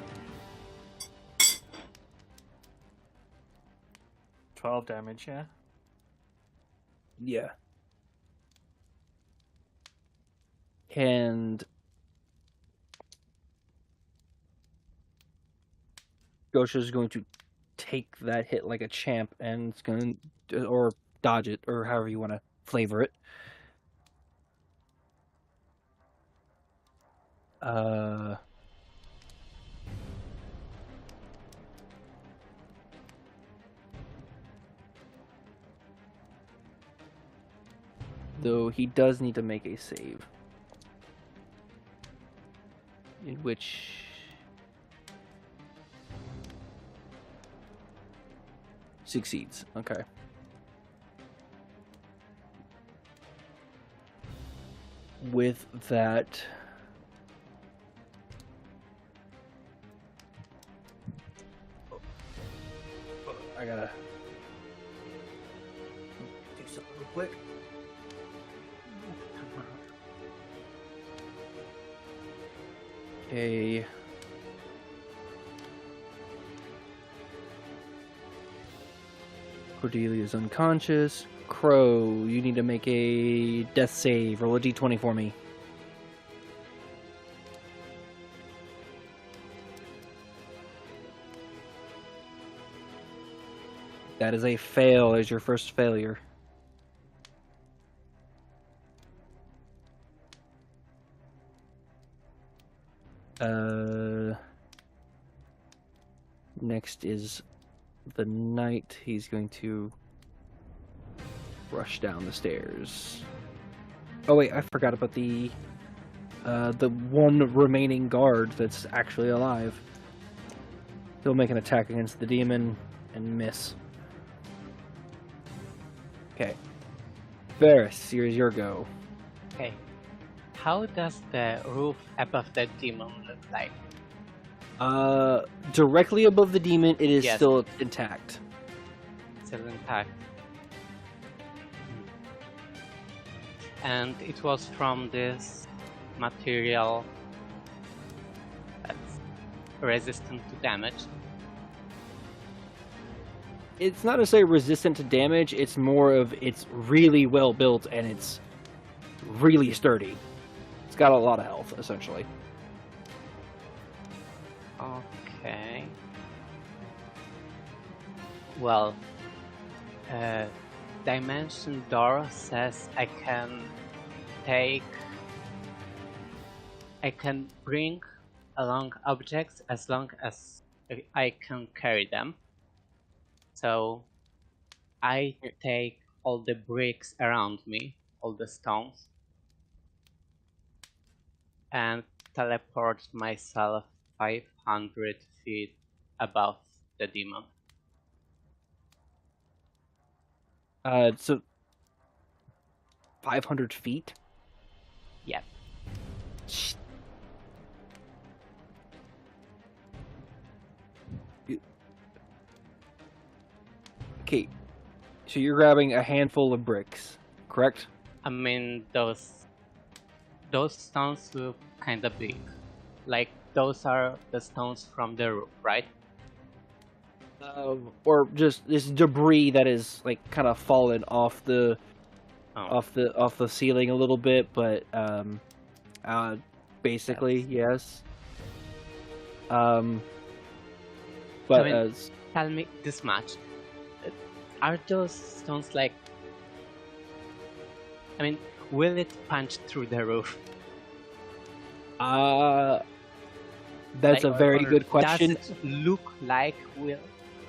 12 damage, yeah? Yeah. And Gosha's going to take that hit like a champ, and it's going to, or dodge it, or however you want to flavor it. Though he does need to make a save. In which... succeeds. Okay. With that... I gotta... do something real quick. A... Cordelia's unconscious. Crow, you need to make a death save. Roll a d20 for me. That is a fail. Is your first failure. Next is the knight. He's going to rush down the stairs. Oh wait, I forgot about the one remaining guard that's actually alive. He'll make an attack against the demon and miss. Okay. Varys, here's your go. Okay. How does the roof above the demon look like? Directly above the demon, it is Yes. still intact. Still intact. And it was from this material that's resistant to damage. It's not necessarily resistant to damage, it's more of it's really well built and it's really sturdy. It's got a lot of health, essentially. Okay. Well, Dimension Door says I can bring along objects as long as I can carry them. So I take all the bricks around me, all the stones, and teleport myself 500 feet above the demon. So 500 feet? Yep. Okay, so you're grabbing a handful of bricks, correct? I mean, those stones look kinda big. Like, those are the stones from the roof, right? Or just this debris that is like kind of fallen off the off the ceiling a little bit, but basically yes. But I mean, as tell me this much. Are those stones like... I mean, will it punch through the roof? that's a very good question. Does it look like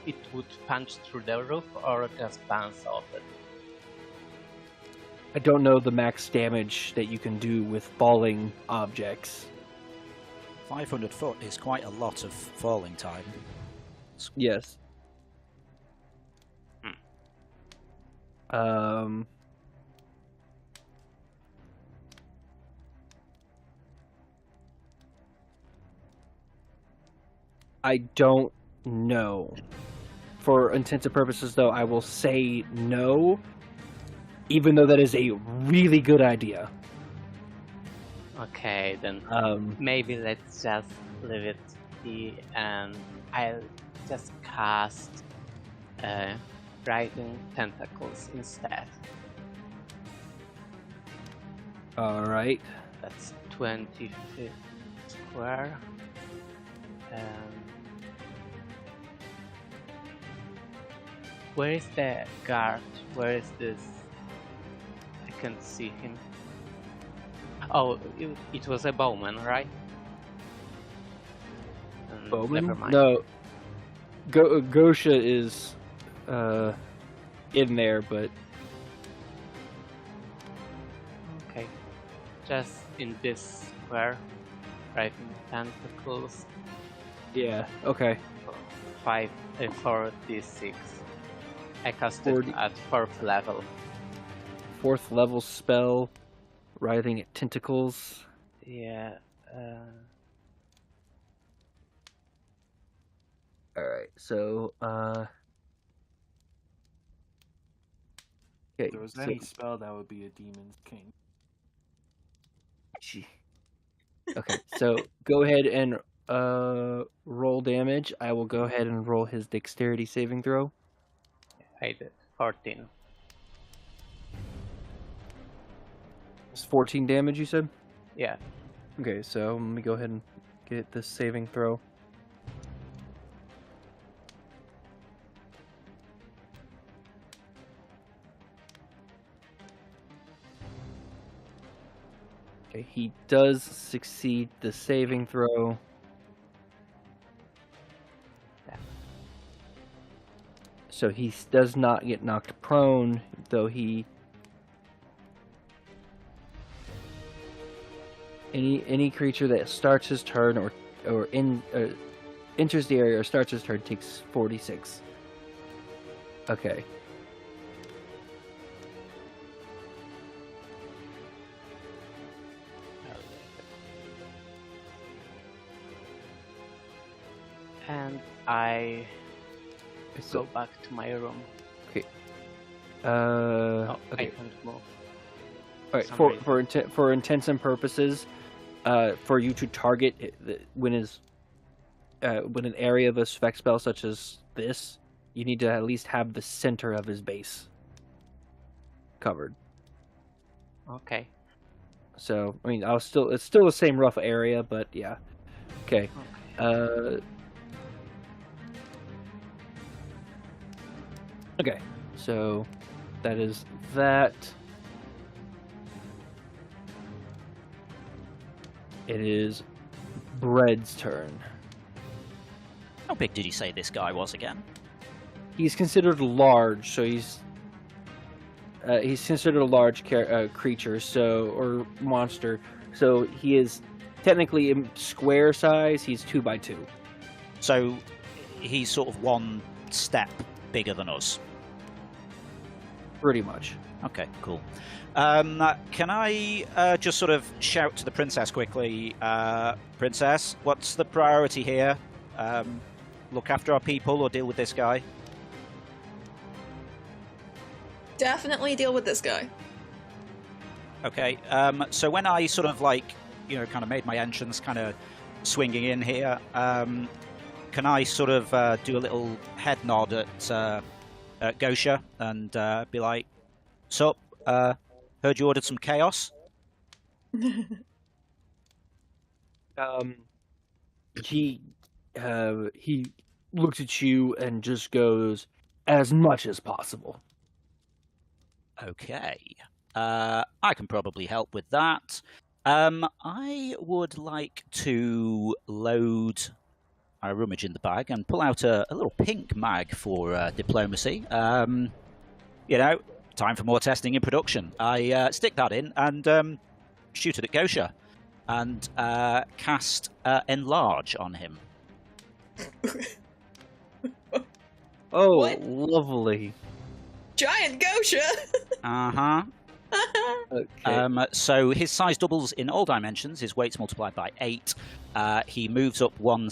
it would punch through the roof or just bounce off it? I don't know the max damage that you can do with falling objects. 500 foot is quite a lot of falling time. Yes. I don't know. For intensive purposes, though, I will say no, even though that is a really good idea. Okay, then maybe let's just leave it be, and I'll just cast Riding Tentacles instead. Alright. That's 20 feet square. Where is the guard? Where is this? I can't see him. Oh, it was a bowman, right? Bowman? Never mind. No. Gosha is in there, but Okay. Just in this square, right in tentacles. yeah, okay. 4d6. I cast it 40. at 4th level. 4th level spell, writhing at tentacles. Yeah. Alright, so okay, If there was so, any spell, that would be a Demon's King. gee. Okay, so go ahead and roll damage. I will go ahead and roll his dexterity saving throw. I did 14. It's 14 damage, you said? Yeah. Okay, so let me go ahead and get this saving throw. Okay, he does succeed the saving throw. Yeah. So he does not get knocked prone, though he... Any creature that starts his turn or enters the area or starts his turn takes 46. Okay. And I So, go back to my room. okay. I can't move. All right. some For intents and purposes, for you to target when an area of a spec spell such as this, you need to at least have the center of his base covered. Okay. So I mean, it's still the same rough area, but yeah. Okay. Okay. So that is that. It is Bread's turn. How big did you say this guy was again? He's considered large, so he's considered a large creature, or monster. So he is technically in square size. He's 2x2. So he's sort of one step bigger than us. Pretty much. Okay, cool. Can I just sort of shout to the princess quickly? Princess, what's the priority here? Look after our people or deal with this guy? Definitely deal with this guy. Okay, so when I sort of kind of made my entrance, kind of swinging in here, can I sort of do a little head nod at Gosha and be like, "Sup, heard you ordered some chaos?" He looks at you and just goes, "As much as possible." Okay. I can probably help with that. I would like to load. I rummage in the bag and pull out a little pink mag for diplomacy. Time for more testing in production. I stick that in and shoot it at Gosha and cast Enlarge on him. Oh, What? lovely. Giant Gosha! Uh-huh. Okay. So his size doubles in all dimensions. His weight's multiplied by 8. He moves up one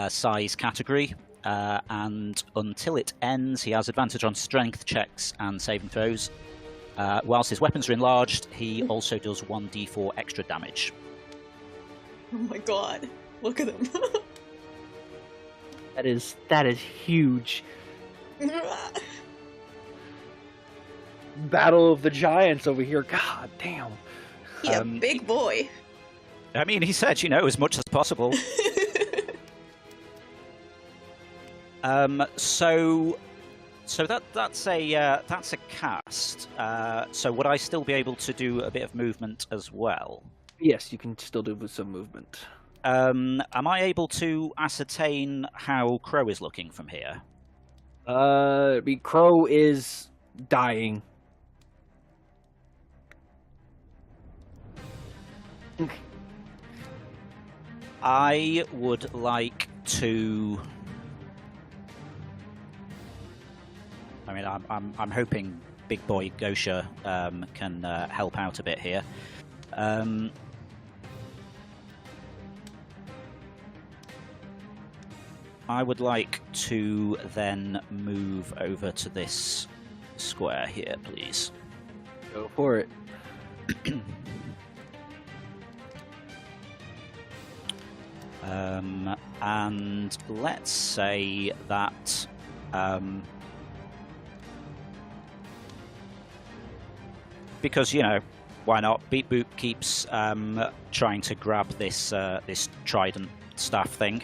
size category, and until it ends, he has advantage on strength checks and saving throws. Whilst his weapons are enlarged, he also does 1d4 extra damage. Oh my god. Look at him. That is huge. Battle of the Giants over here. God damn. He a big boy. I mean, he said, as much as possible. So that's a cast. So would I still be able to do a bit of movement as well? Yes, you can still do some movement. Am I able to ascertain how Crow is looking from here? Crow is dying. I would like to. I mean, I'm hoping Big Boy Gosha can help out a bit here. I would like to then move over to this square here, please. Go for it. And let's say that because why not? Beat Boop keeps trying to grab this this trident staff thing,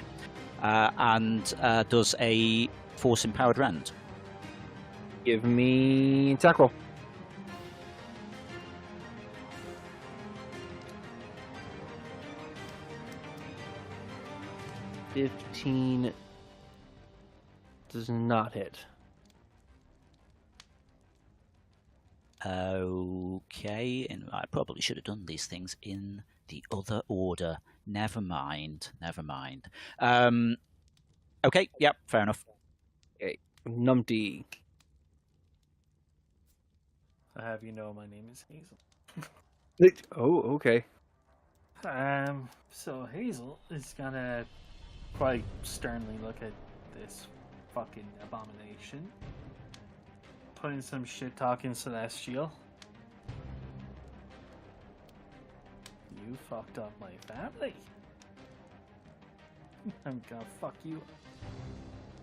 and does a force empowered rend. Give me attack roll. $15 does not hit. Okay, and I probably should have done these things in the other order. Never mind. Okay, yep, fair enough. Okay, Numpty. I have my name is Hazel. Oh, okay. So Hazel is gonna quite sternly look at this fucking abomination, putting some shit talking Celestial. You fucked up my family. I'm gonna fuck you.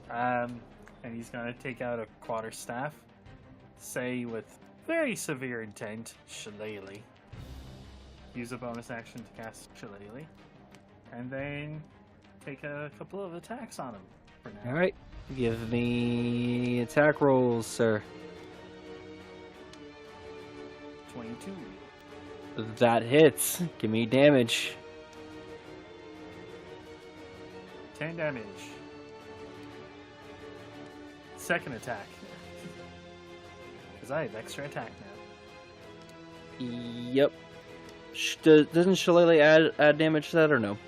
And he's gonna take out a quarterstaff, say with very severe intent, Shillelagh. Use a bonus action to cast Shillelagh, and then take a couple of attacks on him for now. All right, give me attack rolls, sir. 22. That hits. Give me damage. 10 damage. Second attack. Because I have extra attack now. Yep. Doesn't Shillelagh add damage to that or no?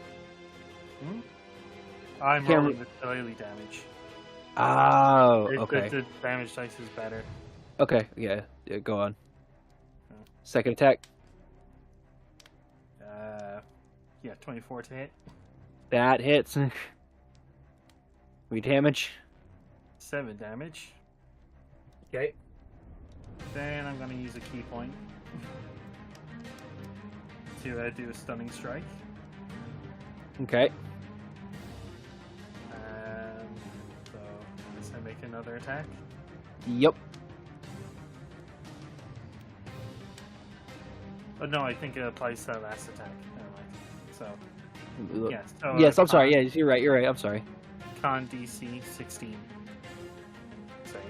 I'm Can't rolling the Shillelagh damage. Oh, okay. The damage dice is better. Okay, yeah, go on. Oh. Second attack. Yeah, 24 to hit. That hits. We damage. 7 damage. Okay. Then I'm going to use a key point to do a stunning strike. Okay. So I guess I make another attack. Yep. Oh no, I think it applies to the last attack. Never mind. So yeah. So, yes, I'm sorry. Yeah, you're right. I'm sorry. Con DC 16. Save.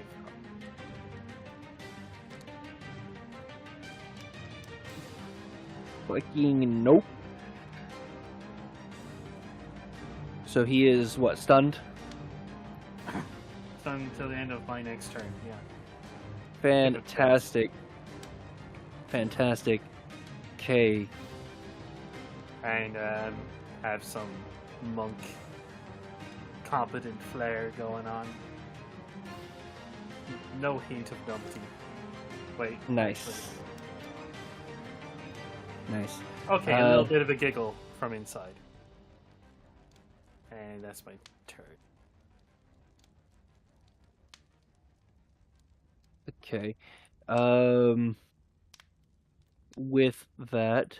Clicking nope. So he is what, stunned? Stunned until the end of my next turn. Yeah. Fantastic. Okay. And have some monk competent flair going on. No hint of numpty. Wait. Nice. Nice. Okay, a little bit of a giggle from inside. And that's my turn. Okay. With that,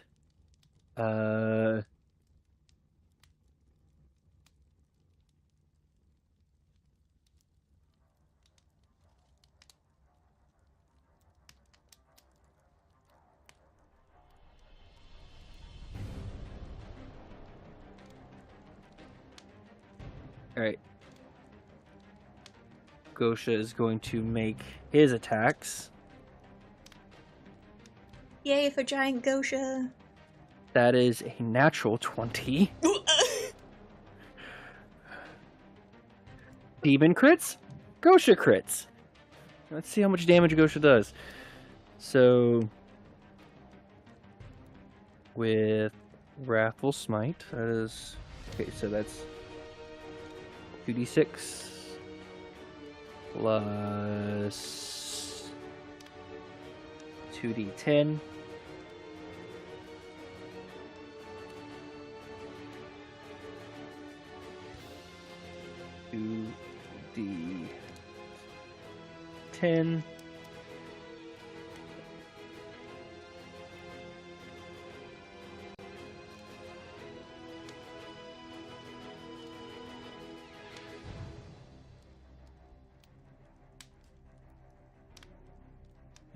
Gosha is going to make his attacks. Yay for giant Gosha. That is a natural 20. Demon crits, Gosha crits. Let's see how much damage Gosha does. So, with Wrathful Smite, that is... Okay, so that's 2d6 plus 2d10. D10.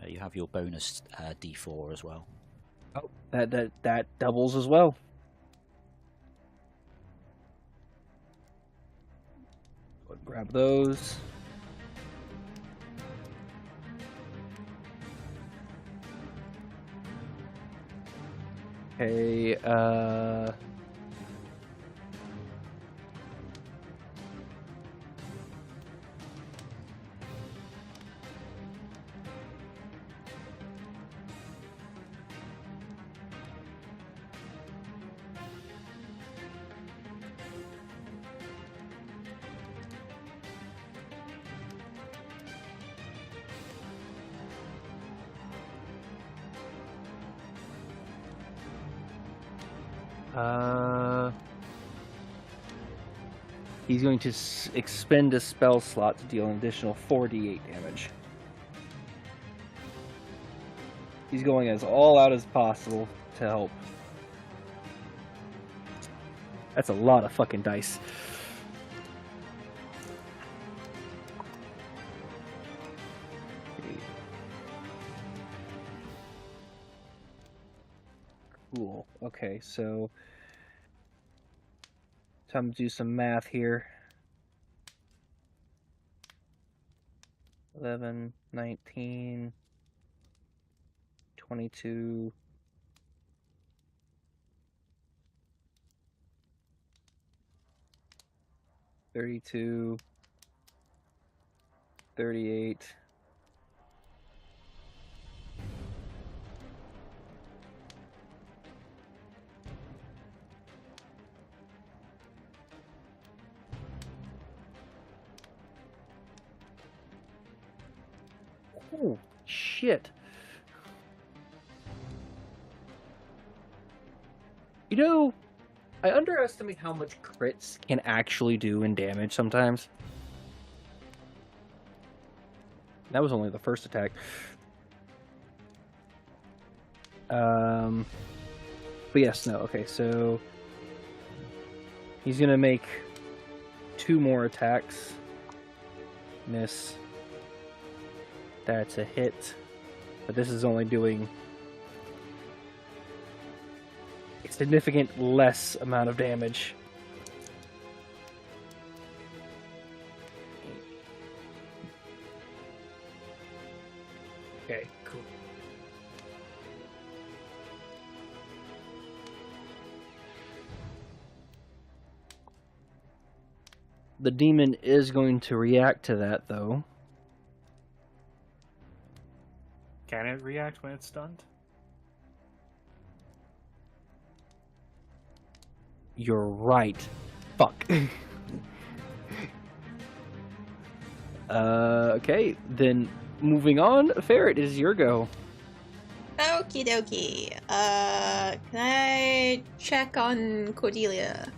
You have your bonus D4 as well. Oh, that doubles as well. Grab those. Okay, he's going to expend a spell slot to deal an additional 4d8 damage. He's going as all out as possible to help. That's a lot of fucking dice. Cool. Okay, so time to do some math here. 11, 19, 22, 32, 38. Oh, shit. You know, I underestimate how much crits can actually do in damage sometimes. That was only the first attack. But yes, no, okay, so he's gonna make 2 more attacks. Miss. That's a hit. But this is only doing a significant less amount of damage. Okay, cool. The demon is going to react to that, though. Can it react when it's stunned? You're right. Fuck. Okay, then moving on. Ferret, is your go. Okie dokie. Can I check on Cordelia?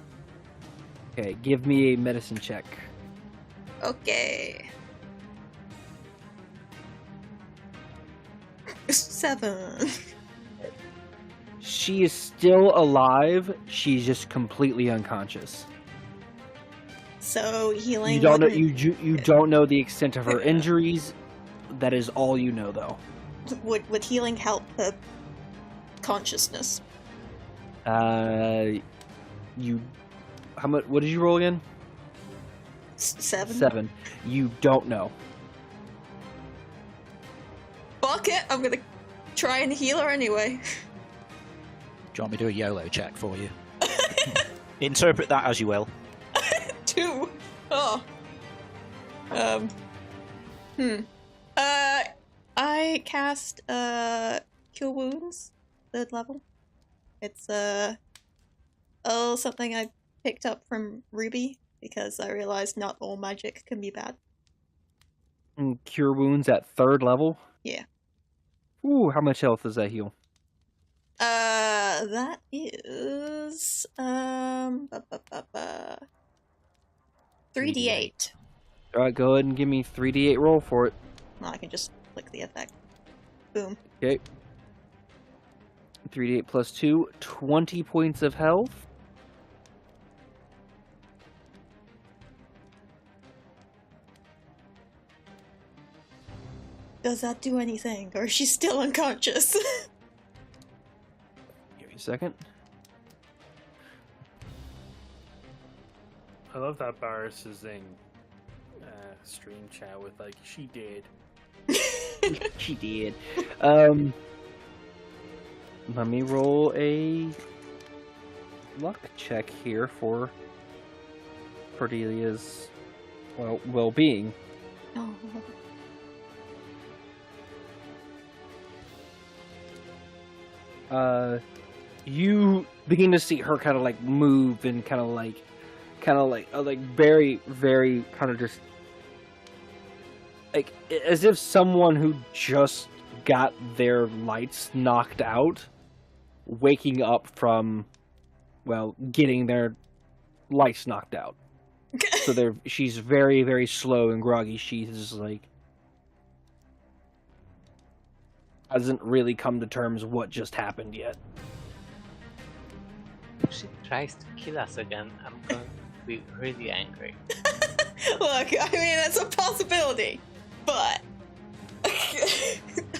Okay, give me a medicine check. Okay. 7. She is still alive. She's just completely unconscious. So healing. You don't know. wouldn't- You don't know the extent of her injuries. That is all you know, though. Would healing help her consciousness? You. How much? What did you roll again? 7. 7. You don't know. Fuck it, I'm gonna try and heal her anyway. Do you want me to do a YOLO check for you? Interpret that as you will. 2. Oh. I cast Cure Wounds, 3rd level. It's something I picked up from Ruby because I realized not all magic can be bad. And Cure Wounds at 3rd level? Yeah. Ooh, how much health does that heal? That is 3d8. Alright, go ahead and give me 3d8 roll for it. Well, I can just click the effect. Boom. Okay. 3d8 plus 2, 20 points of health. Does that do anything, or is she still unconscious? Give me a second. I love that Barris is in stream chat with like, she did. She did. Let me roll a luck check here for Cordelia's well-being. Oh. You begin to see her kind of like move and kind of like very, very kind of just like as if someone who just got their lights knocked out, waking up from, well, getting their lights knocked out. So she's very, very slow and groggy. She's like hasn't really come to terms with what just happened yet. If she tries to kill us again, I'm going to be really angry. Look, I mean, that's a possibility, but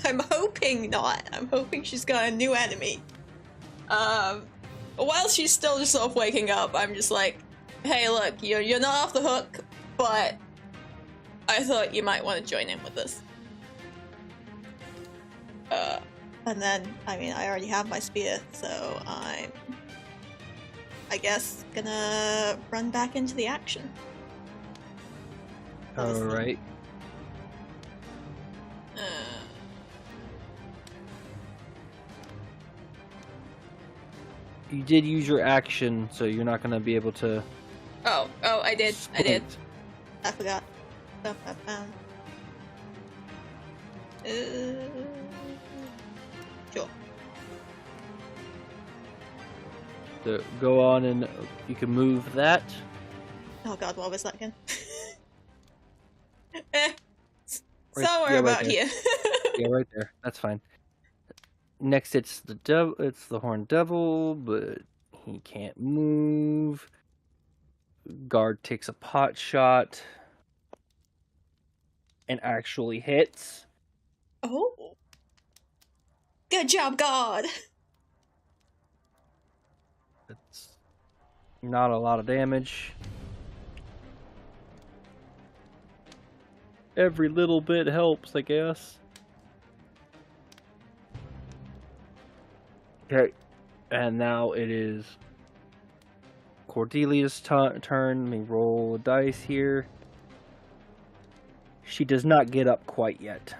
I'm hoping not. I'm hoping she's got a new enemy. While she's still just sort of waking up, I'm just like, hey, look, you're not off the hook, but I thought you might want to join in with us. And then, I mean, I already have my spear, so I'm, I guess, gonna run back into the action. Alright. You did use your action, so you're not gonna be able to. Oh, I did. sprint. I forgot. Sure. So go on and you can move that. Oh god, what was that again? Right- Somewhere yeah, right about there. here. Yeah, right there. That's fine. Next, it's the devil. It's the horned devil, but he can't move. Guard takes a pot shot and actually hits. Oh. Good job, God. It's not a lot of damage. Every little bit helps, I guess. Okay, and now it is Cordelia's turn. Let me roll a dice here. She does not get up quite yet.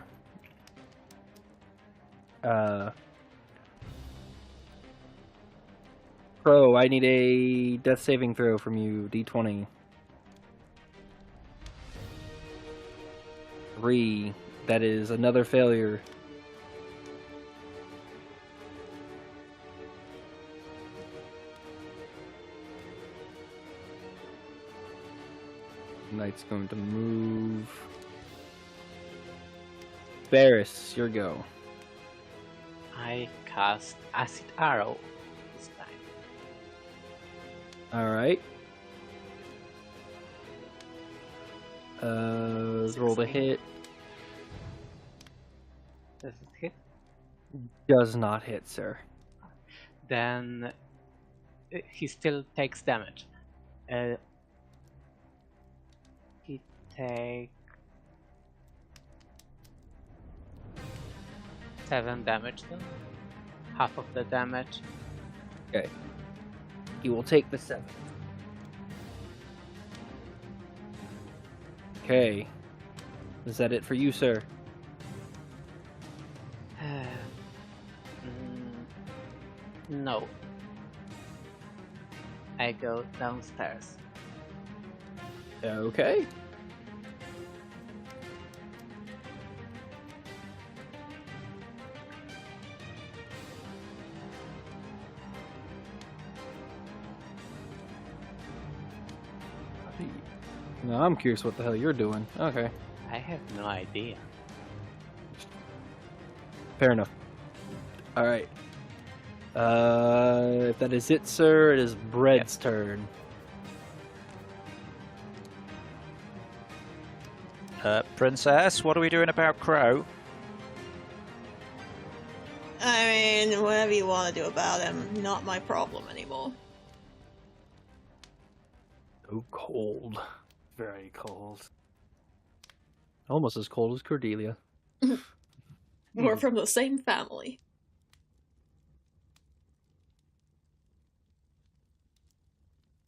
Pro, I need a death saving throw from you, D20. 3. That is another failure. Knight's going to move. Barris, your go. I cast Acid Arrow this time. Alright. Roll to hit. Does it hit? Does not hit, sir. Then he still takes damage. take 7 damage then. Half of the damage. Okay. He will take the 7. Okay. Is that it for you, sir? No. I go downstairs. Okay. Now I'm curious what the hell you're doing. Okay. I have no idea. Fair enough. Alright. If that is it, sir, it is Bread's turn. Princess, what are we doing about Crow? I mean, whatever you want to do about him, not my problem anymore. So cold. Very cold. Almost as cold as Cordelia. We're from the same family.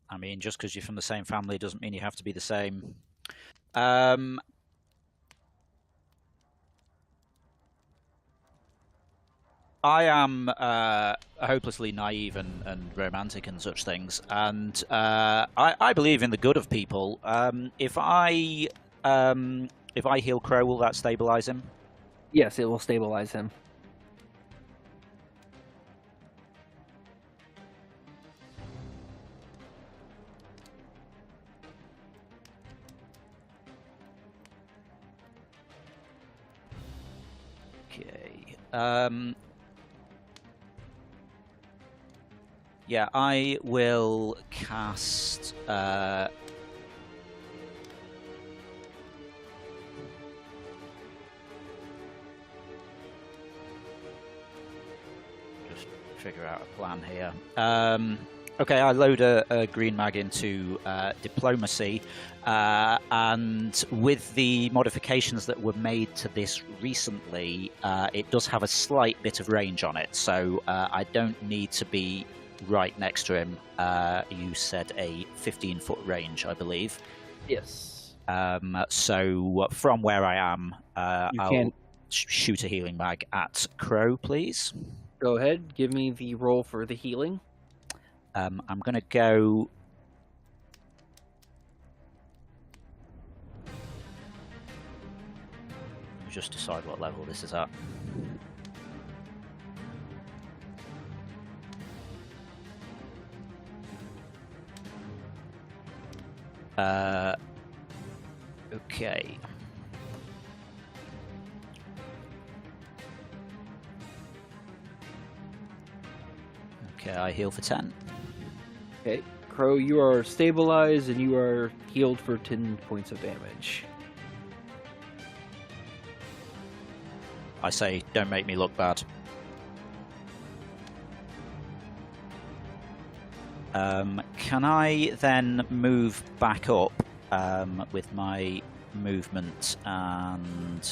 I mean, just because you're from the same family doesn't mean you have to be the same. I am hopelessly naive and romantic and such things, and I believe in the good of people. If I heal Crow, will that stabilize him? Yes, it will stabilize him. Okay. Yeah, I will cast. Just figure out a plan here. Okay, I load a green mag into diplomacy, and with the modifications that were made to this recently, it does have a slight bit of range on it, so I don't need to be right next to him. You said a 15-foot range, I believe. Yes. So from where I am, You I'll can shoot a healing mag at Crow, please. go ahead. Give me the roll for the healing. I'm going to go... Let me just decide what level this is at. Okay. Okay, I heal for 10. Okay. Crow, you are stabilized and you are healed for 10 points of damage. I say, don't make me look bad. Can I then move back up with my movement and...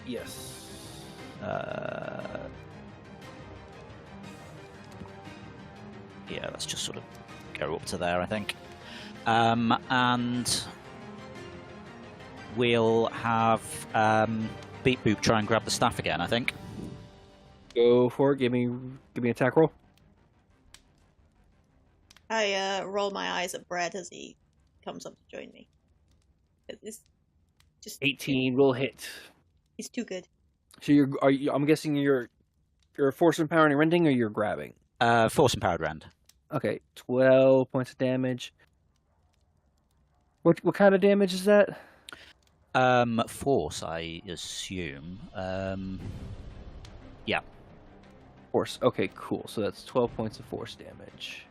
Yes. Yeah, let's just sort of go up to there, I think. And we'll have Beat Boop try and grab the staff again, I think. Go for it. Give me an attack roll. I roll my eyes at Brad as he comes up to join me. It's just 18 will hit. He's too good. So I'm guessing you're force empowering and rending, or you're grabbing? Force empowered rend. Okay, 12 points of damage. What kind of damage is that? Force, I assume. Yeah. Force. Okay, cool. So that's 12 points of force damage.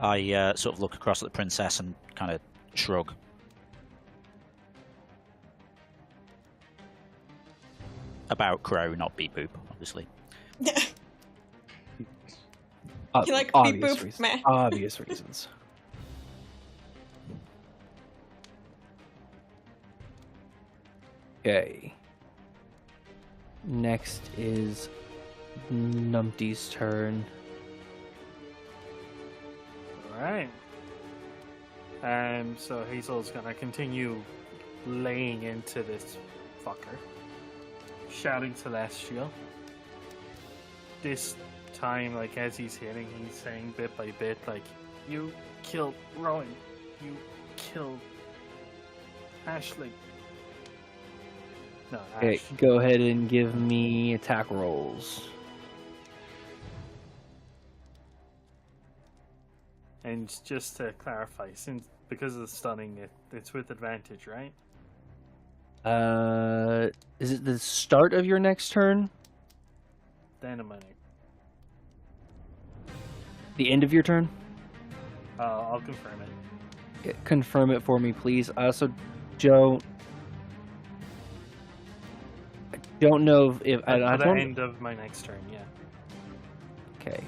I sort of look across at the princess and kind of shrug. About Crow, not Beat Boop, obviously. You like obvious beep boop, reasons. meh. Obvious reasons. Okay. Next is Numpty's turn. Alright. So Hazel's gonna continue laying into this fucker. Shouting Celestial. This time, like, as he's hitting, he's saying bit by bit, like, you killed Rowan. You killed Ashley. No, Okay, Ash. go ahead and give me attack rolls. And just to clarify, because of the stunning, it's with advantage, right? Is it the start of your next turn? Then a minute. The end of your turn? I'll confirm it. Yeah, confirm it for me, please. I also don't know if I For the don't. end of my next turn, yeah. Okay.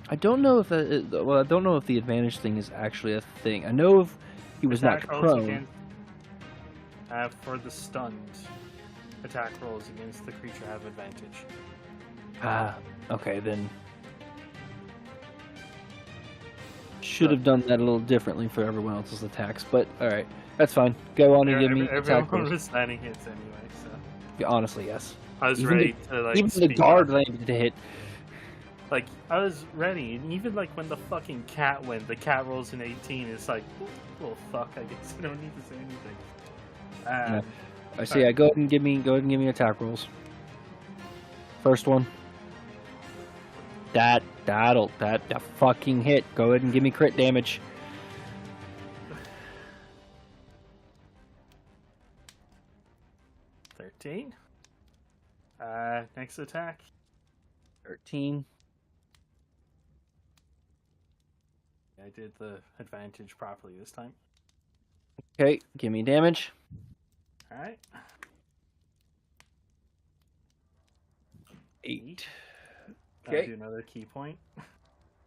I don't know if well, I don't know if the advantage thing is actually a thing. I know if he was knocked Attack rolls prone. against- for the stunned, attack rolls against the creature have advantage. Ah, okay then. Should have done that a little differently for everyone else's attacks, but all right, that's fine. Go on and give me attack Everyone rolls. was landing hits anyway, so Yeah, honestly, yes. I was Even ready to like. Even the speak guard up. landed to hit. Like I was ready, and even like when the fucking cat went, the cat rolls an 18. It's like, well, fuck. I guess I don't need to say anything. Yeah. I see. Yeah, go ahead and give me attack rolls. First one. That fucking hit. Go ahead and give me crit damage. $13. Next attack. 13. I did the advantage properly this time. Okay, give me damage. All right. 8. I'll Okay. do another key point.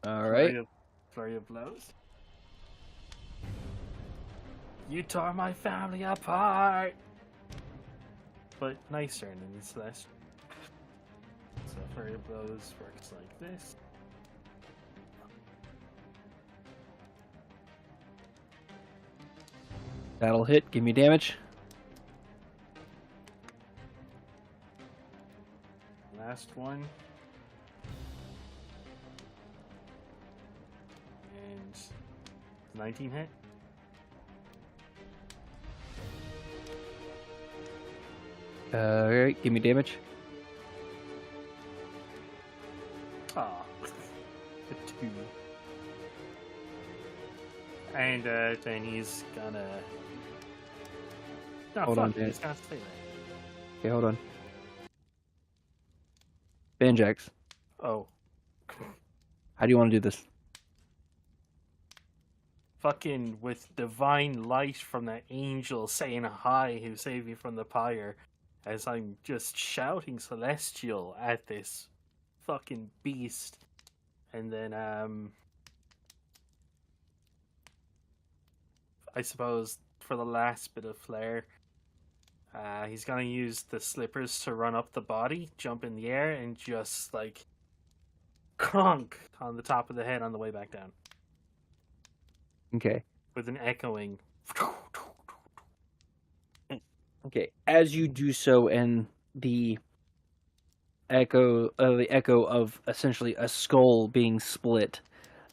All right. Flurry of blows. You tore my family apart. But nicer than this last. So flurry of blows works like this. That'll hit. Give me damage. Last one. And 19 hit. All right, give me damage. Aw. A 2. And then he's gonna. No, Hold fuck, on, Dan. he's gonna stay there. Okay, hold on. Banjax, Oh. how do you want to do this? Fucking with divine light from that angel saying hi who saved me from the pyre as I'm just shouting celestial at this fucking beast. And then I suppose for the last bit of flair, he's gonna use the slippers to run up the body, jump in the air, and just like conk on the top of the head on the way back down. Okay. With an echoing. Okay. As you do so, and the echo of essentially a skull being split,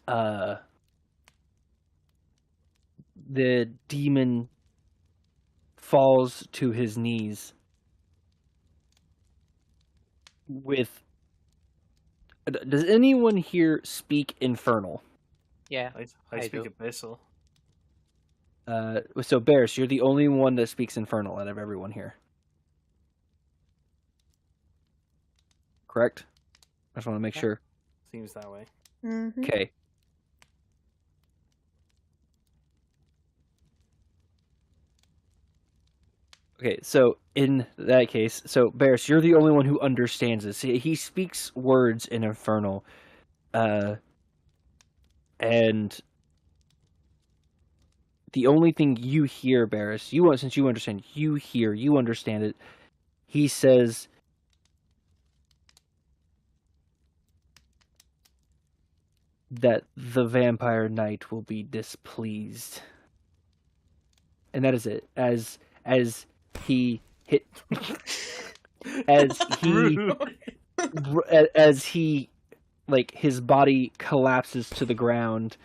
the demon falls to his knees with. Does anyone here speak Infernal? Yeah, I I speak do. abyssal. So Barris, you're the only one that speaks Infernal out of everyone here. Correct? I just want to make Yeah. sure. Seems that way. Mm-hmm. Okay. Okay, so in that case, so Barris, you're the only one who understands this. He speaks words in Infernal, and the only thing you hear, Barris, since you understand, you understand it. He says, that the vampire knight will be displeased, and that is it. As he hit, as he, as he, like his body collapses to the ground,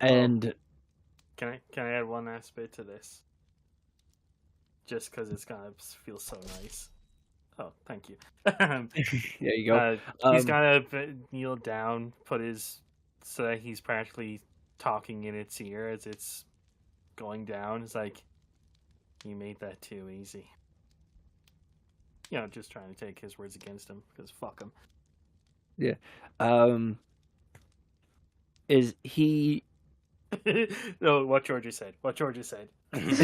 and Can I add one aspect to this? Just because it's gonna feel so nice. Oh, thank you. there you go. He's gonna kneel down, so that he's practically talking in its ear as it's going down. It's like, you made that too easy. You know, just trying to take his words against him, because fuck him. Yeah. Is he... No, what Georgia said. It's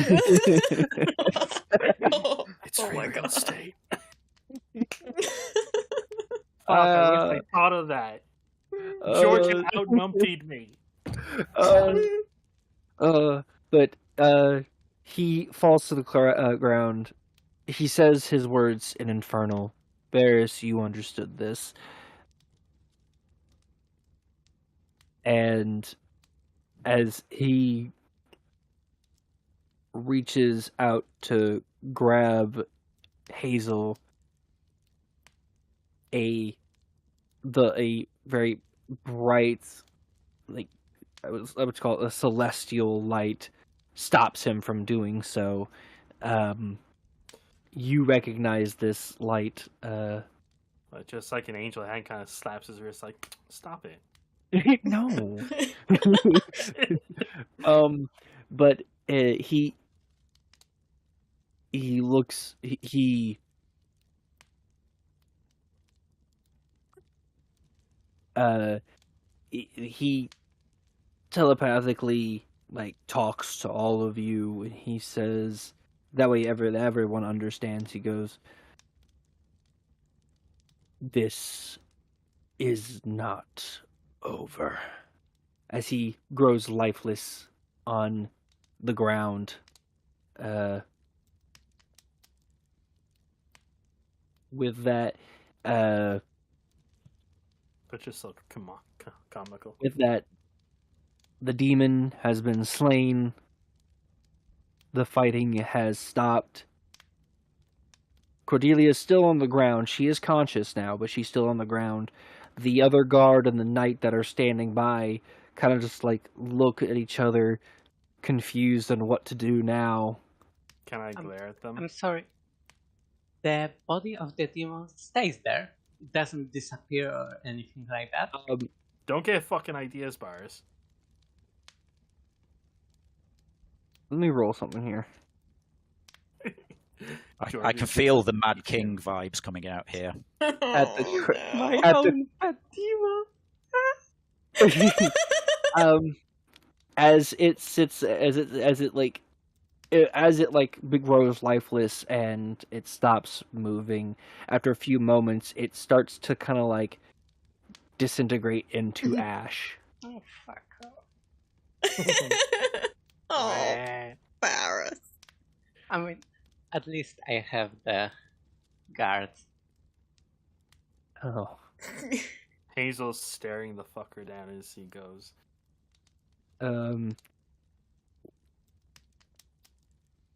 oh my real god. estate. I wish I thought of that. Georgia out-numptied me. But he falls to the ground. He says his words in Infernal. Varys, you understood this. And as he reaches out to grab Hazel, a very bright, like I would call it a celestial light, stops him from doing so. You recognize this light. Just like an angel hand kind of slaps his wrist, like, stop it. No. But he looks he telepathically like talks to all of you, and he says, that way everyone understands. He goes, "This is not over." As he grows lifeless on the ground, with that, But just look, come on, comical. with that, the demon has been slain. The fighting has stopped. Cordelia is still on the ground. She is conscious now, but she's still on the ground. The other guard and the knight that are standing by kind of just like look at each other, confused on what to do now. Can I glare at them? I'm sorry. The body of the demon stays there. It doesn't disappear or anything like that. Don't get fucking ideas, Bars. Let me roll something here. I can feel the Mad King vibes coming out here. At the no. at the as it sits, as it grows lifeless and it stops moving. After a few moments, it starts to kind of like disintegrate into ash. Oh, fuck off. Oh, Barris. I mean, at least I have the guards. Oh. Hazel's staring the fucker down as he goes. Breathing.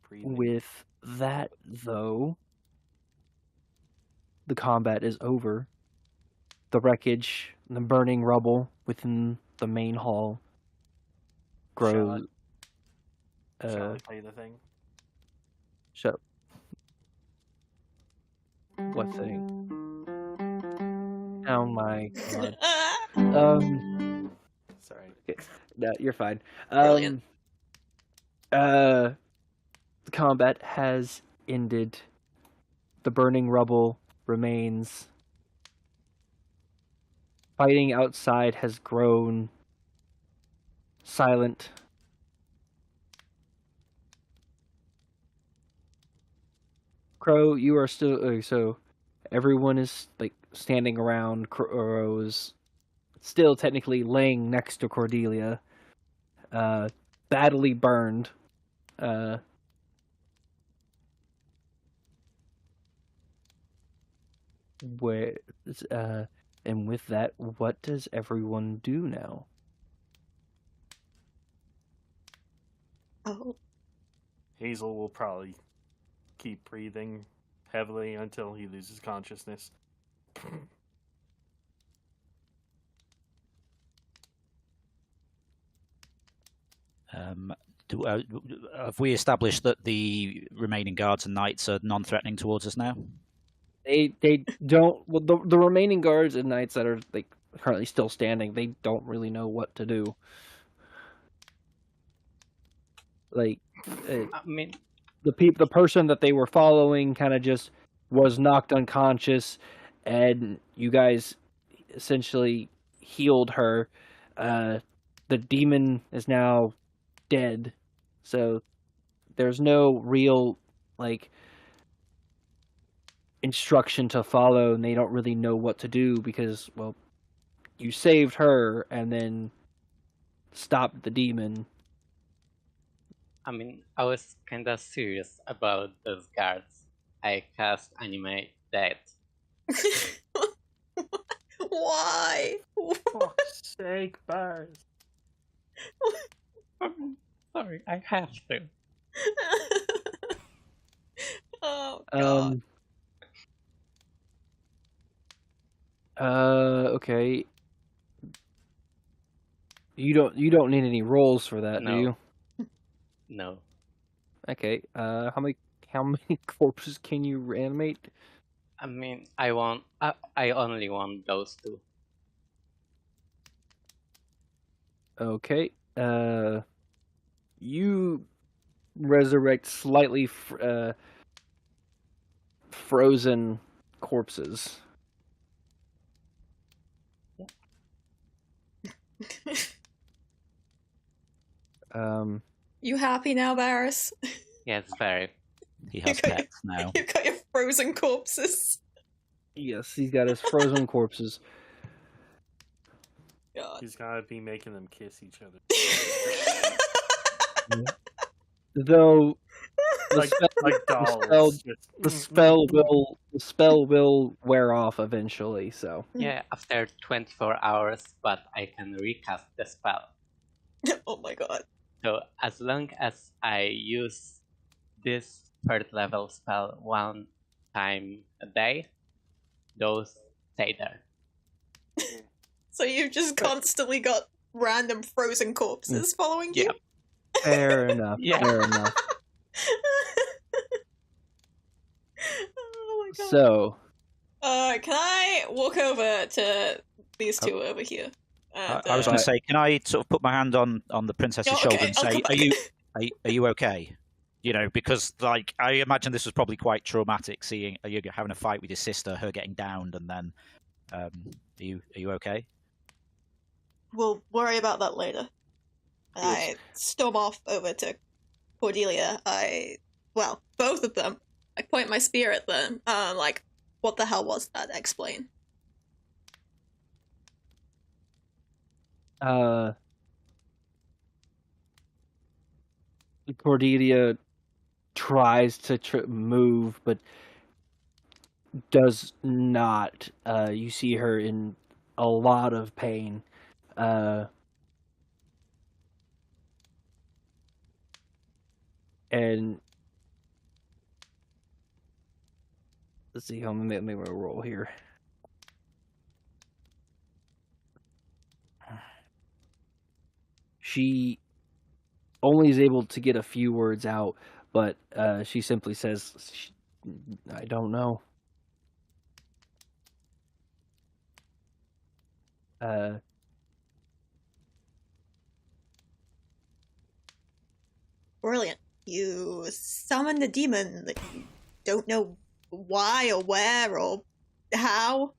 With that, though, the combat is over. The wreckage, the burning rubble within the main hall grows. Shall I play the thing? So, what thing? Oh my god. Sorry. No, you're fine. Brilliant. The combat has ended. The burning rubble remains. Fighting outside has grown silent. Crow, you are still so everyone is like standing around. Crow's still technically laying next to Cordelia. badly burned. Where, and with that, what does everyone do now? Oh, Hazel will probably keep breathing heavily until he loses consciousness. Have we established that the remaining guards and knights are non-threatening towards us now? They don't. Well, the remaining guards and knights that are like currently still standing, they don't really know what to do. Like, I mean, the person that they were following kind of just was knocked unconscious, and you guys essentially healed her. The demon is now dead, so there's no real like instruction to follow, and they don't really know what to do because, well, you saved her and then stopped the demon. I mean, I was kind of serious about those guards. I cast Animate Death. why? Fuck's sake, Bars. Sorry, I have to. Oh god. Okay. You don't need any rolls for that, No. do you? No. Okay. How many corpses can you reanimate? I mean, I only want those two. Okay. You resurrect slightly frozen corpses. You happy now, Barris? Yes, very. He has got pets now. You've got your frozen corpses. Yes, he's got his frozen corpses. God. He's gotta be making them kiss each other. Though the like, spell, like dolls. the spell will wear off eventually. So Yeah, after 24 hours, but I can recast the spell. Oh my god. So as long as I use this third level spell one time a day, those stay there. So you've just constantly got random frozen corpses following you? Yeah. fair enough. Yeah. Fair enough. Oh my god. So Can I walk over to these two over here? I was going to say, can I sort of put my hand on the princess's Oh, shoulder okay, and I'll say, come are you okay? You know, because like I imagine this was probably quite traumatic. Seeing you having a fight with your sister, her getting downed, and then are you okay? We'll worry about that later. And I storm off over to Cordelia. Both of them. I point my spear at them. Like, what the hell was that? Explain. Cordelia tries to move, but does not. You see her in a lot of pain. And let's see how let me roll here. She only is able to get a few words out, but she simply says, "I don't know." Brilliant. You summon the demon that you don't know why or where or how.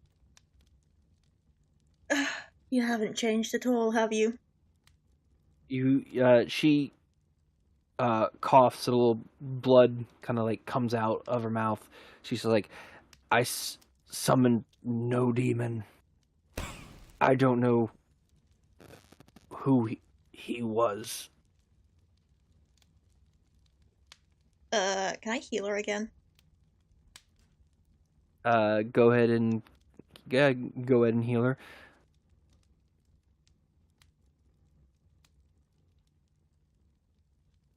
You haven't changed at all, have you? She coughs, a little blood kind of like comes out of her mouth. She's like, "I summoned no demon. I don't know who he was. Can I heal her again? Go ahead and heal her.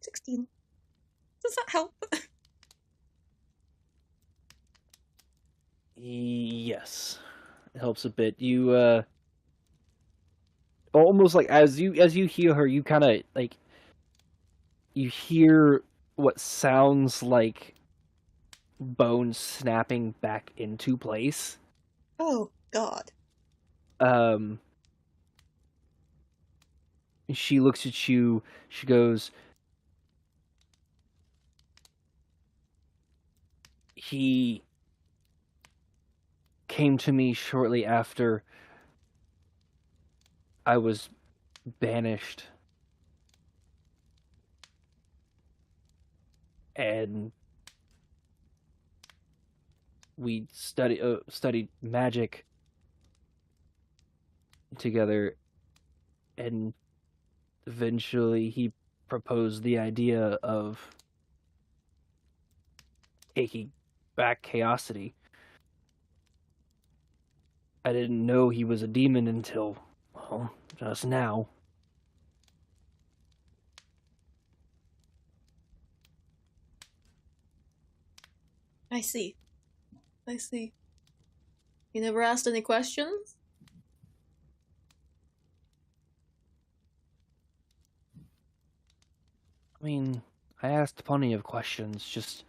16. Does that help? Yes, it helps a bit. You almost like as you heal her, you kind of like you hear what sounds like bones snapping back into place. Oh, God. She looks at you. She goes, he came to me shortly after I was banished. And we studied magic together, and eventually he proposed the idea of taking back Chaosity. I didn't know he was a demon until, well, just now. I see. I see. You never asked any questions? I mean, I asked plenty of questions, just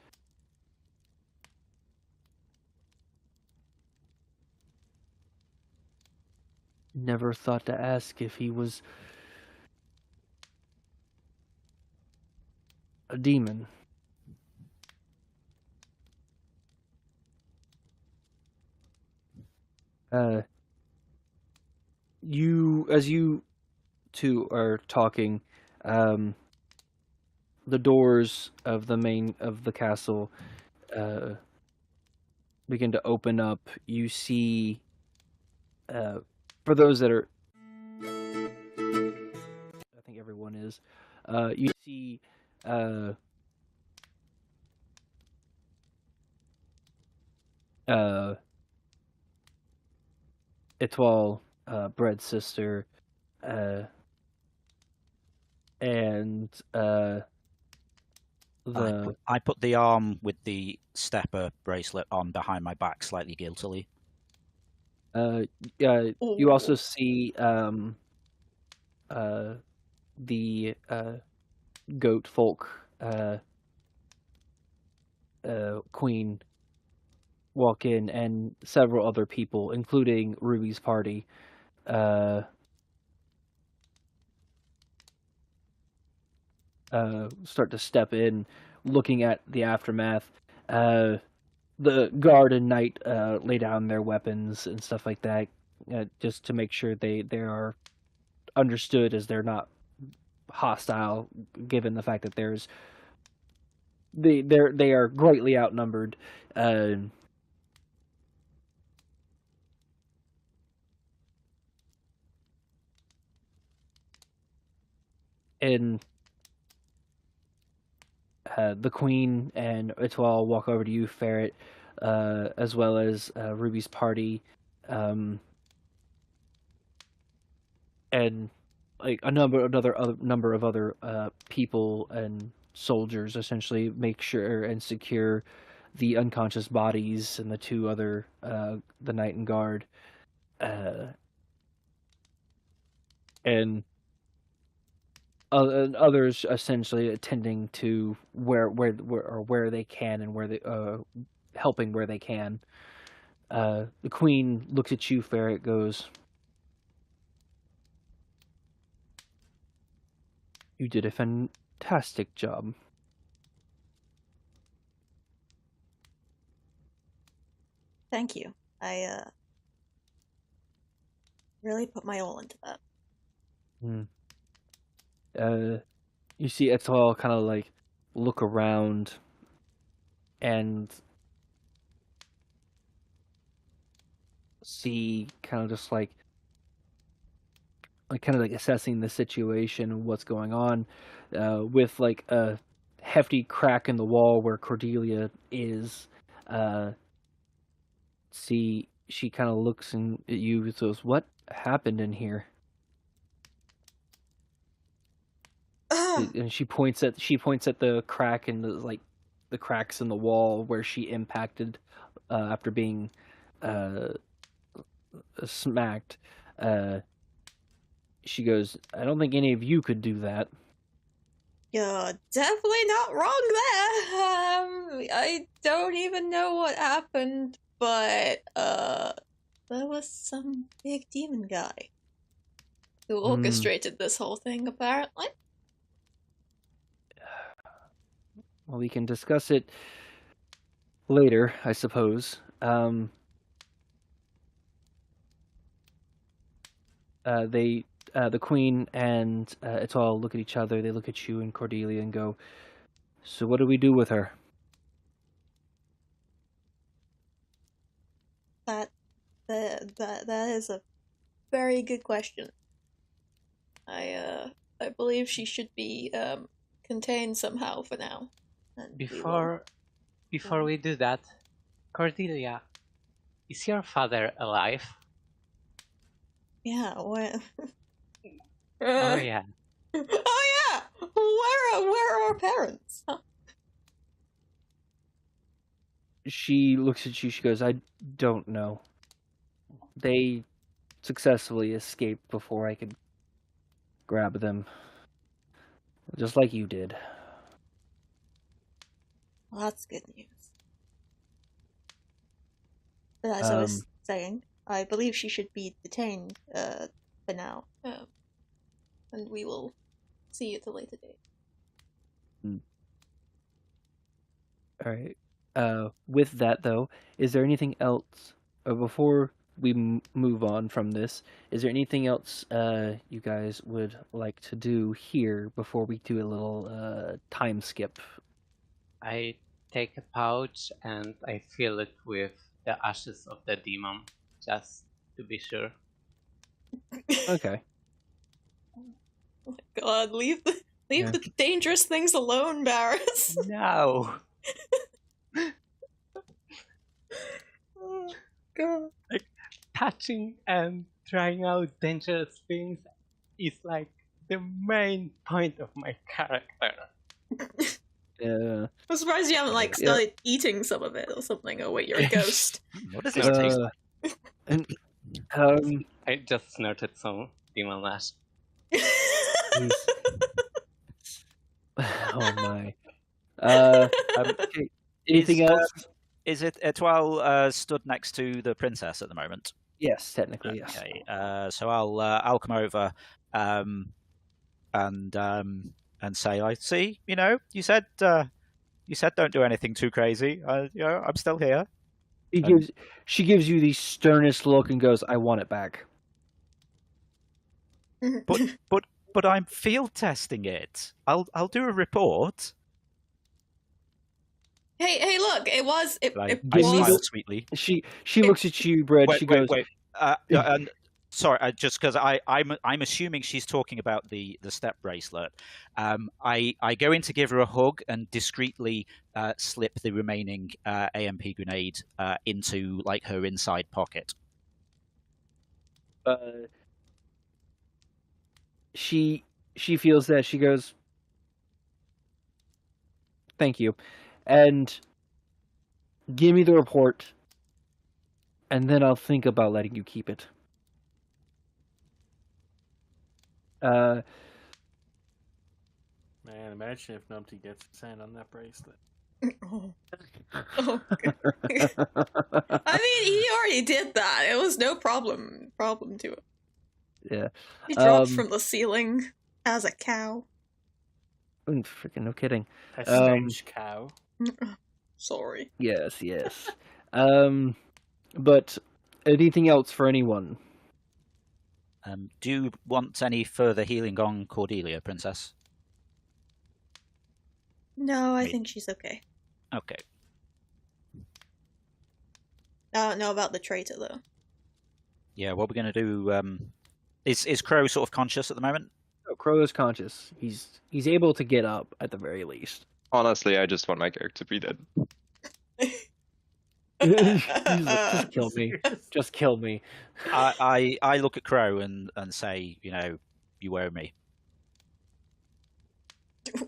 never thought to ask if he was a demon. Uh, as you two are talking, the doors of the castle begin to open up. You see, for those that are, I think everyone is. You see, uh, uh, Etoile, Bread's sister, and I put the arm with the stepper bracelet on behind my back slightly guiltily. You also see the goat folk queen walk in, and several other people, including Ruby's party. Start to step in, looking at the aftermath. The guard and knight lay down their weapons and stuff like that, just to make sure they are understood as they're not hostile, given the fact that they are greatly outnumbered. And the queen and Etoile walk over to you, Ferret, as well as Ruby's party, and like another number of other people and soldiers, essentially make sure and secure the unconscious bodies and the two other the knight and guard, and others essentially attending to where they can, and where they helping where they can. The queen looks at you, Ferret, goes, "You did a fantastic job." Thank you. I, really put my all into that. You see Etoile kind of like look around and see kind of just like like kind of like assessing the situation and what's going on, with like a hefty crack in the wall where Cordelia is. She kind of looks at you and says, "What happened in here?" And she points at the crack in the cracks in the wall where she impacted after being smacked. She goes, "I don't think any of you could do that." You're definitely not wrong there. I don't even know what happened, but there was some big demon guy who orchestrated this whole thing, apparently. Well, we can discuss it later, I suppose. The queen and Etoile look at each other. They look at you and Cordelia and go, "So what do we do with her?" That is a very good question. I believe she should be contained somehow for now. And Before we do that, Cordelia, is your father alive? Yeah, well... Oh yeah. Oh yeah! Where are our parents? Huh? She looks at you. She goes, "I don't know. They successfully escaped before I could grab them, just like you did." Well, that's good news. But as I was saying, I believe she should be detained for now. And we will see you at a later date. All right. With that, though, is there anything else, before we move on from this, is there anything else you guys would like to do here before we do a little time skip? I take a pouch and I fill it with the ashes of the demon, just to be sure. Okay. Oh my god, leave the dangerous things alone, Barris. No. Oh god. Like, touching and trying out dangerous things is like the main point of my character. Yeah. I'm surprised you haven't started eating some of it or something. Oh wait, you're a ghost. What does this taste like? And I just snorted some demon ash. oh my. Okay. Anything else? Is it Etoile stood next to the princess at the moment? Yes, technically, yes. Okay. So I'll come over and say, I see. You said don't do anything too crazy. I'm still here. She gives you the sternest look and goes, "I want it back." But I'm field testing it. I'll do a report. Hey, look! It was. I smile sweetly. She looks at you, Brad. She goes, "Wait. And sorry, just because I'm assuming she's talking about the step bracelet. I go in to give her a hug and discreetly slip the remaining AMP grenade into like her inside pocket. She feels that. She goes, "Thank you," and give me the report, and then I'll think about letting you keep it. Man, imagine if Numpty gets his hand on that bracelet. Oh, okay. I mean, he already did that. It was no problem to him. Yeah. He dropped from the ceiling as a cow. Freaking no kidding. A strange cow. Sorry. Yes. But anything else for anyone? Do you want any further healing on Cordelia, Princess? No, I think she's okay. Okay. I don't know about the traitor, though. Yeah, what we're going to do Is Crow sort of conscious at the moment? Oh, Crow is conscious. He's able to get up at the very least. Honestly, I just want my character to be dead. He's like, just kill me. Just kill me. I look at Crow and say, you know, you owe me.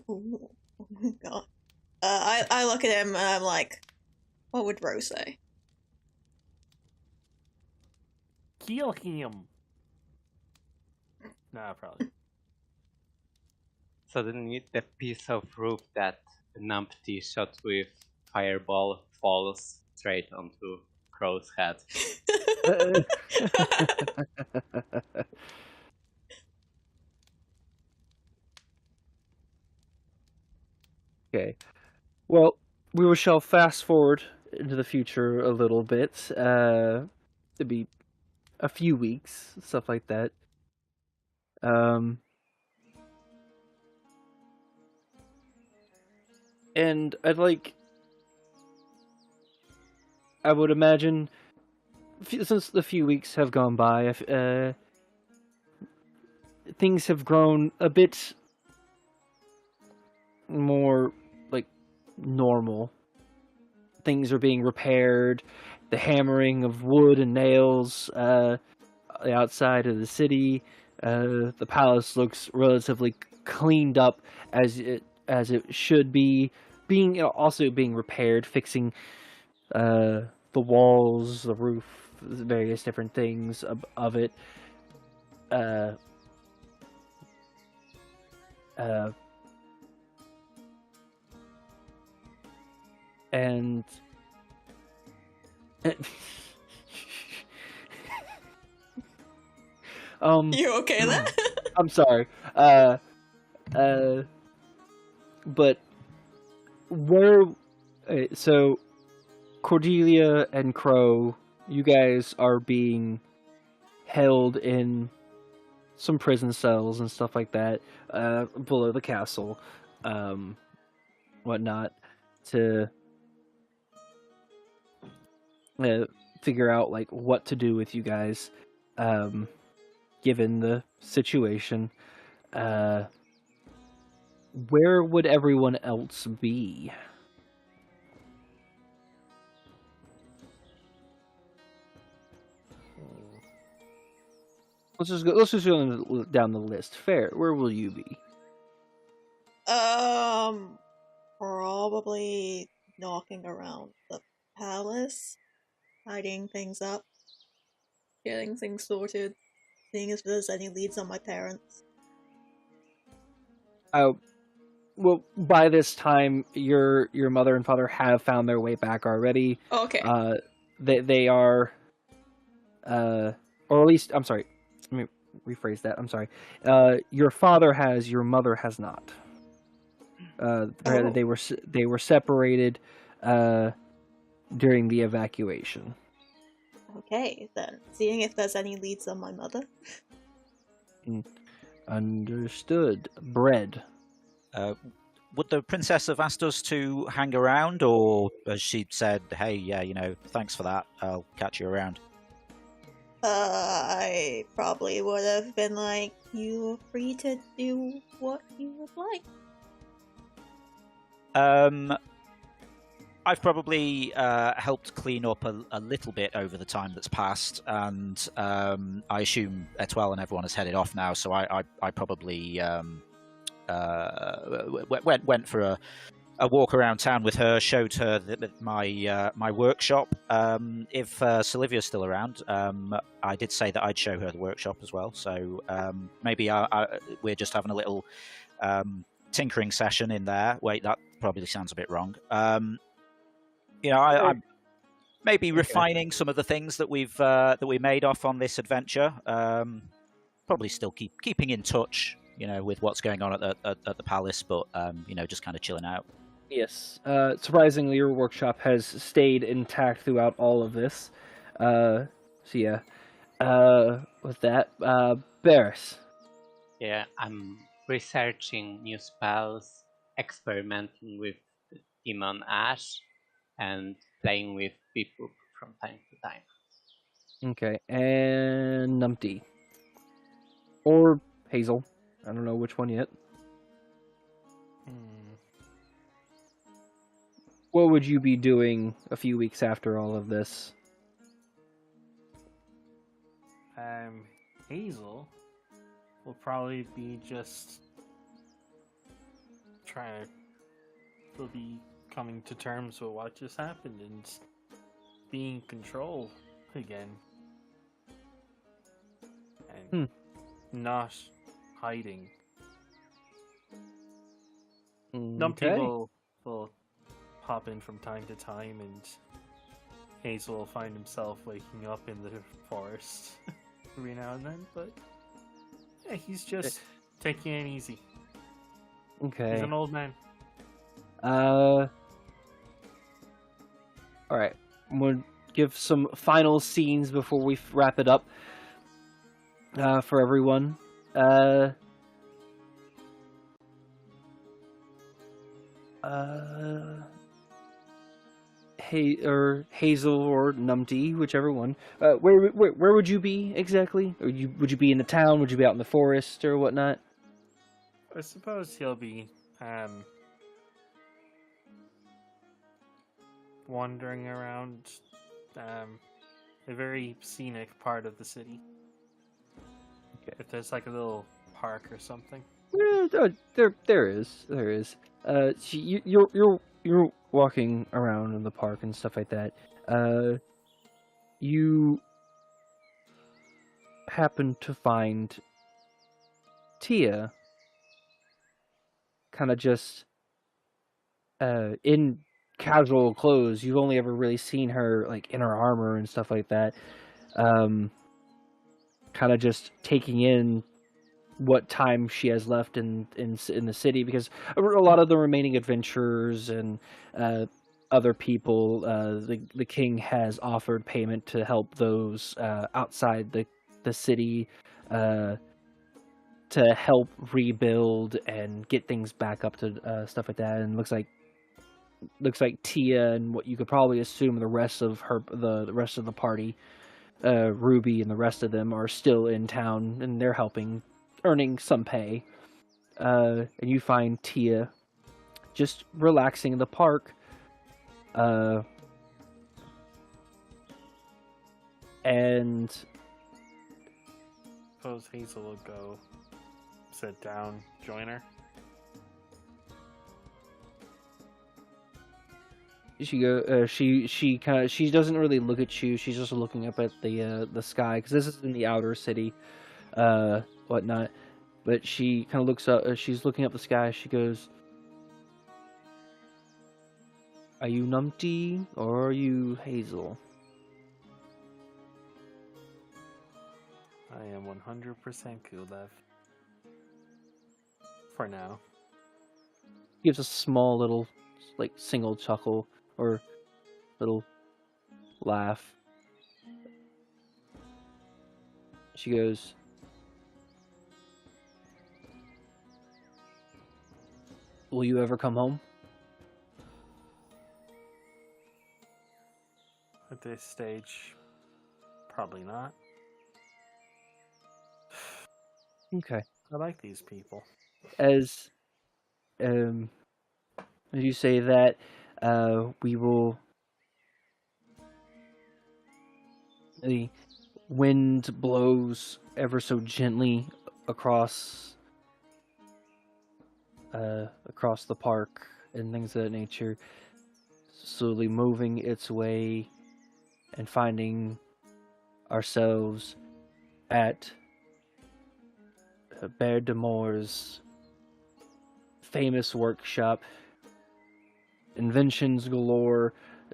Oh my god. I look at him and I'm like, what would Rose say? Kill him. Nah, probably. Suddenly, the piece of roof that Numpty shot with fireball falls straight onto Crow's head. Okay. Well, we shall fast forward into the future a little bit. It'd be a few weeks, stuff like that. And I would imagine, since the few weeks have gone by, things have grown a bit more like normal. Things are being repaired. The hammering of wood and nails outside of the city. The palace looks relatively cleaned up as it should be. Also being repaired, fixing the walls, the roof, various different things of it. And You okay there? I'm sorry. But where? So Cordelia and Crow, you guys are being held in some prison cells and stuff like that, below the castle, whatnot, to figure out like what to do with you guys, given the situation. Where would everyone else be? Let's just go down the list. Fair. Where will you be? Probably knocking around the palace, hiding things up, getting things sorted, seeing if there's any leads on my parents. Well, by this time, your mother and father have found their way back already. Okay. They are, or at least, I'm sorry. Let me rephrase that. I'm sorry. Your father has, your mother has not. They were separated during the evacuation. Okay, then. Seeing if there's any leads on my mother. Understood. Bread. Would the princess have asked us to hang around, or has she said, "Hey, yeah, you know, thanks for that. I'll catch you around"? I probably would have been like, you are free to do what you would like. I've probably helped clean up a little bit over the time that's passed, and I assume Etoile and everyone has headed off now. So I probably went for a walk around town with her, showed her my workshop. If Sylvia's still around, I did say that I'd show her the workshop as well. So maybe we're just having a little tinkering session in there. Wait, that probably sounds a bit wrong. I'm maybe refining some of the things that we made off on this adventure. Probably still keeping in touch, with what's going on at the palace, but just kind of chilling out. Yes. Surprisingly, your workshop has stayed intact throughout all of this. So yeah. With that, Barris. Yeah, I'm researching new spells, experimenting with Demon Ash, and playing with people from time to time. Okay, and Numpty. Or Hazel. I don't know which one yet. What would you be doing a few weeks after all of this? Hazel will probably be just trying to. Will be coming to terms with what just happened and being in control again. And not hiding. Numpty will pop in from time to time, and Hazel will find himself waking up in the forest every now and then, but yeah, he's just taking it easy. Okay. He's an old man. Alright. I'm going to give some final scenes before we wrap it up for everyone. Hazel or Numpty, whichever one. Where would you be exactly? Or would you be in the town? Would you be out in the forest or whatnot? I suppose he'll be wandering around a very scenic part of the city. Okay. If there's like a little park or something. Yeah, there is. You're walking around in the park and stuff like that. You happen to find Tia kind of just in casual clothes. You've only ever really seen her like in her armor and stuff like that. Kind of just taking in what time she has left in the city, because a lot of the remaining adventurers and other people, the king has offered payment to help those outside the city to help rebuild and get things back up to stuff like that. And looks like Tia and what you could probably assume the rest of the rest of the party, Ruby and the rest of them, are still in town, and they're helping, earning some pay. And you find Tia just relaxing in the park. And suppose Hazel will go sit down, join her. She doesn't really look at you. She's just looking up at the sky, because this is in the outer city, whatnot. But she kind of looks up. She's looking up the sky. She goes, "Are you Numpty or are you Hazel?" I am 100% Kulev. For now. Gives a small little, like, single chuckle or little laugh. She goes, "Will you ever come home?" At this stage, probably not. Okay. I like these people. As you say that, we will. The wind blows ever so gently across the park and things of that nature, slowly moving its way and finding ourselves at Bear Demore's famous workshop. Inventions galore.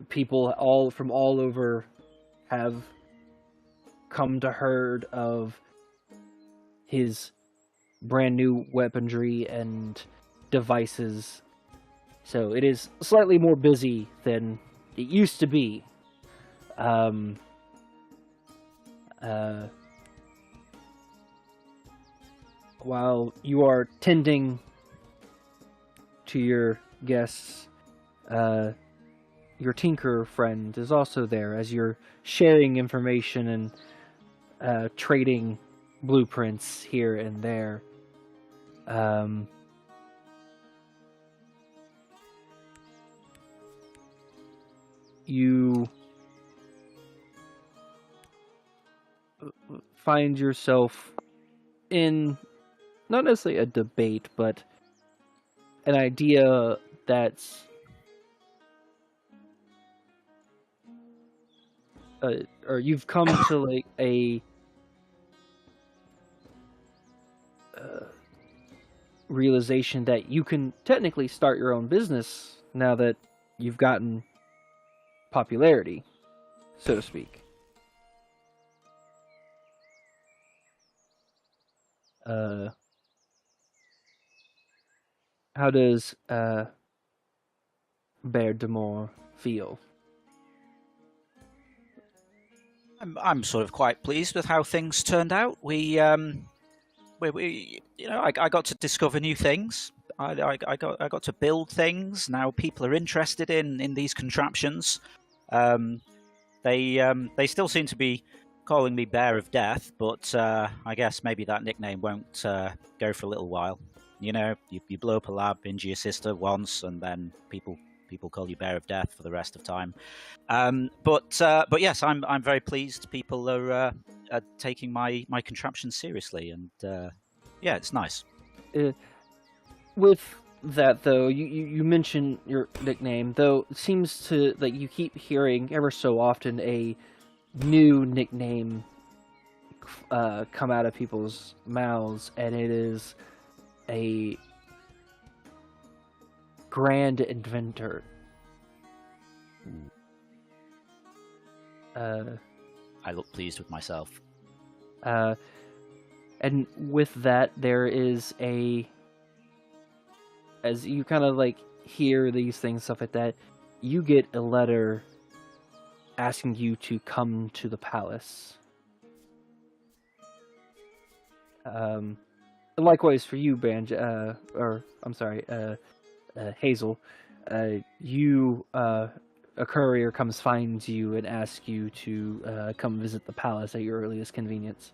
People from all over have come to heard of his brand new weaponry and devices. So it is slightly more busy than it used to be. While you are tending to your guests, your tinker friend is also there, as you're sharing information and trading blueprints here and there. You find yourself in not necessarily a debate, but an idea that's or you've come to like a realization that you can technically start your own business now that you've gotten popularity, so to speak. How does Bear Demore feel? I'm sort of quite pleased with how things turned out. We you know, I got to discover new things. I got to build things. Now people are interested in these contraptions. They still seem to be calling me Bear of Death, but I guess maybe that nickname won't go for a little while. You know, you blow up a lab, injure your sister once, and then people call you Bear of Death for the rest of time. But yes, I'm very pleased. People are taking my contraption seriously, and yeah, it's nice. With that, though, you mention your nickname, though it seems to like you keep hearing ever so often a new nickname come out of people's mouths, and it is a grand inventor. I look pleased with myself. And with that, there is as you kind of like hear these things, stuff like that, you get a letter asking you to come to the palace. Likewise for you, Hazel. A courier comes, finds you, and asks you to come visit the palace at your earliest convenience.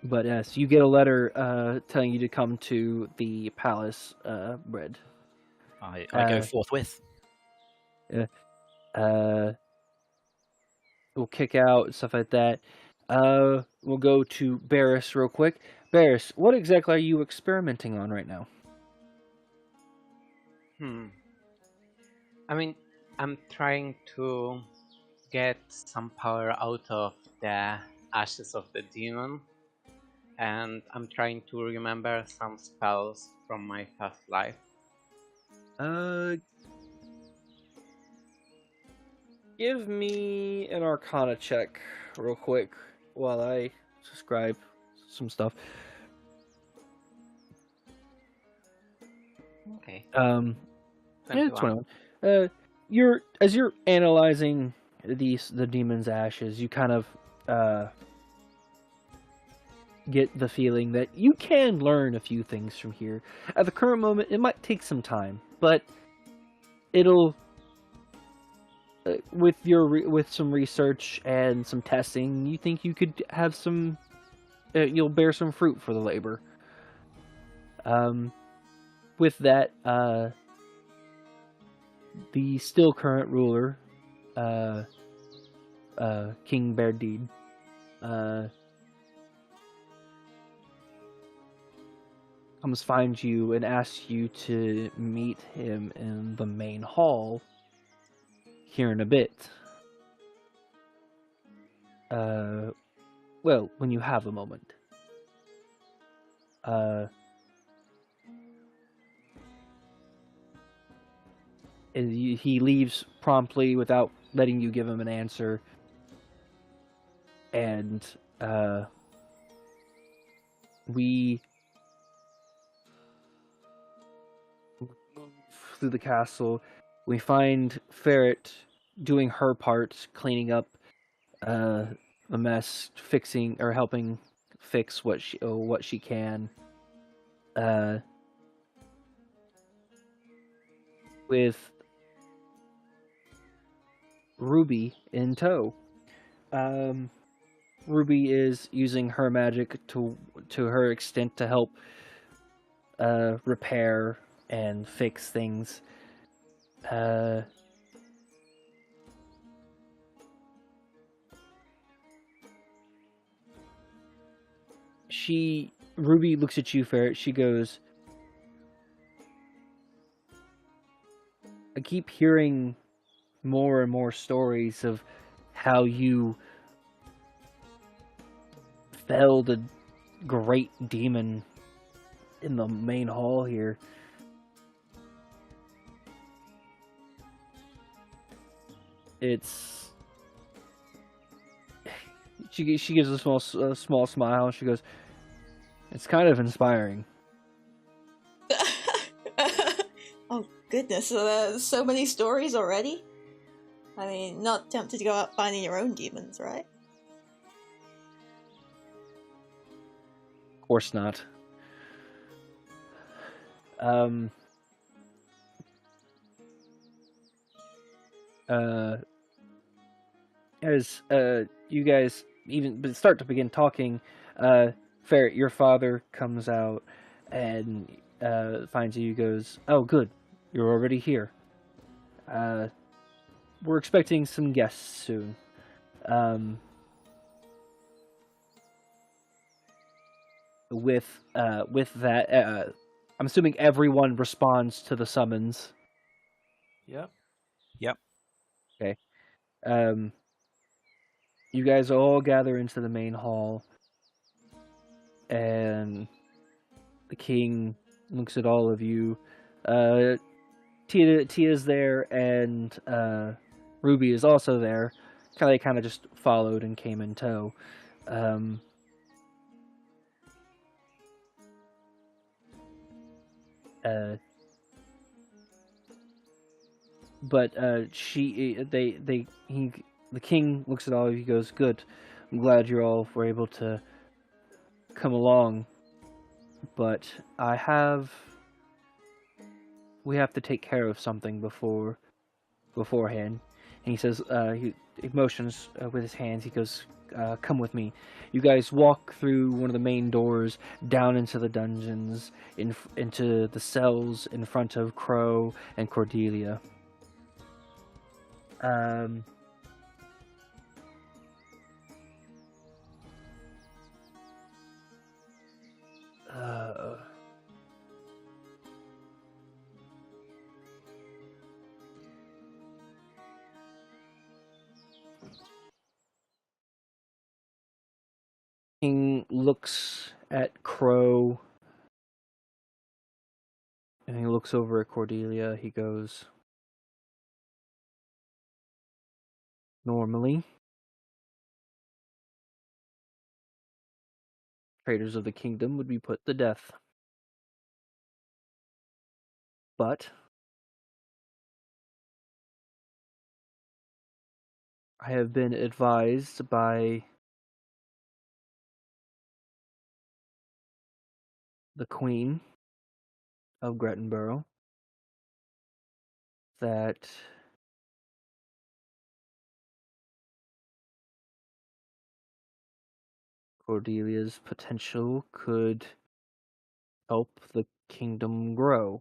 But yes, you get a letter telling you to come to the palace, Bread. I go forthwith. We'll kick out, stuff like that. We'll go to Barris real quick. Barris, what exactly are you experimenting on right now? I mean, I'm trying to get some power out of the ashes of the demon, and I'm trying to remember some spells from my past life. Give me an Arcana check real quick while I subscribe some stuff. Okay. 21. As you're analyzing the demon's ashes, you kind of get the feeling that you can learn a few things from here. At the current moment, it might take some time, but it'll with some research and some testing, you think you could have some you'll bear some fruit for the labor. With that, the still current ruler, King Beardeed, comes find you and asks you to meet him in the main hall here in a bit. Well, when you have a moment. And he leaves promptly without letting you give him an answer. And we move through the castle. We find Ferret doing her part, cleaning up the mess, fixing or helping fix what she can. With Ruby in tow. Ruby is using her magic to her extent to help repair and fix things. Ruby looks at you, Ferret. She goes, I keep hearing more and more stories of how you felled a great demon in the main hall here. It's... She gives a small smile, and she goes, it's kind of inspiring. Oh goodness, so many stories already? I mean, not tempted to go out finding your own demons, right? Of course not. As you guys even start to begin talking, Ferret, your father comes out and finds you. Goes, oh, good, you're already here. We're expecting some guests soon. With that, I'm assuming everyone responds to the summons. Yep. Okay. You guys all gather into the main hall, and the king looks at all of you. Tia's there, and Ruby is also there. They kind of just followed and came in tow. But the king looks at all of you. Goes, good. I'm glad you all were able to come along, but we have to take care of something beforehand. And he says, he motions with his hands. He goes, come with me. You guys walk through one of the main doors down into the dungeons, into the cells in front of Crow and Cordelia. King looks at Crow, and he looks over at Cordelia. He goes, normally, traitors of the kingdom would be put to death. But I have been advised by the Queen of Grettenborough that Cordelia's potential could help the kingdom grow.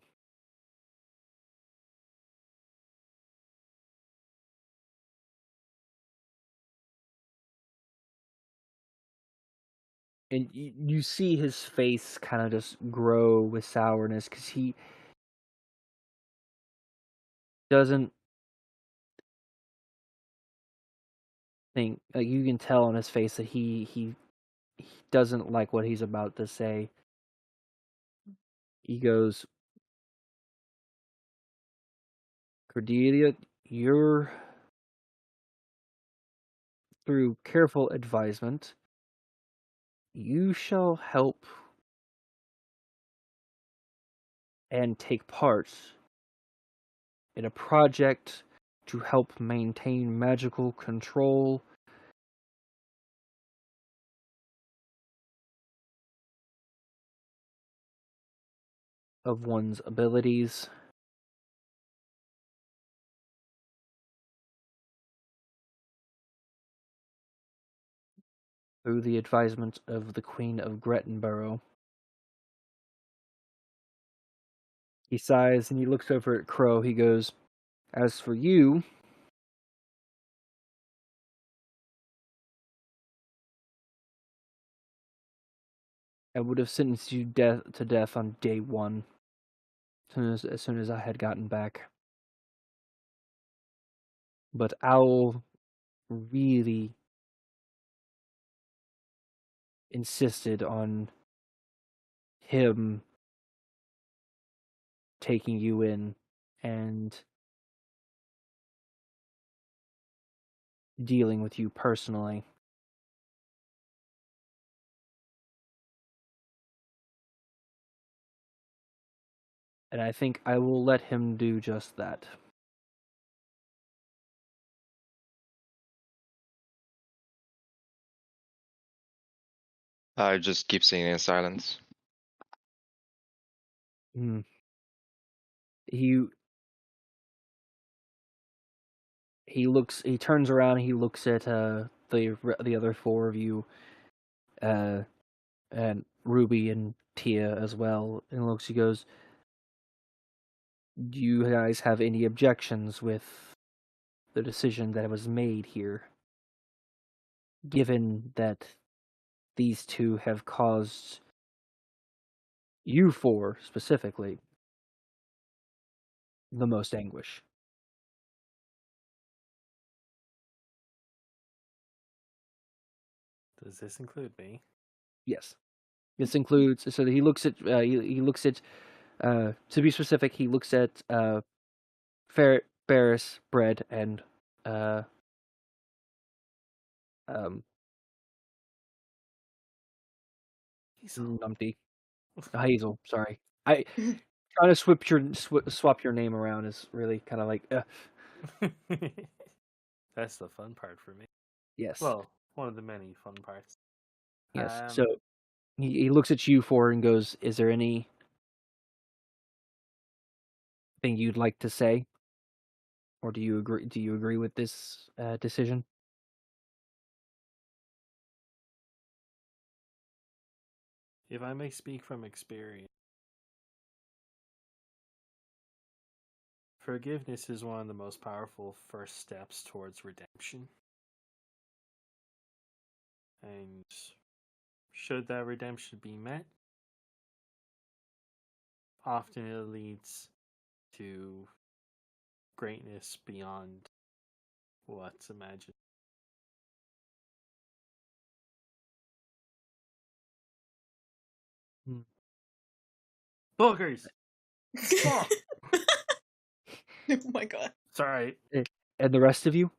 And you see his face kind of just grow with sourness, because he doesn't think, like, you can tell on his face that he doesn't like what he's about to say. He goes, Cordelia, you're, through careful advisement, you shall help and take part in a project to help maintain magical control of one's abilities. through the advisement of the Queen of Grettenborough. He sighs and he looks over at Crow. He goes, "As for you, I would have sentenced you to death on day one, as soon as I had gotten back. But Owl really insisted on him taking you in and dealing with you personally. And I think I will let him do just that." I just keep sitting in silence. Hmm. He turns around, he looks at the other four of you, and Ruby and Tia as well, and he goes, "Do you guys have any objections with the decision that was made here? Given that these two have caused you four specifically the most anguish." Does this include me? Yes. This includes, so he looks at to be specific, he looks at Ferris, Bread, and um Numpty. Hazel, sorry. I trying to swap your name around is really kind of like That's the fun part for me. yes. Well, one of the many fun parts. Yes. So he looks at you four and goes, "Is there anything you'd like to say? Or do you agree with this decision?" If I may speak from experience, forgiveness is one of the most powerful first steps towards redemption. And should that redemption be met, often it leads to greatness beyond what's imagined. Boogers! Fuck! Oh my god. Sorry. And the rest of you?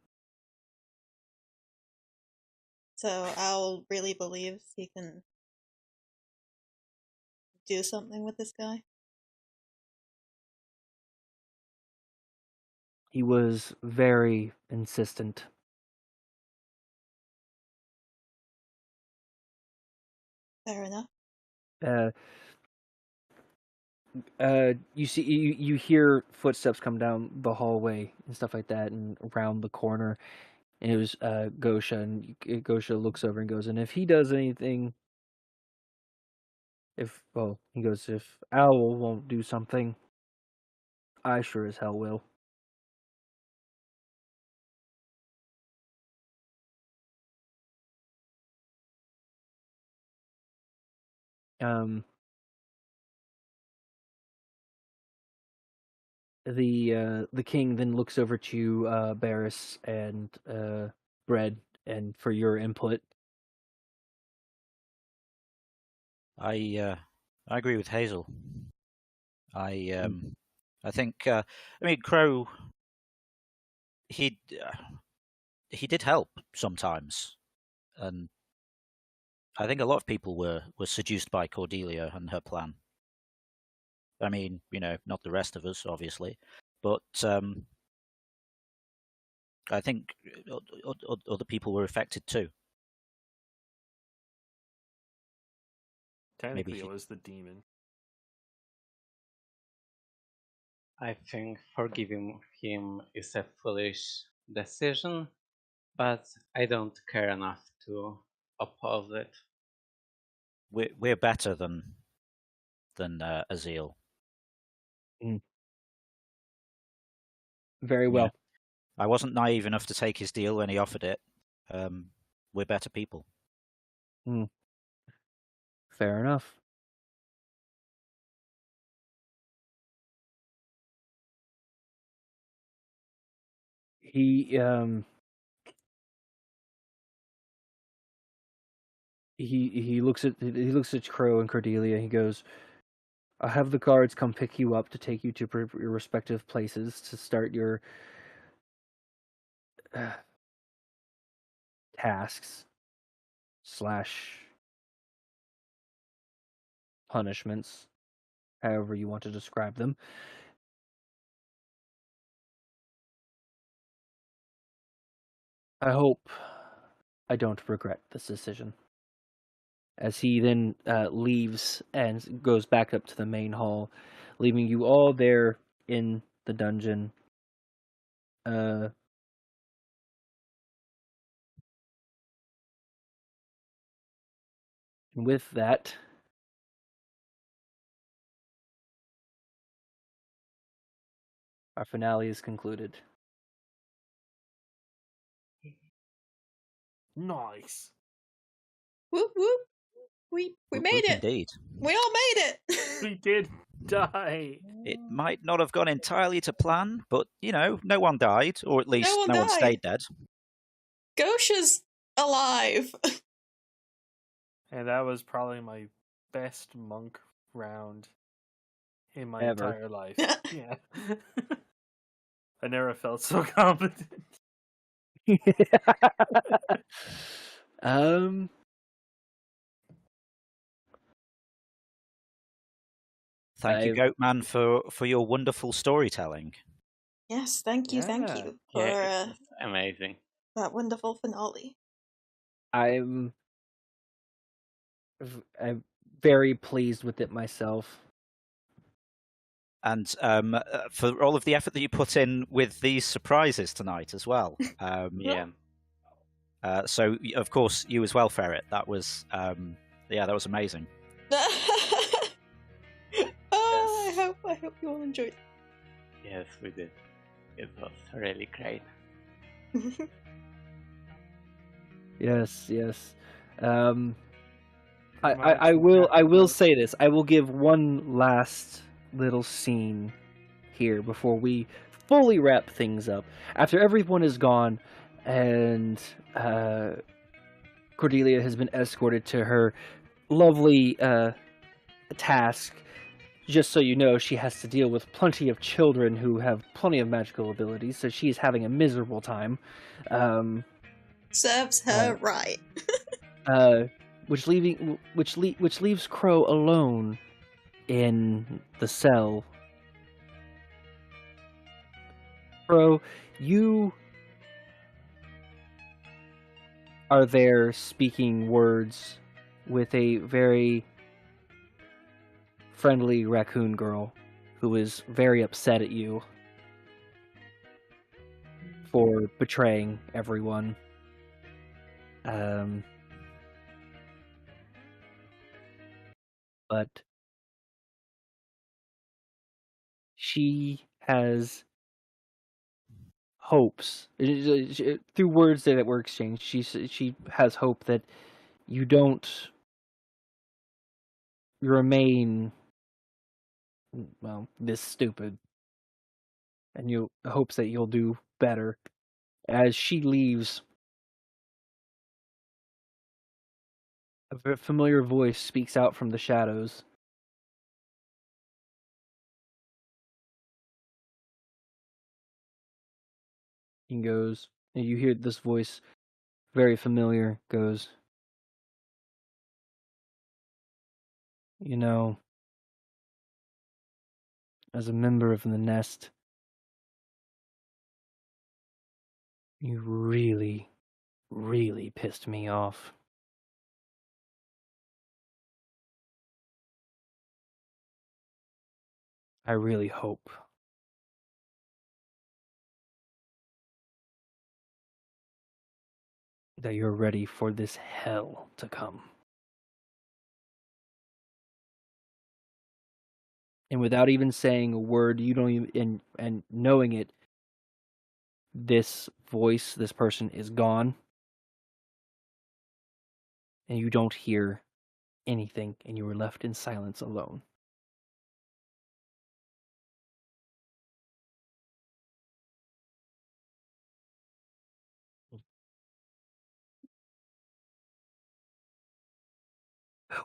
So Owl really believes he can do something with this guy? He was very insistent. Fair enough. You hear footsteps come down the hallway and stuff like that, and around the corner. And it was Gosha, and Gosha looks over and goes, "And if he does anything, if Owl won't do something, I sure as hell will." Um, the king then looks over to Barris and Bread, and for your input. I agree with Hazel. I think I mean Crow. He did help sometimes, and I think a lot of people were seduced by Cordelia and her plan. I mean, not the rest of us, obviously, but I think other people were affected too. Technically, it was the demon. I think forgiving him is a foolish decision, but I don't care enough to opposite. We're better than Azil. Very Yeah. well. I wasn't naive enough to take his deal when he offered it. We're better people. Fair enough. He looks at Crow and Cordelia. He goes, "I'll have the guards come pick you up to take you to your respective places to start your tasks / punishments, however you want to describe them." I hope I don't regret this decision. As he then leaves and goes back up to the main hall, leaving you all there in the dungeon. And with that, our finale is concluded. Nice. Whoop whoop. We made it. Indeed. We all made it. We did die. It might not have gone entirely to plan, but, no one died, or at least one no one died. stayed dead. Gosha's alive. And that was probably my best monk round in my Ever. entire life. Yeah. I never felt so competent. Thank you, Goatman, for your wonderful storytelling. Yes, thank you Yeah. for Yeah, it's amazing. that wonderful finale. I'm very pleased with it myself. And for all of the effort that you put in with these surprises tonight as well. Yeah. So, of course, you as well, Ferret. That was, that was amazing. I hope you all enjoyed. Yes, we did. It was really great. Yes. I will say this. I will give one last little scene here before we fully wrap things up. After everyone is gone and Cordelia has been escorted to her lovely task, just so you know, she has to deal with plenty of children who have plenty of magical abilities, so she's having a miserable time. Serves her right. Which leaves Crow alone in the cell. Crow, you are there speaking words with a very friendly raccoon girl who is very upset at you for betraying everyone. But she has hopes through words that were exchanged. She has hope that you don't remain this stupid, and you hopes that you'll do better. As she leaves, a familiar voice speaks out from the shadows. He goes, and you hear this voice, very familiar, goes, as a member of the nest, you really, really pissed me off. I really hope that you're ready for this hell to come. And without even saying a word, you don't even, and knowing it, this voice, this person is gone. And you don't hear anything, and you are left in silence alone.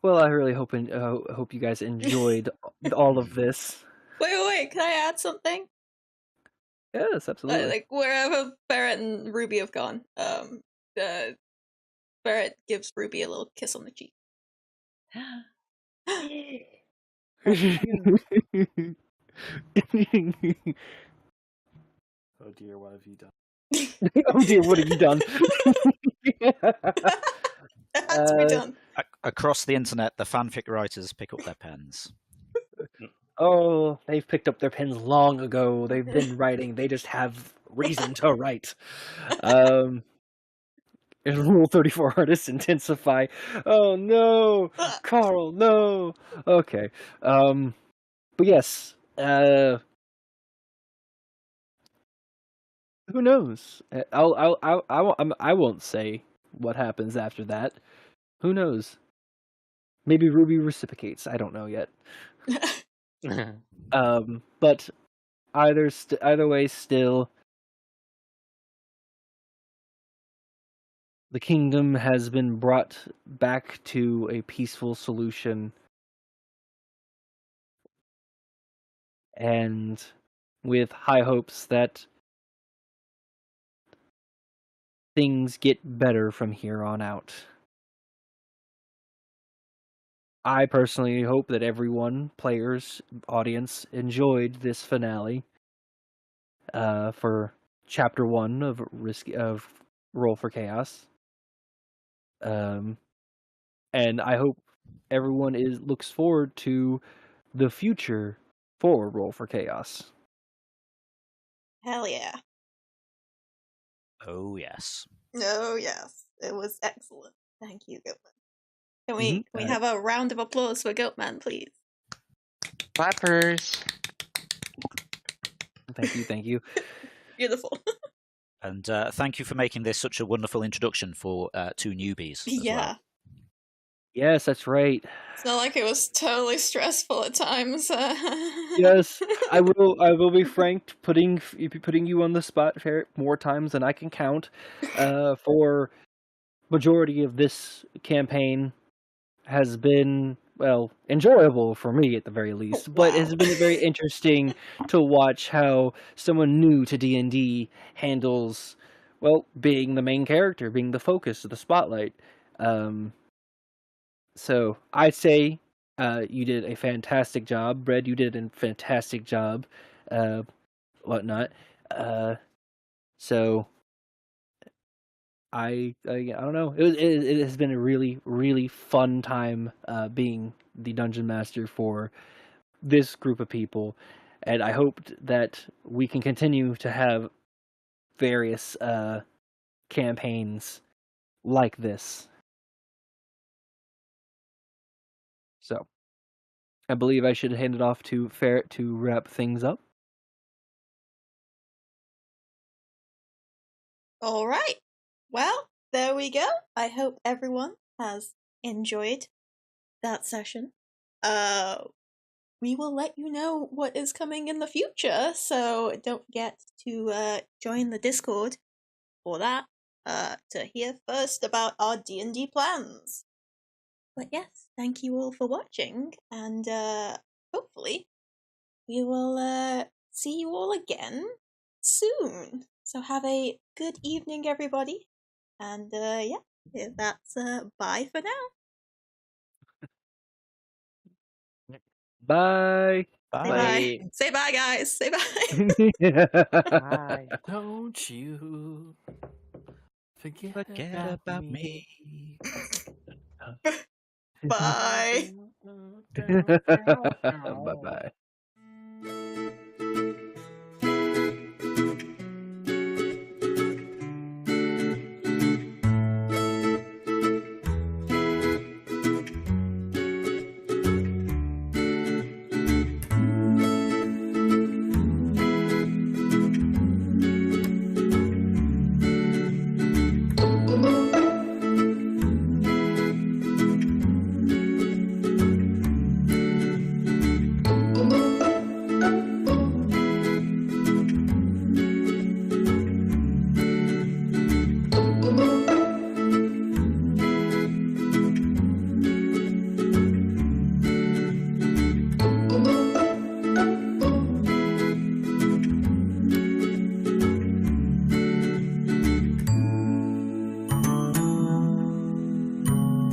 Well, I really hope you guys enjoyed all of this. Wait, can I add something? Yes, absolutely. Like wherever Barrett and Ruby have gone, Barrett gives Ruby a little kiss on the cheek. Oh dear, what have you done? Oh dear, what have you done? It had to be done. Across the internet, the fanfic writers pick up their pens. Oh, they've picked up their pens long ago. They've been writing. They just have reason to write. Rule 34 artists intensify. Oh no, Carl, no. Okay. But yes. Who knows? I won't say what happens after that. Who knows? Maybe Ruby reciprocates. I don't know yet. But either way, still, the kingdom has been brought back to a peaceful solution, and with high hopes that things get better from here on out. I personally hope that everyone, players, audience, enjoyed this finale for Chapter 1 of Roll for Chaos. And I hope everyone looks forward to the future for Roll for Chaos. Hell yeah. Oh, yes. Oh yes. It was excellent. Thank you, Goatman. Can we Mhm. have a round of applause for Goatman, please? Clappers. Thank you. Beautiful. And thank you for making this such a wonderful introduction for two newbies as Yeah. well. Yes, that's right. It's not like it was totally stressful at times. Yes, I will be frank, putting you on the spot more times than I can count. For majority of this campaign has been, well, enjoyable for me at the very least, but Wow. it's been very interesting to watch how someone new to D&D handles, well, being the main character, being the focus of the spotlight. So I'd say you did a fantastic job. Brad, you did a fantastic job. Whatnot. So I don't know. It has been a really, really fun time being the dungeon master for this group of people, and I hoped that we can continue to have various campaigns like this. So I believe I should hand it off to Ferret to wrap things up. All right. Well, there we go. I hope everyone has enjoyed that session. We will let you know what is coming in the future, so don't forget to join the Discord for that, to hear first about our D&D plans. But yes, thank you all for watching, and hopefully we will see you all again soon. So have a good evening, everybody, and yeah, that's bye for now. Bye. Say bye. Say bye, guys. Say bye. Bye. Don't you forget about me. Bye. Bye bye.